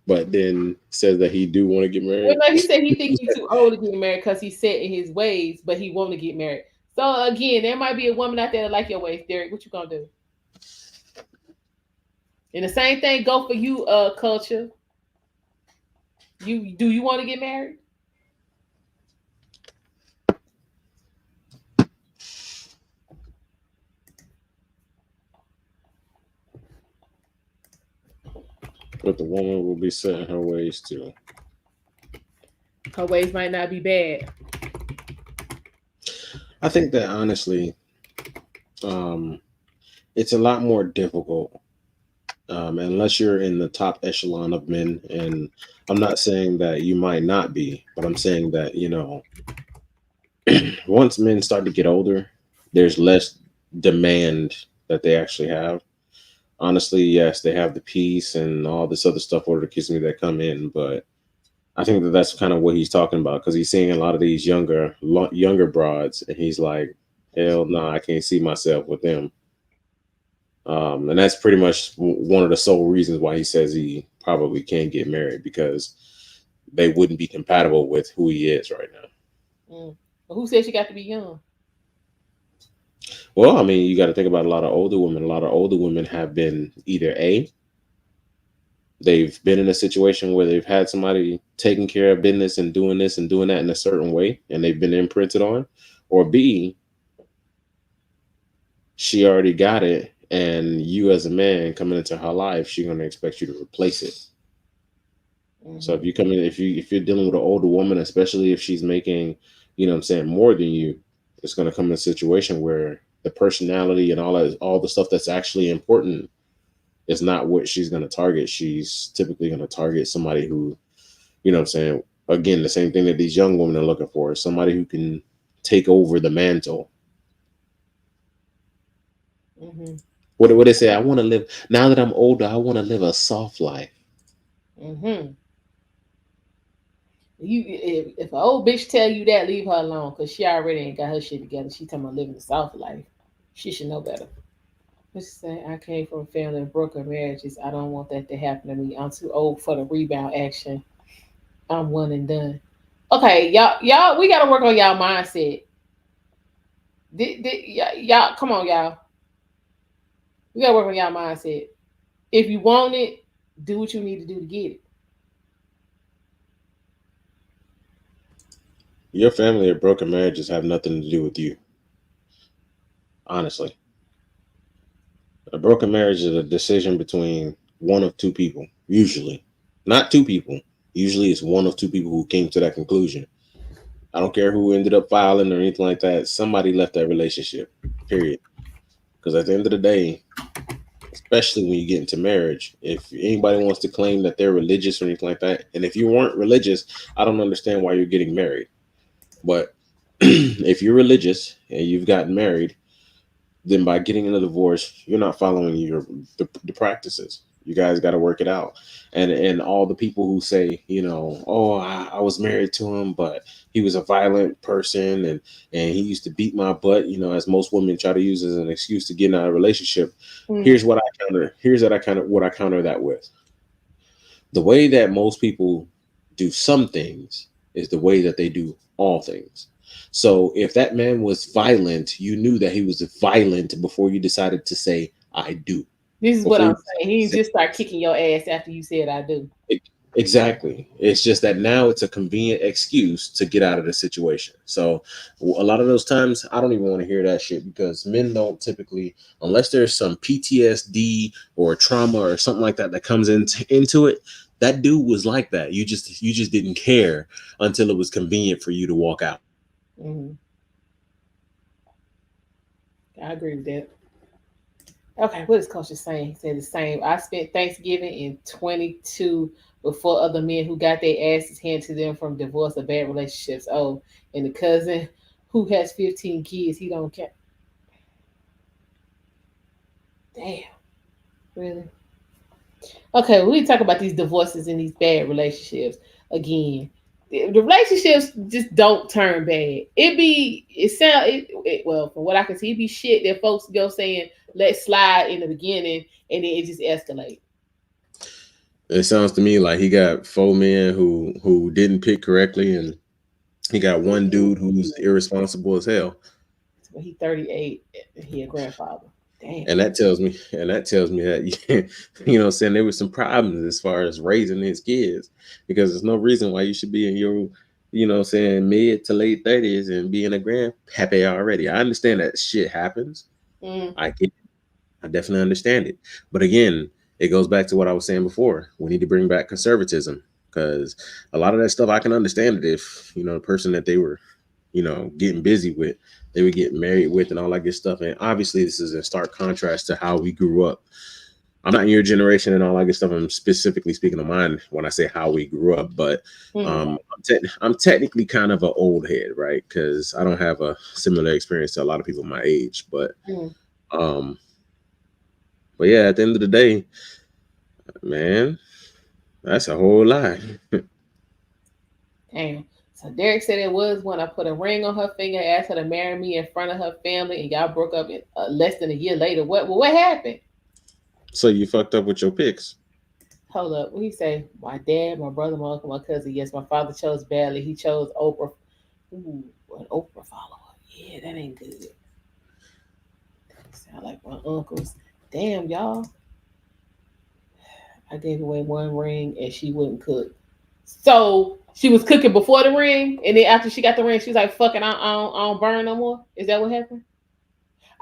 S4: but then says that he do want to get
S1: Well,
S4: married.
S1: no, he said he think you too old to get married because he's set in his ways, but he want to get married. So again, there might be a woman out there that like your ways, Derek. What you gonna do? And the same thing go for you, culture. You want to get married?
S4: But the woman will be set in her ways too.
S1: Her ways might not be bad.
S4: I think that honestly, um, it's a lot more difficult unless you're in the top echelon of men. And I'm not saying that you might not be, but I'm saying that, you know, once men start to get older, there's less demand that they actually have. Honestly, yes, they have the peace and all this other stuff order to kiss me that come in, but I think that that's kind of what he's talking about because he's seeing a lot of these younger broads, and he's like, hell no, I can't see myself with them. And that's pretty much one of the sole reasons why he says he probably can't get married because they wouldn't be compatible with who he is right now.
S1: But who said she got to be young?
S4: Well, I mean, you got to think about a lot of older women. A lot of older women have been either they've been in a situation where they've had somebody taking care of business and doing this and doing that in a certain way, and they've been imprinted on, or B, she already got it, and you as a man coming into her life, she's gonna expect you to replace it. Mm-hmm. So if you come in, if you're dealing with an older woman, especially if she's making, you know what I'm saying, more than you, it's gonna come in a situation where the personality and all the stuff that's actually important is not what she's going to target. She's typically going to target somebody who, you know what I'm saying, again, the same thing that these young women are looking for, somebody who can take over the mantle. Mm-hmm. What do they say? I want to live, now that I'm older, I want to live a soft life.
S1: Mm-hmm. If an old bitch tell you that, leave her alone because she already ain't got her shit together. She talking about living a soft life. She should know better. Let's say I came from a family of broken marriages. I don't want that to happen to me. I'm too old for the rebound action. I'm one and done. Okay, y'all, we gotta work on y'all mindset. Y'all, come on, y'all. We gotta work on y'all mindset. If you want it, do what you need to do to get it.
S4: Your family of broken marriages have nothing to do with you. Honestly, a broken marriage is a decision between one of two people. Usually, not two people. Usually, it's one of two people who came to that conclusion. I don't care who ended up filing or anything like that. Somebody left that relationship. Period. Because at the end of the day, especially when you get into marriage, if anybody wants to claim that they're religious or anything like that, and if you weren't religious, I don't understand why you're getting married. But if you're religious and you've gotten married, then by getting a divorce, you're not following the practices. You guys got to work it out. And all the people who say, oh, I was married to him, but he was a violent person and he used to beat my butt, as most women try to use as an excuse to get out of a relationship.
S1: Mm.
S4: Here's what I counter. Here's what I counter that with. The way that most people do some things is the way that they do all things. So if that man was violent, you knew that he was violent before you decided to say I do.
S1: This is what
S4: Before
S1: I'm
S4: you
S1: saying. He
S4: say,
S1: just start kicking your ass after you said I do.
S4: exactly. It's just that now it's a convenient excuse to get out of the situation. So a lot of those times I don't even want to hear that shit because men don't typically, unless there's some PTSD or trauma or something like that comes into it. That dude was like that. You just didn't care until it was convenient for you to walk out.
S1: Mm-hmm. I agree with that. Okay, what is Coach saying? He said the same. I spent Thanksgiving in 22 with four other men who got their asses handed to them from divorce or bad relationships. Oh, and the cousin who has 15 kids, he don't care. Damn, really? Okay, we talk about these divorces and these bad relationships again. The relationships just don't turn bad. Well, from what I can see, it be shit that folks go saying let's slide in the beginning and then it just escalate.
S4: It sounds to me like he got four men who didn't pick correctly, and he got one dude who's irresponsible as hell.
S1: When he 38 and he a grandfather. Damn.
S4: And that tells me that what I'm saying, there was some problems as far as raising his kids, because there's no reason why you should be in your what I'm saying, mid to late 30s and being a grandpappy already. I understand that shit happens.
S1: Mm.
S4: I get I definitely understand it. But again, it goes back to what I was saying before. We need to bring back conservatism, because a lot of that stuff I can understand it if, the person that they were, getting busy with, they would get married with and all that good stuff. And obviously this is in stark contrast to how we grew up. I'm not in your generation and all that good stuff. I'm specifically speaking of mine when I say how we grew up, but
S1: Mm.
S4: I'm technically kind of an old head, right? Because I don't have a similar experience to a lot of people my age,
S1: Mm.
S4: um, but yeah, at the end of the day, man, that's a whole lot.
S1: Damn. So Derek said it was when I put a ring on her finger, asked her to marry me in front of her family, and y'all broke up less than a year later. What happened?
S4: So you fucked up with your picks.
S1: Hold up. What he say? My dad, my brother, my uncle, my cousin. Yes, my father chose badly. He chose Oprah. Ooh, an Oprah follower. Yeah, that ain't good. Sound like my uncles. Damn, y'all. I gave away one ring and she wouldn't cook. So she was cooking before the ring, and then after she got the ring, she was like, "Fucking, I don't burn no more." Is that what happened?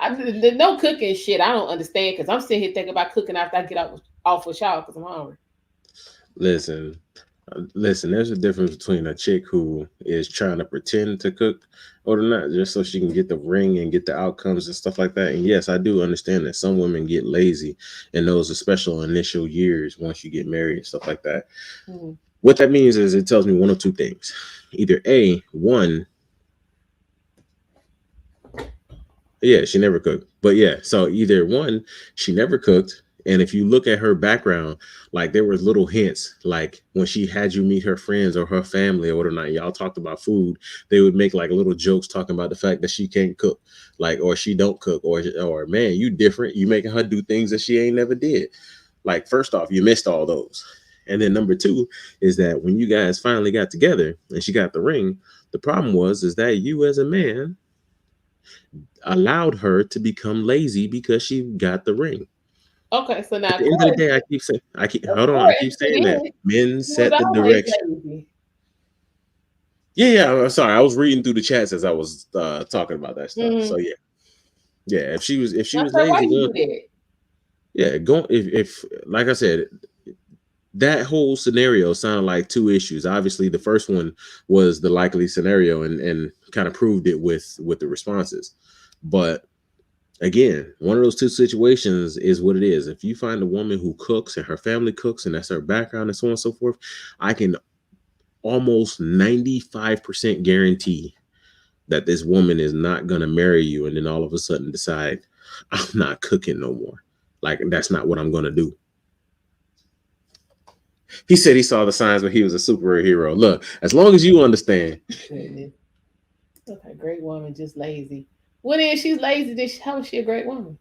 S1: The no cooking shit. I don't understand because I'm sitting here thinking about cooking after I get off with y'all because I'm hungry.
S4: Listen, listen. There's a difference between a chick who is trying to pretend to cook or not, just so she can get the ring and get the outcomes and stuff like that. And yes, I do understand that some women get lazy in those special initial years once you get married and stuff like that.
S1: Mm.
S4: What that means is it tells me one of two things. Either A, one, yeah, she never cooked. But yeah, so either one, she never cooked, And if you look at her background, like there was little hints, like when she had you meet her friends or her family or whatnot, y'all talked about food, they would make like little jokes talking about the fact that she can't cook, like, or she don't cook, or man, you different, you making her do things that she ain't never did. Like, first off, you missed all those. And then number two is that when you guys finally got together and she got the ring, the problem is that you as a man allowed her to become lazy because she got the ring.
S1: Okay, so
S4: At
S1: now
S4: the end of the
S1: Corey,
S4: day, I keep saying, I keep
S1: of
S4: hold on, I
S1: course,
S4: keep saying that
S1: again,
S4: men
S1: he was
S4: set the
S1: always
S4: direction.
S1: lazy.
S4: Yeah, yeah. I'm sorry, I was reading through the chats as I was talking about that stuff. So
S1: Mm-hmm.
S4: yeah, yeah. If she
S1: I
S4: was
S1: said, why
S4: lazy,
S1: you
S4: going,
S1: do that?
S4: yeah, going if like I said, that whole scenario sounded like two issues. Obviously, the first one was the likely scenario, and kind of proved it with the responses. But again, one of those two situations is what it is. If you find a woman who cooks and her family cooks and that's her background and so on and so forth, I can almost 95% guarantee that this woman is not going to marry you and then all of a sudden decide, I'm not cooking no more. Like, that's not what I'm going to do. He said he saw the signs when he was a superhero. Look, as long as you understand.
S1: Goodness. Okay, great woman, just lazy. When is she's lazy? How is she a great woman?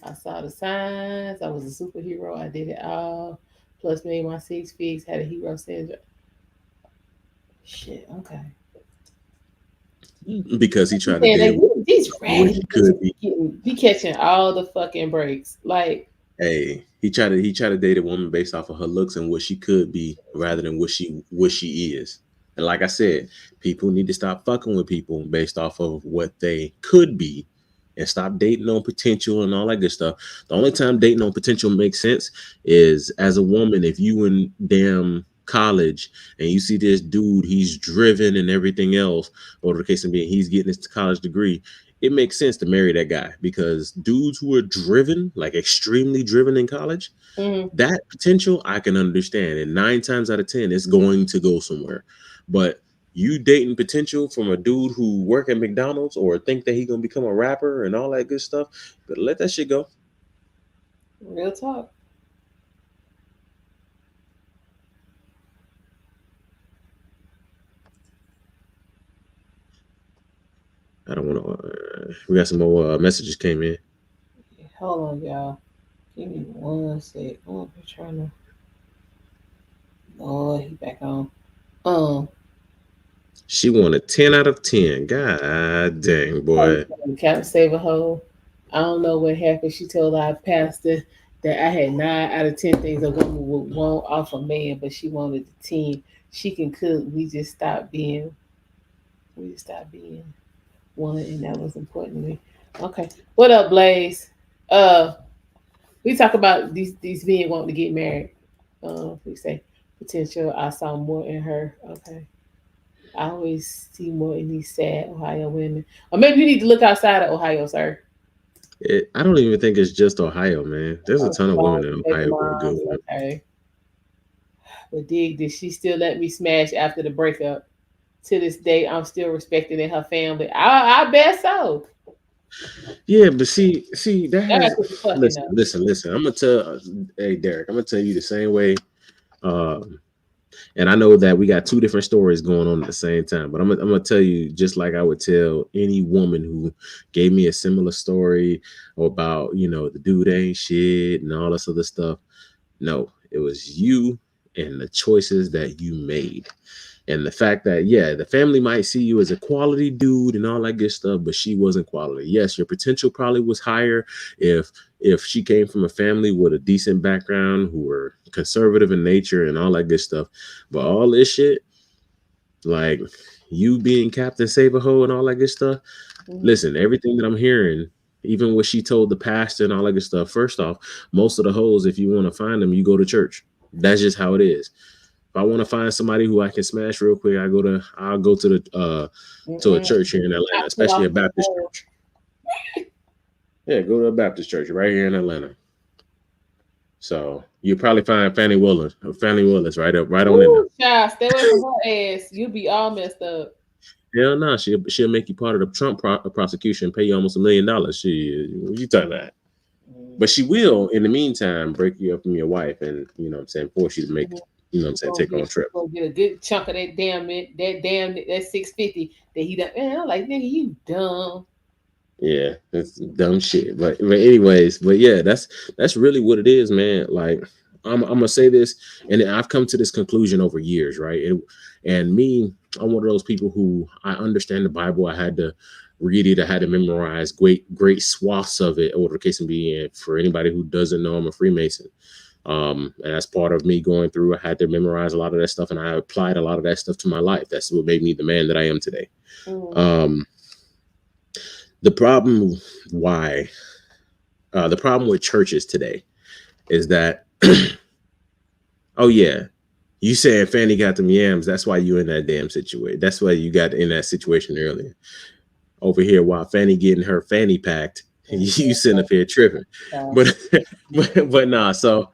S1: I saw the signs. I was a superhero. I did it all. Plus, made my 6 figs. Had a hero syndrome. Shit. Okay.
S4: Because he
S1: I'm
S4: tried to
S1: saying
S4: date
S1: like these
S4: what
S1: raggedy
S4: he
S1: bitches
S4: could be.
S1: be catching all the fucking breaks. Like,
S4: Hey, he tried to date a woman based off of her looks and what she could be rather than what she is. And like I said, people need to stop fucking with people based off of what they could be and stop dating on potential and all that good stuff. The only time dating on potential makes sense is as a woman, if you in damn college and you see this dude, he's driven and everything else, or the case of being he's getting his college degree, it makes sense to marry that guy because dudes who are driven, like extremely driven in college,
S1: mm,
S4: that potential I can understand. And 9 times out of 10, it's going to go somewhere. But you dating potential from a dude who work at McDonald's or think that he gonna become a rapper and all that good stuff, but let that shit go.
S1: real talk.
S4: I don't want to. We got some more messages came in.
S1: Hold on, y'all. Give me 1 sec. I'm trying to. Oh, he back on. Um,
S4: She won a 10 out of 10. God dang, boy.
S1: Captain Save a Hole. I don't know what happened. She told our pastor that I had 9 out of 10 things a woman would want off a man, but she wanted the team. She can cook. We just stopped being one, and that was important to me. Okay, what up, Blaze? Uh, we talk about these being wanting to get married. We say potential. I saw more in her. Okay, I always see more in these sad Ohio women. Or maybe you need to look outside of Ohio, sir.
S4: I don't even think it's just Ohio, man. There's a
S1: Oh,
S4: ton of women
S1: strong
S4: in
S1: baby
S4: Ohio who are good
S1: moms.
S4: women.
S1: Okay. But dig, did she still let me smash after the breakup? To this day, I'm still respected in her family. I bet so.
S4: Yeah, but see, that
S1: Y'all
S4: has
S1: gotta quit the fucking
S4: listen,
S1: though.
S4: listen, listen. I'm gonna tell, hey Derek, I'm gonna tell you the same way. Um, and I know that we got two different stories going on at the same time, but I'm gonna tell you just like I would tell any woman who gave me a similar story about the dude ain't shit and all this other stuff. No, it was you and the choices that you made. And the fact that, yeah, the family might see you as a quality dude and all that good stuff, but she wasn't quality. Yes, your potential probably was higher if she came from a family with a decent background who were conservative in nature and all that good stuff. But all this shit, like you being Captain Save-A-Ho and all that good stuff,
S1: Mhm.
S4: listen, everything that I'm hearing, even what she told the pastor and all that good stuff, first off, most of the hoes, if you want to find them, you go to church. That's just how it is. If I want to find somebody who I can smash real quick, I'll go to a
S1: Mm-mm.
S4: church here in Atlanta,
S1: Not too
S4: especially a
S1: often.
S4: Baptist church. Yeah, go to a Baptist church right here in Atlanta. So you probably find Fannie Willis right on in there.
S1: Ooh, child, stay away from her ass. You be all messed up.
S4: Hell no, she'll make you part of the Trump prosecution, pay you almost $1 million. What you talking about? But she will, in the meantime, break you up from your wife and, force you to make, take on trips.
S1: Go get a good chunk of that that 650 that he done. Man, I'm like, nigga, you dumb.
S4: Yeah, that's dumb shit. But anyways, but yeah, that's really what it is, man. Like I'm gonna say this, and I've come to this conclusion over years, right? And me, I'm one of those people who I understand the Bible. I had to read it. I had to memorize great swaths of it, or whatever the case may be. And for anybody who doesn't know, I'm a Freemason. And that's part of me going through. I had to memorize a lot of that stuff, and I applied a lot of that stuff to my life. That's what made me the man that I am today. The problem with churches today is that, oh yeah, you saying Fanny got them yams. That's why you in that damn situation. That's why you got in that situation earlier. Over here, while Fanny getting her fanny packed, you sitting up here tripping. But nah. So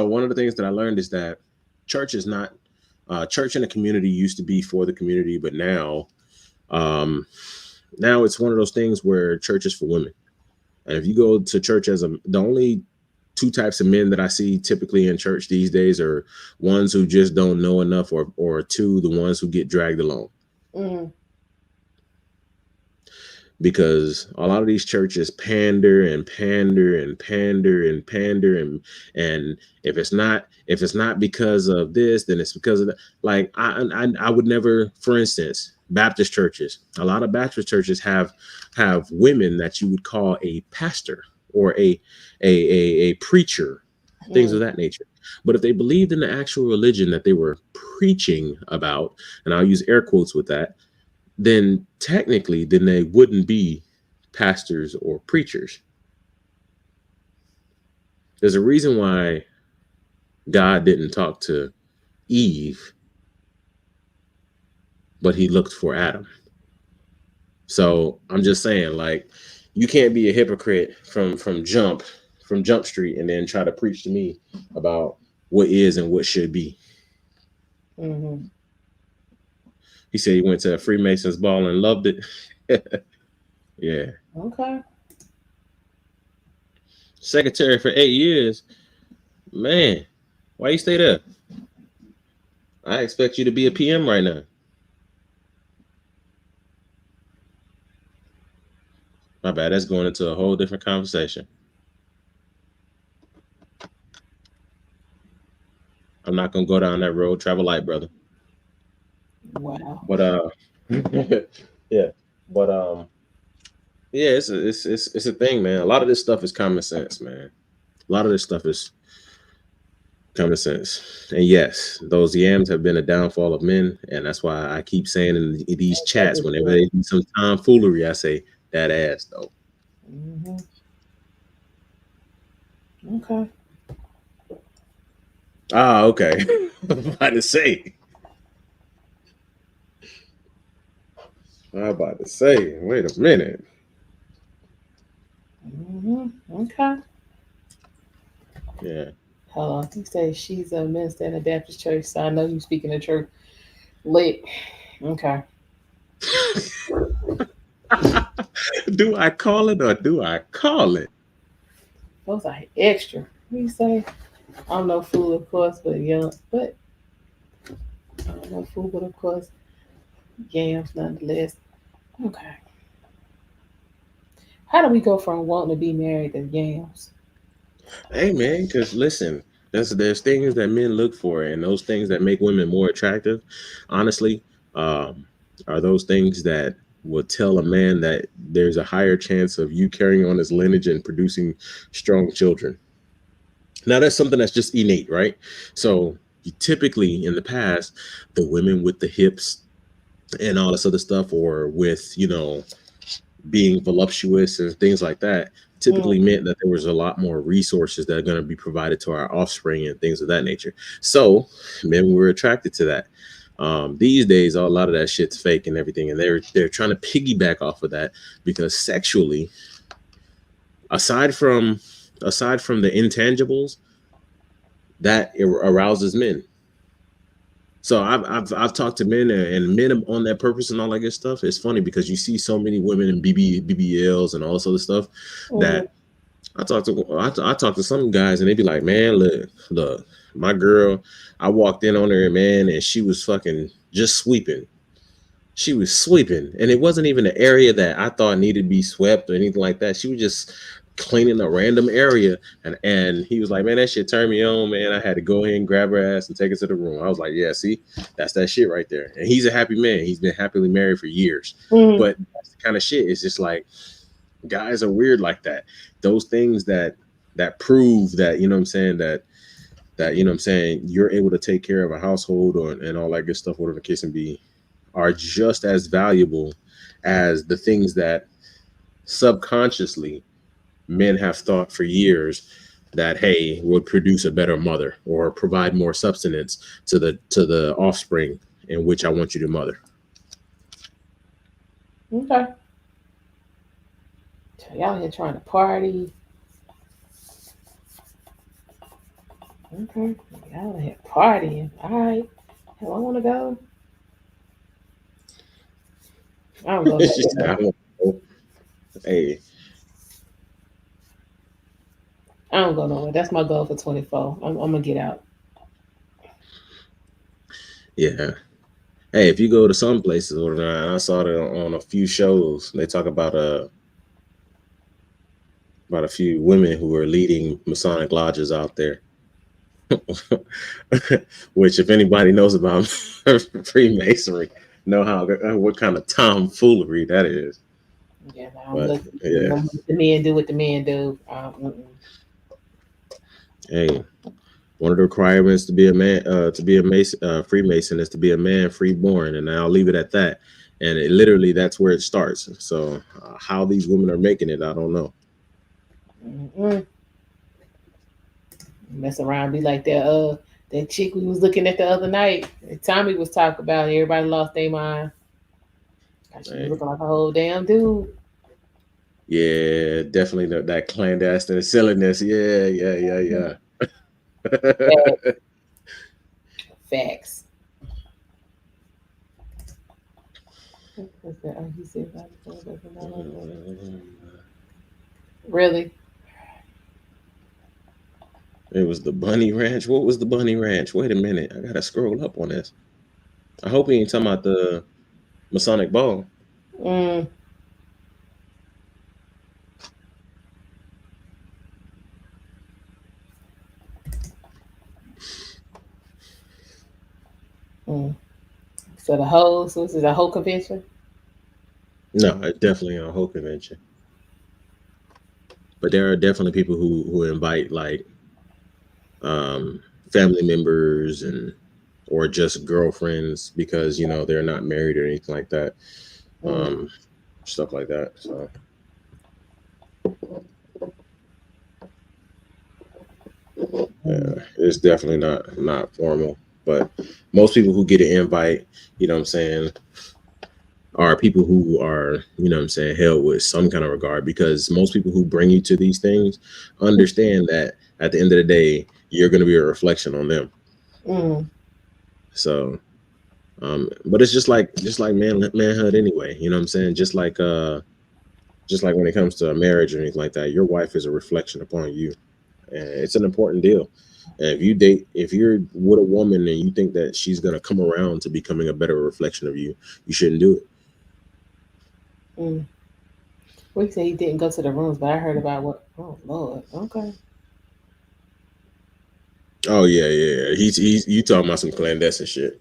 S4: one of the things that I learned is that church is not church in the community used to be for the community, but now it's one of those things where church is for women. And if you go to church the only two types of men that I see typically in church these days are ones who just don't know enough, or two, the ones who get dragged along. Because a lot of these churches pander and pander and pander and pander, and if it's not because of this, then it's because of that. Like I would never, for instance, Baptist churches. A lot of Baptist churches have women that you would call a pastor or a preacher, things of that nature. But if they believed in the actual religion that they were preaching about, and I'll use air quotes with that, then technically, they wouldn't be pastors or preachers. There's a reason why God didn't talk to Eve, but he looked for Adam. So I'm just saying, like, you can't be a hypocrite from Jump Street and then try to preach to me about what is and what should be. He said he went to a Freemasons ball and loved it. Yeah.
S1: Okay.
S4: Secretary for 8 years. Man, why you stay there? I expect you to be a PM right now. My bad. That's going into a whole different conversation. I'm not going to go down that road. Travel light, brother.
S1: Wow.
S4: But yeah. But yeah, it's a thing, man. A lot of this stuff is common sense, man. A lot of this stuff is common sense. And yes, those yams have been a downfall of men, and that's why I keep saying in these chats, whenever they do some tomfoolery, I say that ass though.
S1: Okay.
S4: Ah, okay. I'm about to say. Wait a minute.
S1: Okay.
S4: Yeah.
S1: Hold on. You say she's a minister in a Baptist church, so I know you speaking the truth. Lit. Okay.
S4: Do I call it or do I call it?
S1: Those are extra. What do you say? I'm no fool, of course, but young. But I'm no fool, but of course, yams nonetheless. Okay. How do we go from wanting to be married to yams?
S4: Hey man, because listen, there's things that men look for, and those things that make women more attractive, honestly, are those things that will tell a man that there's a higher chance of you carrying on his lineage and producing strong children. Now that's something that's just innate, right? So typically in the past, the women with the hips and all this other stuff, or with, being voluptuous and things like that, typically meant that there was a lot more resources that are going to be provided to our offspring and things of that nature. So men were attracted to that. These days, a lot of that shit's fake and everything, and they're trying to piggyback off of that, because sexually, aside from the intangibles, that arouses men. So I've talked to men, and men on that purpose and all that good stuff. It's funny because you see so many women in BBLs and all this other stuff that I talk to some guys and they be like, man, look, my girl, I walked in on her, man, and she was fucking just sweeping. She was sweeping, and it wasn't even an area that I thought needed to be swept or anything like that. She was just cleaning a random area, and he was like, man, that shit turned me on, man. I had to go ahead and grab her ass and take her to the room. I was like, yeah, see, that's that shit right there. And he's a happy man. He's been happily married for years, but that's the kind of shit. It's just like guys are weird like that. Those things that prove that, you know what I'm saying, that you know what I'm saying, you're able to take care of a household or and all that good stuff, whatever the case may be, are just as valuable as the things that subconsciously men have thought for years that, hey, would produce a better mother or provide more substance to the offspring in which I want you to mother.
S1: Okay. So y'all here trying to party. Okay. Y'all here partying. All right. Hell, I want to go. I don't go.
S4: She said, I don't know. Hey,
S1: I don't go nowhere. That's my goal for 24. I'm gonna get out.
S4: yeah. Hey, if you go to some places, or I saw it on a few shows, they talk about a few women who are leading Masonic lodges out there. Which, if anybody knows about Freemasonry, know how what kind of tomfoolery that is.
S1: Yeah,
S4: But yeah,
S1: the men do what the men do.
S4: hey, one of the requirements to be a man, to be a Mason, Freemason, is to be a man freeborn, and I'll leave it at that. And it literally, that's where it starts. So, how these women are making it, I don't know.
S1: Mess around, be like that chick we was looking at the other night. Tommy was talking about. Everybody lost their mind. She was looking like a whole damn dude.
S4: Yeah, definitely that clandestine silliness. Yeah.
S1: Facts. Really?
S4: It was the Bunny Ranch. What was the Bunny Ranch? Wait a minute. I gotta scroll up on this. I hope he ain't talking about the Masonic Ball.
S1: So this is a whole convention?
S4: No, it's definitely a whole convention. But there are definitely people who invite like family members and or just girlfriends because, you know, they're not married or anything like that. Stuff like that. So yeah, it's definitely not formal. But most people who get an invite, you know what I'm saying, are people who are, you know what I'm saying, held with some kind of regard, because most people who bring you to these things understand that at the end of the day, you're going to be a reflection on them. So, but it's just like manhood anyway, you know what I'm saying? Just like when it comes to a marriage or anything like that, your wife is a reflection upon you. And it's an important deal. And if you're with a woman and you think that she's going to come around to becoming a better reflection of you, you shouldn't do it.
S1: Well, he said he didn't go to the rooms, but I heard about what. Oh Lord, okay.
S4: Oh yeah. He's you talking about some clandestine shit.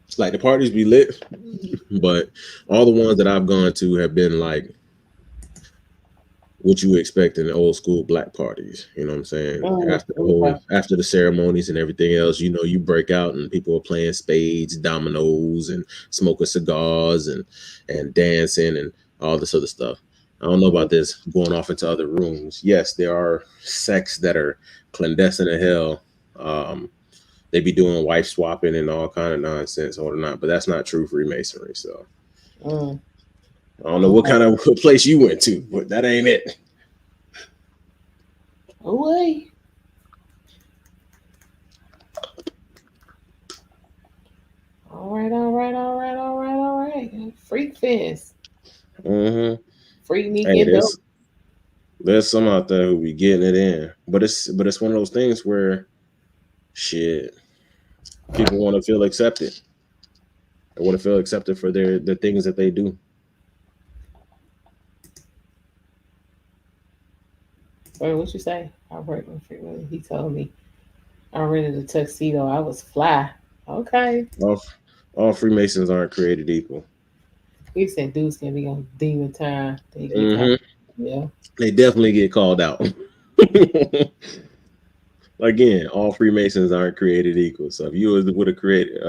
S4: It's like the parties be lit, but all the ones that I've gone to have been like what you expect in the old school black parties. You know what I'm saying? After the ceremonies and everything else, you know, you break out and people are playing spades, dominoes, and smoking cigars and dancing and all this other stuff. I don't know about this going off into other rooms. Yes, there are sects that are clandestine as hell. They be doing wife swapping and all kind of nonsense or not, but that's not true Freemasonry. So I don't know what kind of place you went to, but that ain't it.
S1: Away. All right. Freak Fest. Freak me get dope.
S4: There's some out there who be getting it in, but it's one of those things where shit, people want to feel accepted. They want to feel accepted for the things that they do.
S1: Wait, what you say? I worked with Freeman. He told me I rented a tuxedo. I was fly. Okay.
S4: All Freemasons aren't created equal.
S1: He said dudes can be on demon time. They get
S4: Hmm.
S1: yeah.
S4: They definitely get called out. Again, all Freemasons aren't created equal. So if you would have created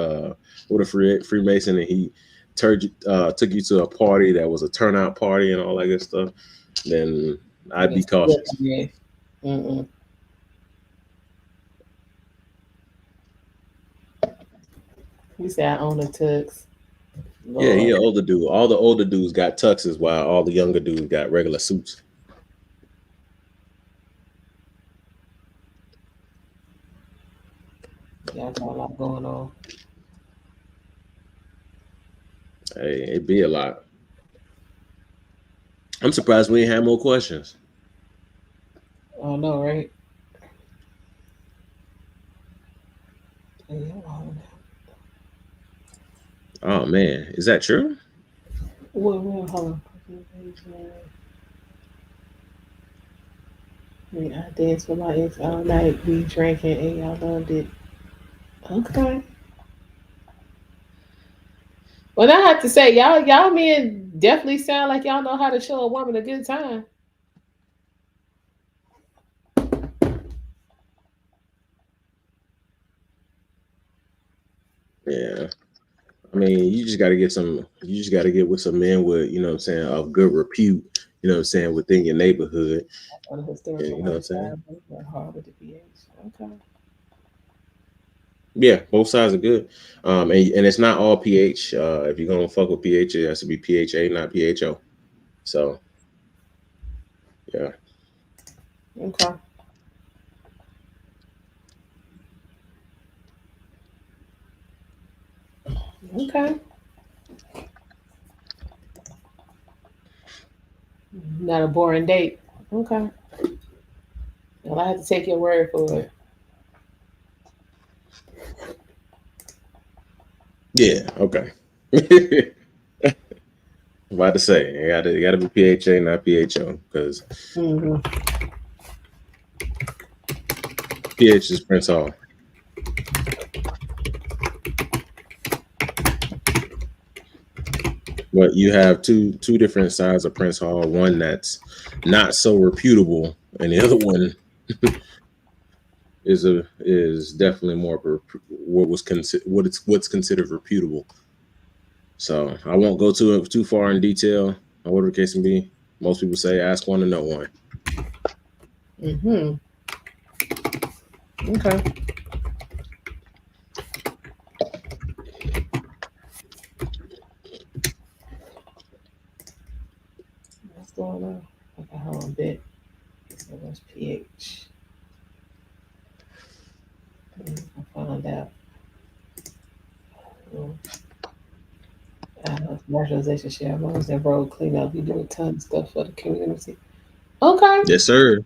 S4: with a Freemason and he took you to a party that was a turnout party and all that good stuff, then I'd be cautious.
S1: Yeah. Mm-mm. He said I own a tux.
S4: Yeah, he an older dude. All the older dudes got tuxes while all the younger dudes got regular suits.
S1: Yeah, I got a lot going on.
S4: Hey, it be a lot. I'm surprised we ain't had more questions.
S1: I know, right? Yeah,
S4: Oh man, is that true?
S1: well, hold on. I danced with my ex all night. We drinking and y'all loved it. Okay. Well, I have to say, y'all men definitely sound like y'all know how to show a woman a good time.
S4: Yeah. I mean, you just got to get some. You just got to get with some men with, you know what I'm saying, of good repute. You know what I'm saying, within your neighborhood.
S1: On the
S4: Yeah,
S1: historical
S4: you know what I'm saying.
S1: hard with the pH. Okay.
S4: Yeah, both sides are good. And it's not all pH. If you're gonna fuck with pH, it has to be PHA, not PHO. So yeah.
S1: Okay. Okay. Not a boring date. Okay. Well, I have to take your word for it.
S4: Yeah. Okay. I'm about to say it gotta be PHA, not PHO, because
S1: Mm-hmm.
S4: pH is Prince Hall. But you have two different sides of Prince Hall. One that's not so reputable, and the other one is definitely more what's considered reputable. So I won't go too far in detail on whatever the case can be. Most people say ask one to know one.
S1: Mm-hmm. Okay. What's going on? Okay, hold on a bit. So what's pH? I'll find out. Marginalization share loans and road cleanup. We do a ton of stuff for the community. Okay.
S4: Yes, sir.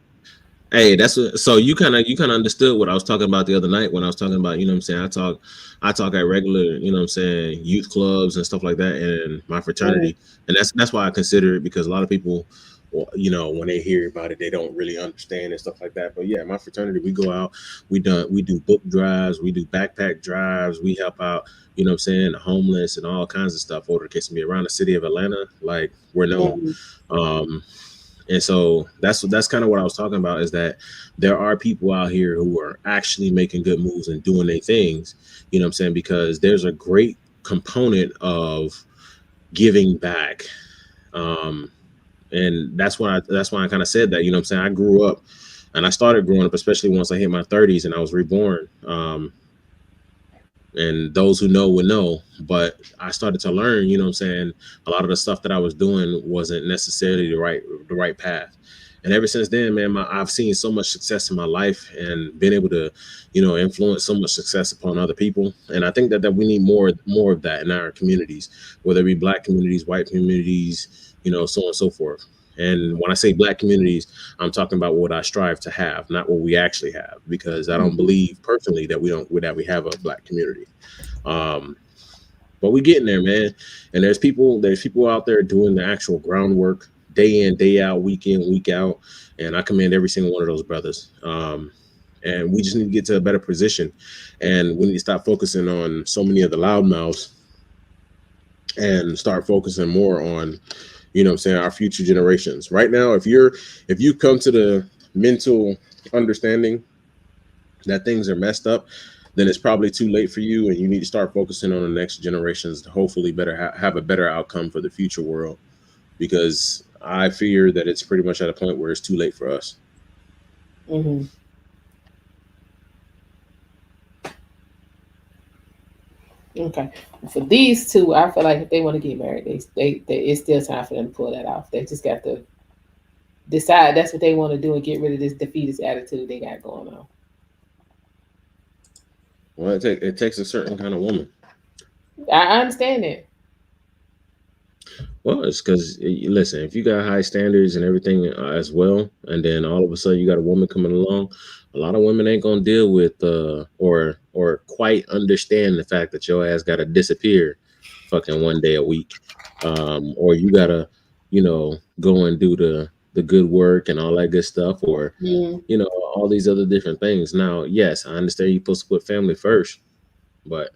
S4: Hey, that's what. So you kind of understood what I was talking about the other night when I was talking about, you know what I'm saying. I talk at regular, you know what I'm saying, youth clubs and stuff like that, and my fraternity, and that's why I consider it, because a lot of people, well, you know, when they hear about it, they don't really understand and stuff like that. But yeah, my fraternity, we go out, we do book drives, we do backpack drives, we help out, you know what I'm saying, the homeless and all kinds of stuff over the case of me around the city of Atlanta. Like, we're known. And so that's kind of what I was talking about, is that there are people out here who are actually making good moves and doing their things, you know what I'm saying, because there's a great component of giving back. And that's why I kind of said that, you know what I'm saying. I grew up, and I started growing up, especially once I hit my 30s and I was reborn. And those who know would know, but I started to learn, you know what I'm saying, a lot of the stuff that I was doing wasn't necessarily the right path. And ever since then, man, I've seen so much success in my life and been able to, you know, influence so much success upon other people. And I think that we need more of that in our communities, whether it be Black communities, white communities, you know, so on and so forth. And when I say black communities, I'm talking about what I strive to have, not what we actually have, because I don't believe personally that we have a black community. Um, but we getting there, man. And there's people out there doing the actual groundwork day in, day out, week in, week out. And I commend every single one of those brothers. And we just need to get to a better position. And we need to stop focusing on so many of the loudmouths and start focusing more on, what I'm saying, our future generations. Right now, if you come to the mental understanding that things are messed up, then it's probably too late for you, and you need to start focusing on the next generations to hopefully better have a better outcome for the future world. Because I fear that it's pretty much at a point where it's too late for us.
S1: Mm-hmm. Okay. For these two, I feel like if they want to get married, they it's still time for them to pull that off. They just got to decide that's what they want to do and get rid of this defeatist attitude they got going on.
S4: Well, it takes a certain kind of woman.
S1: I understand that.
S4: Well, it's because, listen, if you got high standards and everything as well, and then all of a sudden you got a woman coming along, a lot of women ain't gonna deal with or quite understand the fact that your ass gotta disappear fucking one day a week, or you gotta, go and do the good work and all that good stuff, or all these other different things. Now, yes, I understand you're supposed to put family first, but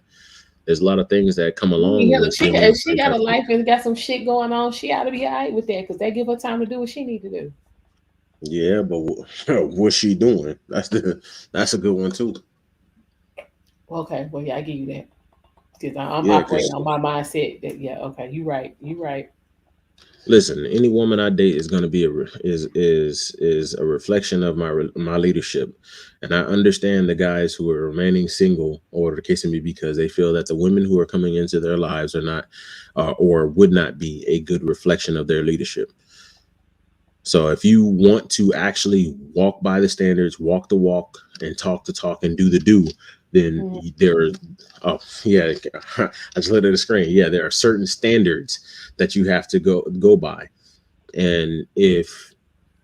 S4: there's a lot of things that come along
S1: Yeah,
S4: with
S1: if she got a life and got some shit going on, she ought to be all right with that because they give her time to do what she need to do.
S4: Yeah, but what's she doing? That's a good one too.
S1: Okay, well, yeah, I give you that because I'm operating on my mindset that okay, you right.
S4: Listen, any woman I date is going to be is a reflection of my leadership, and I understand the guys who are remaining single, or the case may be, because they feel that the women who are coming into their lives are not, or would not be a good reflection of their leadership. So if you want to actually walk by the standards, walk the walk, and talk the talk, and do the do, then I just looked at the screen. Yeah, there are certain standards that you have to go by. And if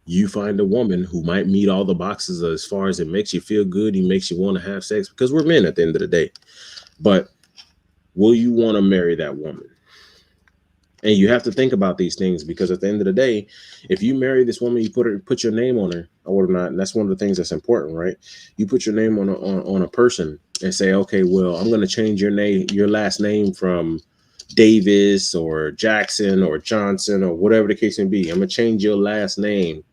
S4: you find a woman who might meet all the boxes as far as it makes you feel good, he makes you want to have sex, because we're men at the end of the day. But will you want to marry that woman? And you have to think about these things, because at the end of the day, if you marry this woman, you put your name on her or not. And that's one of the things that's important, right? You put your name on a person and say, okay, well, I'm going to change your last name from Davis or Jackson or Johnson or whatever the case may be. I'm going to change your last name,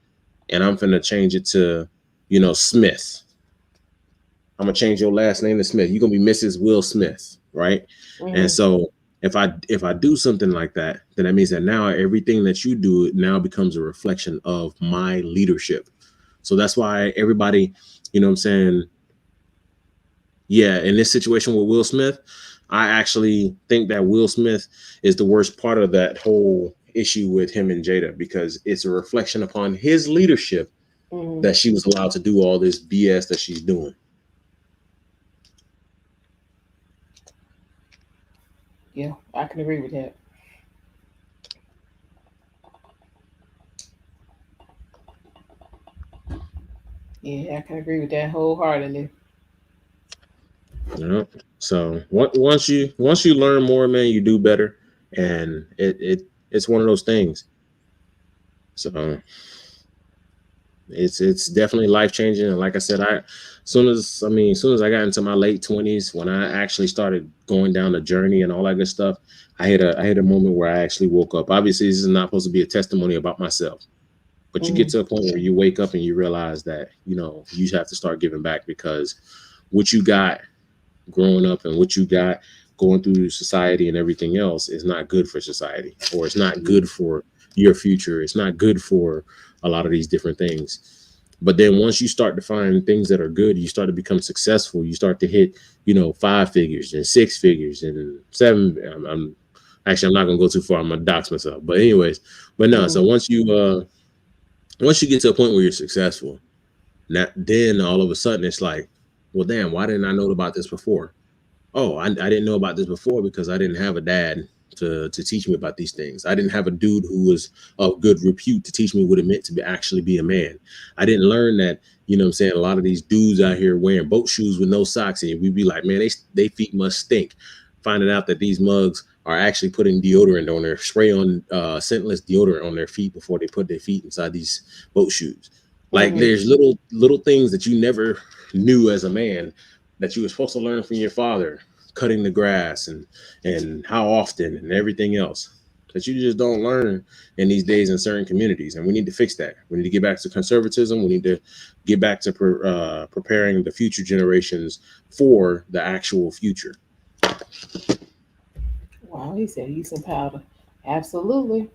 S4: and I'm going to change it to, Smith. I'm going to change your last name to Smith. You're going to be Mrs. Will Smith, right? Mm-hmm. And so if I do something like that, then that means that now everything that you do now becomes a reflection of my leadership. So that's why everybody, what I'm saying, yeah, in this situation with Will Smith, I actually think that Will Smith is the worst part of that whole issue with him and Jada, because it's a reflection upon his leadership that she was allowed to do all this BS that she's doing.
S1: Yeah, I can agree with that. Yeah, I can agree with that wholeheartedly.
S4: Yeah. So once you learn more, man, you do better, and it's one of those things. So it's definitely life changing. And like I said, as soon as I got into my late 20s, when I actually started going down the journey and all that good stuff, I had a moment where I actually woke up. Obviously, this is not supposed to be a testimony about myself, but you get to a point where you wake up and you realize that, you have to start giving back, because what you got growing up and what you got going through society and everything else is not good for society, or it's not good for your future. It's not good for a lot of these different things. But then once you start to find things that are good, you start to become successful. You start to hit, 5 figures and 6 figures and 7. I'm not going to go too far. I'm going to dox myself. But anyways, so once you get to a point where you're successful, then all of a sudden it's like, well, damn, why didn't I know about this before? Oh, I didn't know about this before because I didn't have a dad to teach me about these things. I didn't have a dude who was of good repute to teach me what it meant to actually be a man. I didn't learn that, you know what I'm saying, a lot of these dudes out here wearing boat shoes with no socks, and we'd be like, man, they feet must stink. Finding out that these mugs are actually putting deodorant on their spray on scentless deodorant on their feet before they put their feet inside these boat shoes. Like there's little things that you never knew as a man that you were supposed to learn from your father, cutting the grass and how often and everything else that you just don't learn in these days in certain communities. And we need to fix that. We need to get back to conservatism. We need to get back to preparing the future generations for the actual future.
S1: Wow, he said use some powder. Absolutely.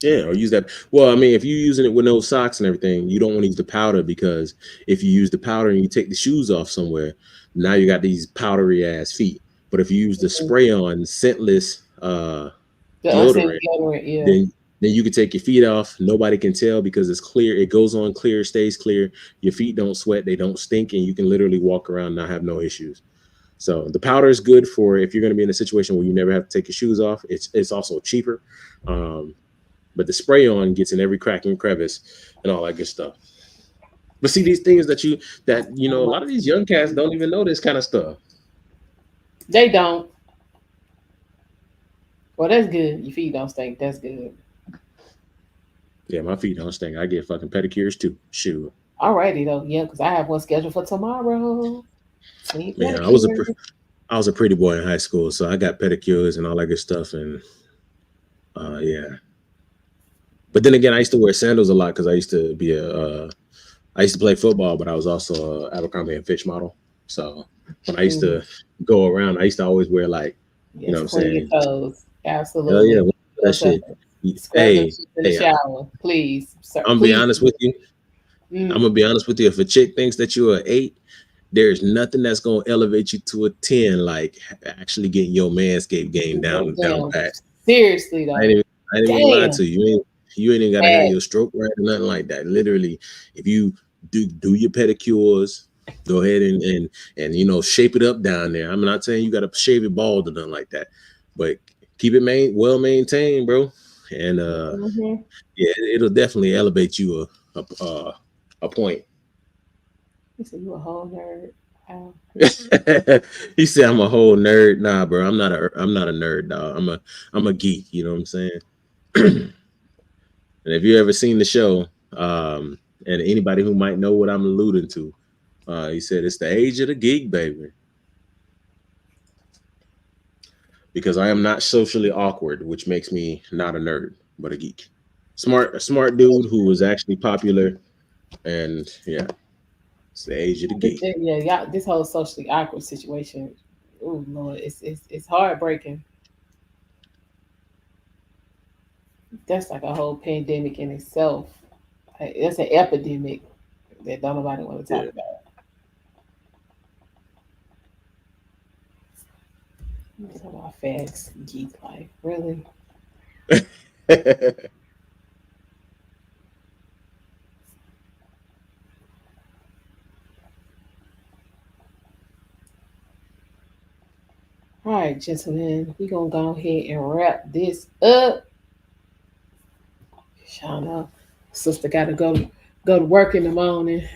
S4: Yeah, or use that. Well, I mean, if you're using it with no socks and everything, you don't want to use the powder, because if you use the powder and you take the shoes off somewhere, now you got these powdery ass feet. But if you use the spray on scentless deodorant,
S1: yeah.
S4: then you can take your feet off. Nobody can tell because it's clear. It goes on clear, stays clear. Your feet don't sweat, they don't stink, and you can literally walk around and not have no issues. So the powder is good for if you're going to be in a situation where you never have to take your shoes off. It's also cheaper. But the spray on gets in every crack and crevice and all that good stuff. But see, these things that a lot of these young cats don't even know this kind of stuff.
S1: They don't. Well, that's good. Your feet don't stink. That's good.
S4: Yeah, my feet don't stink. I get fucking pedicures too. Shoot.
S1: Alrighty though, yeah, because I have one scheduled for tomorrow.
S4: Man, I was a pretty boy in high school, so I got pedicures and all that good stuff, and yeah. But then again, I used to wear sandals a lot because I used to play football, but I was also a Abercrombie and Fitch model. So when I used to go around, I used to always wear like, you know what I'm saying?
S1: Toes. Absolutely.
S4: Yeah, that shit. Hey,
S1: in the shower, please. Sir,
S4: I'm gonna be honest with you. I'm gonna be honest with you. If a chick thinks that you're an 8, there's nothing that's gonna elevate you to a 10 like actually getting your manscaped game down pat.
S1: Seriously though.
S4: I ain't even lie to you. You ain't even gotta have your stroke right or nothing like that. Literally, if you do your pedicures, go ahead and shape it up down there. I'm not saying you gotta shave it bald or nothing like that, but keep it well maintained, bro. And yeah, it'll definitely elevate you a point.
S1: He said you a whole nerd.
S4: He said I'm a whole nerd. Nah, bro, I'm not a nerd, dog. I'm a geek. You know what I'm saying? And if you ever seen the show, and anybody who might know what I'm alluding to, he said it's the age of the geek, baby. Because I am not socially awkward, which makes me not a nerd, but a geek. A smart dude who was actually popular, and yeah, it's the age of the geek.
S1: Yeah, this whole socially awkward situation, oh Lord, it's heartbreaking. That's like a whole pandemic in itself. It's an epidemic that don't nobody want to talk about. Talk about facts, geek life, really. All right, gentlemen, we're gonna go ahead and wrap this up. Shauna, sister got to go to work in the morning.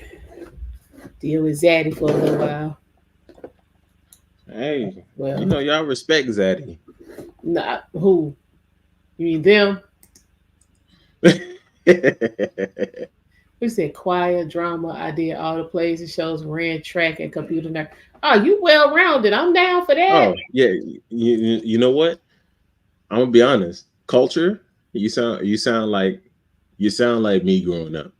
S1: Deal with Zaddy for a little while.
S4: Hey, well, y'all respect Zaddy.
S1: Nah, who? You mean them? We said choir, drama. I did all the plays and shows, ran track and computer nerd. Oh, you well rounded. I'm down for that.
S4: Oh yeah, you know what? I'm gonna be honest. Culture. You sound like me growing up.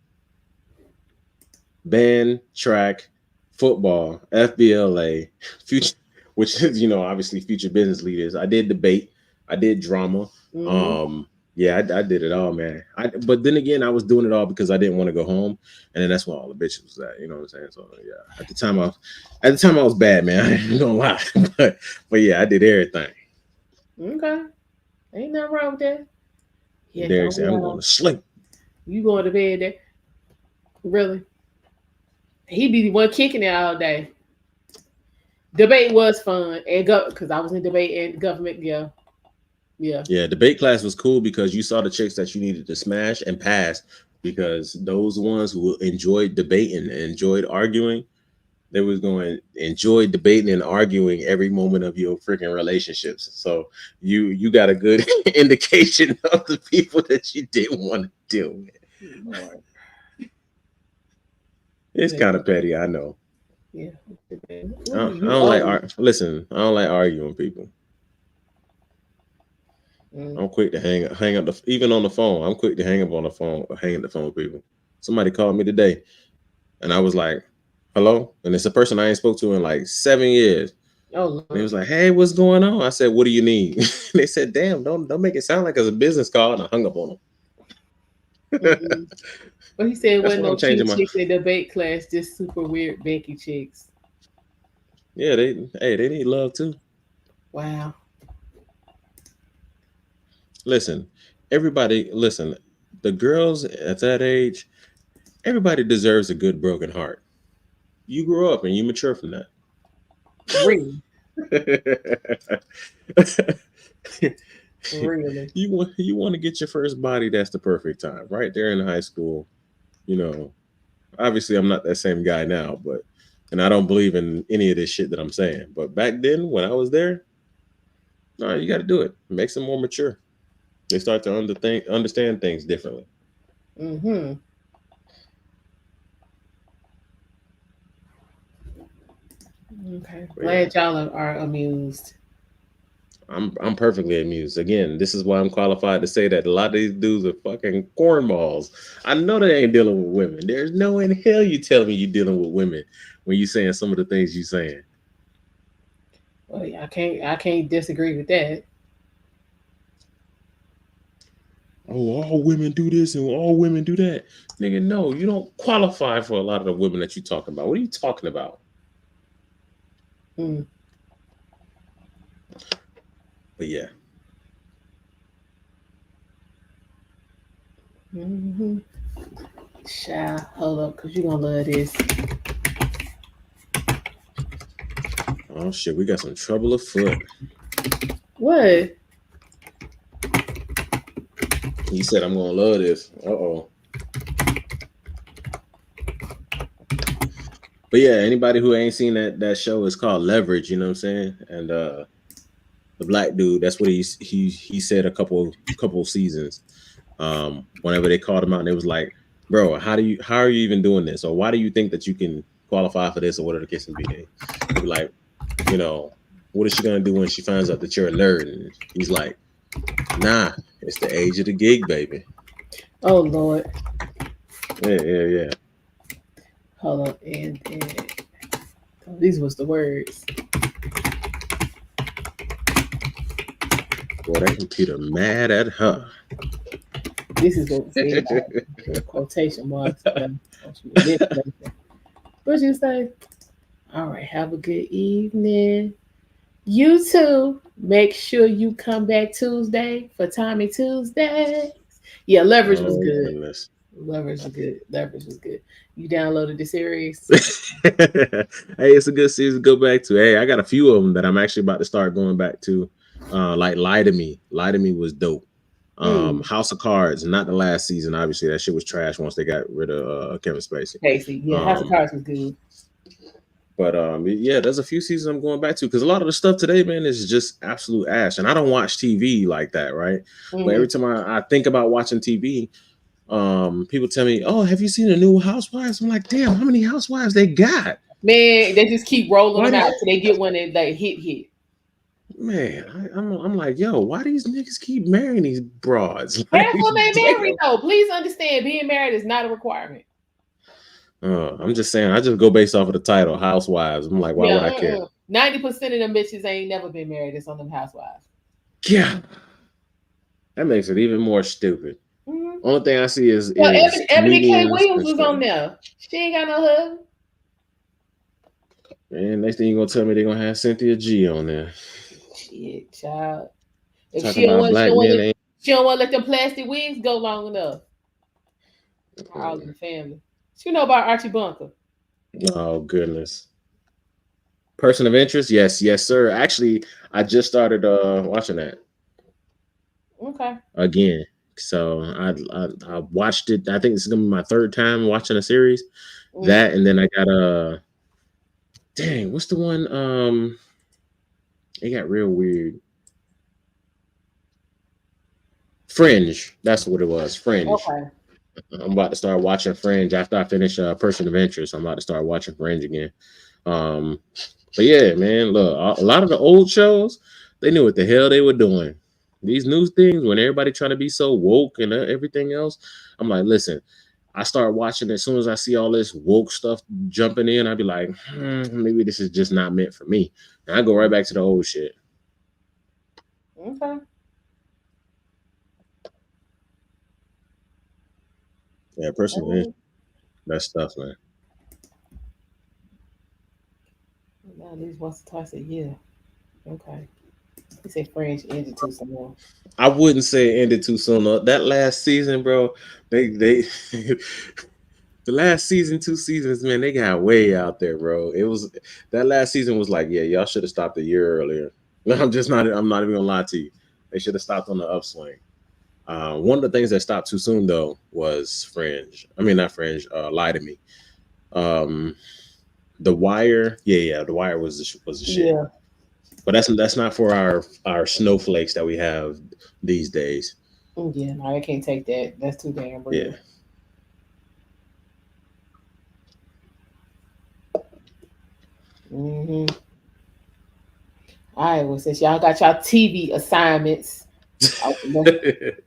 S4: Band, track, football, FBLA, future, which is obviously future business leaders. I did debate. I did drama. Mm-hmm. Yeah, I did it all, man. But then again, I was doing it all because I didn't want to go home, and then that's where all the bitches was at. You know what I'm saying? So yeah, at the time I was bad, man. I ain't gonna lie, but yeah, I did everything.
S1: Okay, ain't nothing wrong with that.
S4: Yeah, Derek said, I'm going to sleep.
S1: You going to bed there? Really? He be the one kicking it all day. Debate was fun, and because I was in debate and government. Yeah, Yeah.
S4: Yeah, debate class was cool because you saw the chicks that you needed to smash and pass, because those ones who enjoyed debating and enjoyed arguing, they was going to enjoy debating and arguing every moment of your freaking relationships. So you got a good indication of the people that you didn't want to deal with.
S1: Lord.
S4: It's
S1: Yeah.
S4: kind of petty, I know.
S1: Yeah.
S4: I
S1: You
S4: don't like
S1: old.
S4: listen. I don't like arguing people.
S1: Mm.
S4: I'm quick to hang up even on the phone. I'm quick to hang up on the phone, hang up the phone with people. Somebody called me today, and I was like, "Hello," and it's a person I ain't spoke to in like 7 years.
S1: Oh
S4: And he
S1: Lord.
S4: was like, "Hey, what's going on?" I said, "What do you need?" They said, "Damn, don't make it sound like it's a business call," and I hung up on them.
S1: Mm-mm. But he said it
S4: That's
S1: wasn't
S4: why I'm
S1: no cute
S4: changing my.
S1: chicks in debate class, just super weird Becky chicks.
S4: Yeah, they need love too.
S1: Wow.
S4: Listen, everybody, listen. The girls at that age, everybody deserves a good broken heart. You grow up and you mature from that.
S1: Really. Really.
S4: You want to get your first body. That's the perfect time, right there in high school. You know, obviously I'm not that same guy now, but and I don't believe in any of this shit that I'm saying. But back then, when I was there, no, you got to do it. It makes them more mature. They start to understand things differently.
S1: Mm-hmm. Okay.
S4: But yeah,
S1: Glad y'all are amused.
S4: I'm perfectly amused. Again, this is why I'm qualified to say that a lot of these dudes are fucking cornballs. I know they ain't dealing with women. There's no in hell you telling me you dealing with women when you saying some of the things you saying.
S1: Well, yeah, I can't disagree with that.
S4: Oh, all women do this and all women do that. Nigga, no, you don't qualify for a lot of the women that you talking about. What are you talking about?
S1: Mm.
S4: But yeah.
S1: Mm-hmm. Child, hold up, cause you gonna love this.
S4: Oh shit, we got some trouble afoot.
S1: What?
S4: He said I'm gonna love this. Uh-oh. But yeah, anybody who ain't seen that show is called Leverage, you know what I'm saying? And the black dude, that's what he said a couple seasons. Whenever they called him out and it was like, bro, how are you even doing this? Or why do you think that you can qualify for this or whatever the case may be? He'd be like, you know, what is she gonna do when she finds out that you're a nerd? And he's like, nah, it's the age of the gig, baby.
S1: Oh Lord.
S4: Yeah.
S1: Hold up, and these was the words.
S4: Boy, that computer mad at her.
S1: This is what we said. Quotation marks. What you say? All right. Have a good evening. You too. Make sure you come back Tuesday for Tommy Tuesday. Yeah, Leverage was
S4: Oh
S1: good.
S4: goodness.
S1: Leverage was good. Leverage was good. You downloaded the series?
S4: Hey, it's a good season to go back to. Hey, I got a few of them that I'm actually about to start going back to. Like Lie to Me. Lie to Me was dope.
S1: Mm.
S4: House of Cards, not the last season. Obviously, that shit was trash once they got rid of Kevin Spacey.
S1: Casey. Yeah, House of Cards was good.
S4: But yeah, there's a few seasons I'm going back to because a lot of the stuff today, man, is just absolute ash. And I don't watch TV like that, right? But every time I think about watching TV, people tell me, "Oh, have you seen the new Housewives?" I'm like, "Damn, how many Housewives they got?"
S1: Man, they just keep rolling
S4: Why
S1: them
S4: do
S1: out till they get one that like hit.
S4: man? I'm like, yo, why these niggas keep marrying these broads?
S1: Half
S4: Like,
S1: of them ain't married
S4: damn.
S1: though. Please understand, being married is not a requirement.
S4: I'm just saying, I just go based off of the title, Housewives. I'm like, why would I care?
S1: 90% of them bitches ain't never been married. It's on them housewives.
S4: Yeah, that makes it even more stupid.
S1: Mm-hmm.
S4: Only thing I see is
S1: Ebony K.
S4: comedians
S1: Williams
S4: and
S1: was
S4: stuff.
S1: on there. She ain't got no husband.
S4: Man, next thing you gonna tell me they're gonna have Cynthia G on there.
S1: Shit, child. If
S4: Talking about black men ain't.
S1: she don't want to let them plastic wigs go long enough. All in the family. She know about Archie Bunker.
S4: Oh goodness. Person of interest? Yes, sir. Actually, I just started watching that.
S1: Okay.
S4: again. So I watched it. I think this is gonna be my third time watching a series.
S1: Mm.
S4: That and then I got dang, what's the one? It got real weird. Fringe. That's what it was. Fringe.
S1: Okay.
S4: I'm about to start watching Fringe after I finish Person of Interest. I'm about to start watching Fringe again. Um, but yeah, man, look, a lot of the old shows, they knew what the hell they were doing. These new things, when everybody trying to be so woke and everything else, I'm like, listen, I start watching as soon as I see all this woke stuff jumping in. I'd be like, maybe this is just not meant for me. And I go right back to the old shit.
S1: Okay.
S4: Yeah, Person of Interest,
S1: Um,
S4: that stuff, man.
S1: at least once or twice a year. Okay. You say French ended too some more.
S4: I wouldn't say it ended too soon. That last season, bro, they the last season, 2 seasons, man, they got way out there, bro. It was that last season was like, yeah, y'all should have stopped a year earlier. I'm not even gonna lie to you. They should have stopped on the upswing. One of the things that stopped too soon though was Fringe. I mean, not Fringe. Lie to Me. Um, The Wire. Yeah, The Wire was the shit.
S1: Yeah.
S4: But that's not for our snowflakes that we have these days.
S1: Yeah, no, I can't take that. That's too damn
S4: Yeah.
S1: real. Mm-hmm. All right, well, since y'all got y'all TV assignments, I will let,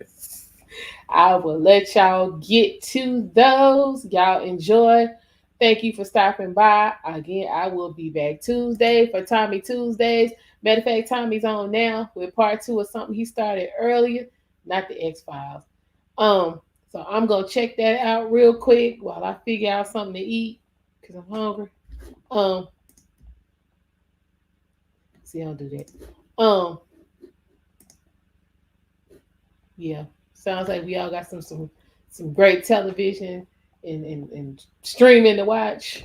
S1: I will let y'all get to those. Y'all enjoy. Thank you for stopping by. Again, I will be back Tuesday for Tommy Tuesdays. Matter of fact, Tommy's on now with part two of something he started earlier, not the X Files. Um, so I'm gonna check that out real quick while I figure out something to eat because I'm hungry. Um, see, I'll do that. Um, yeah, sounds like we all got some great television and streaming to watch.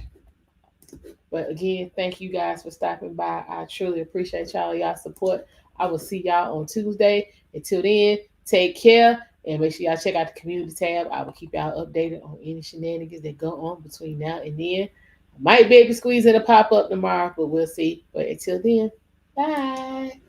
S1: But again, thank you guys for stopping by. I truly appreciate y'all support. I will see y'all on Tuesday. Until then, take care and make sure y'all check out the community tab. I will keep y'all updated on any shenanigans that go on between now and then. I might be able to squeeze in a pop up tomorrow, but we'll see. But until then, bye.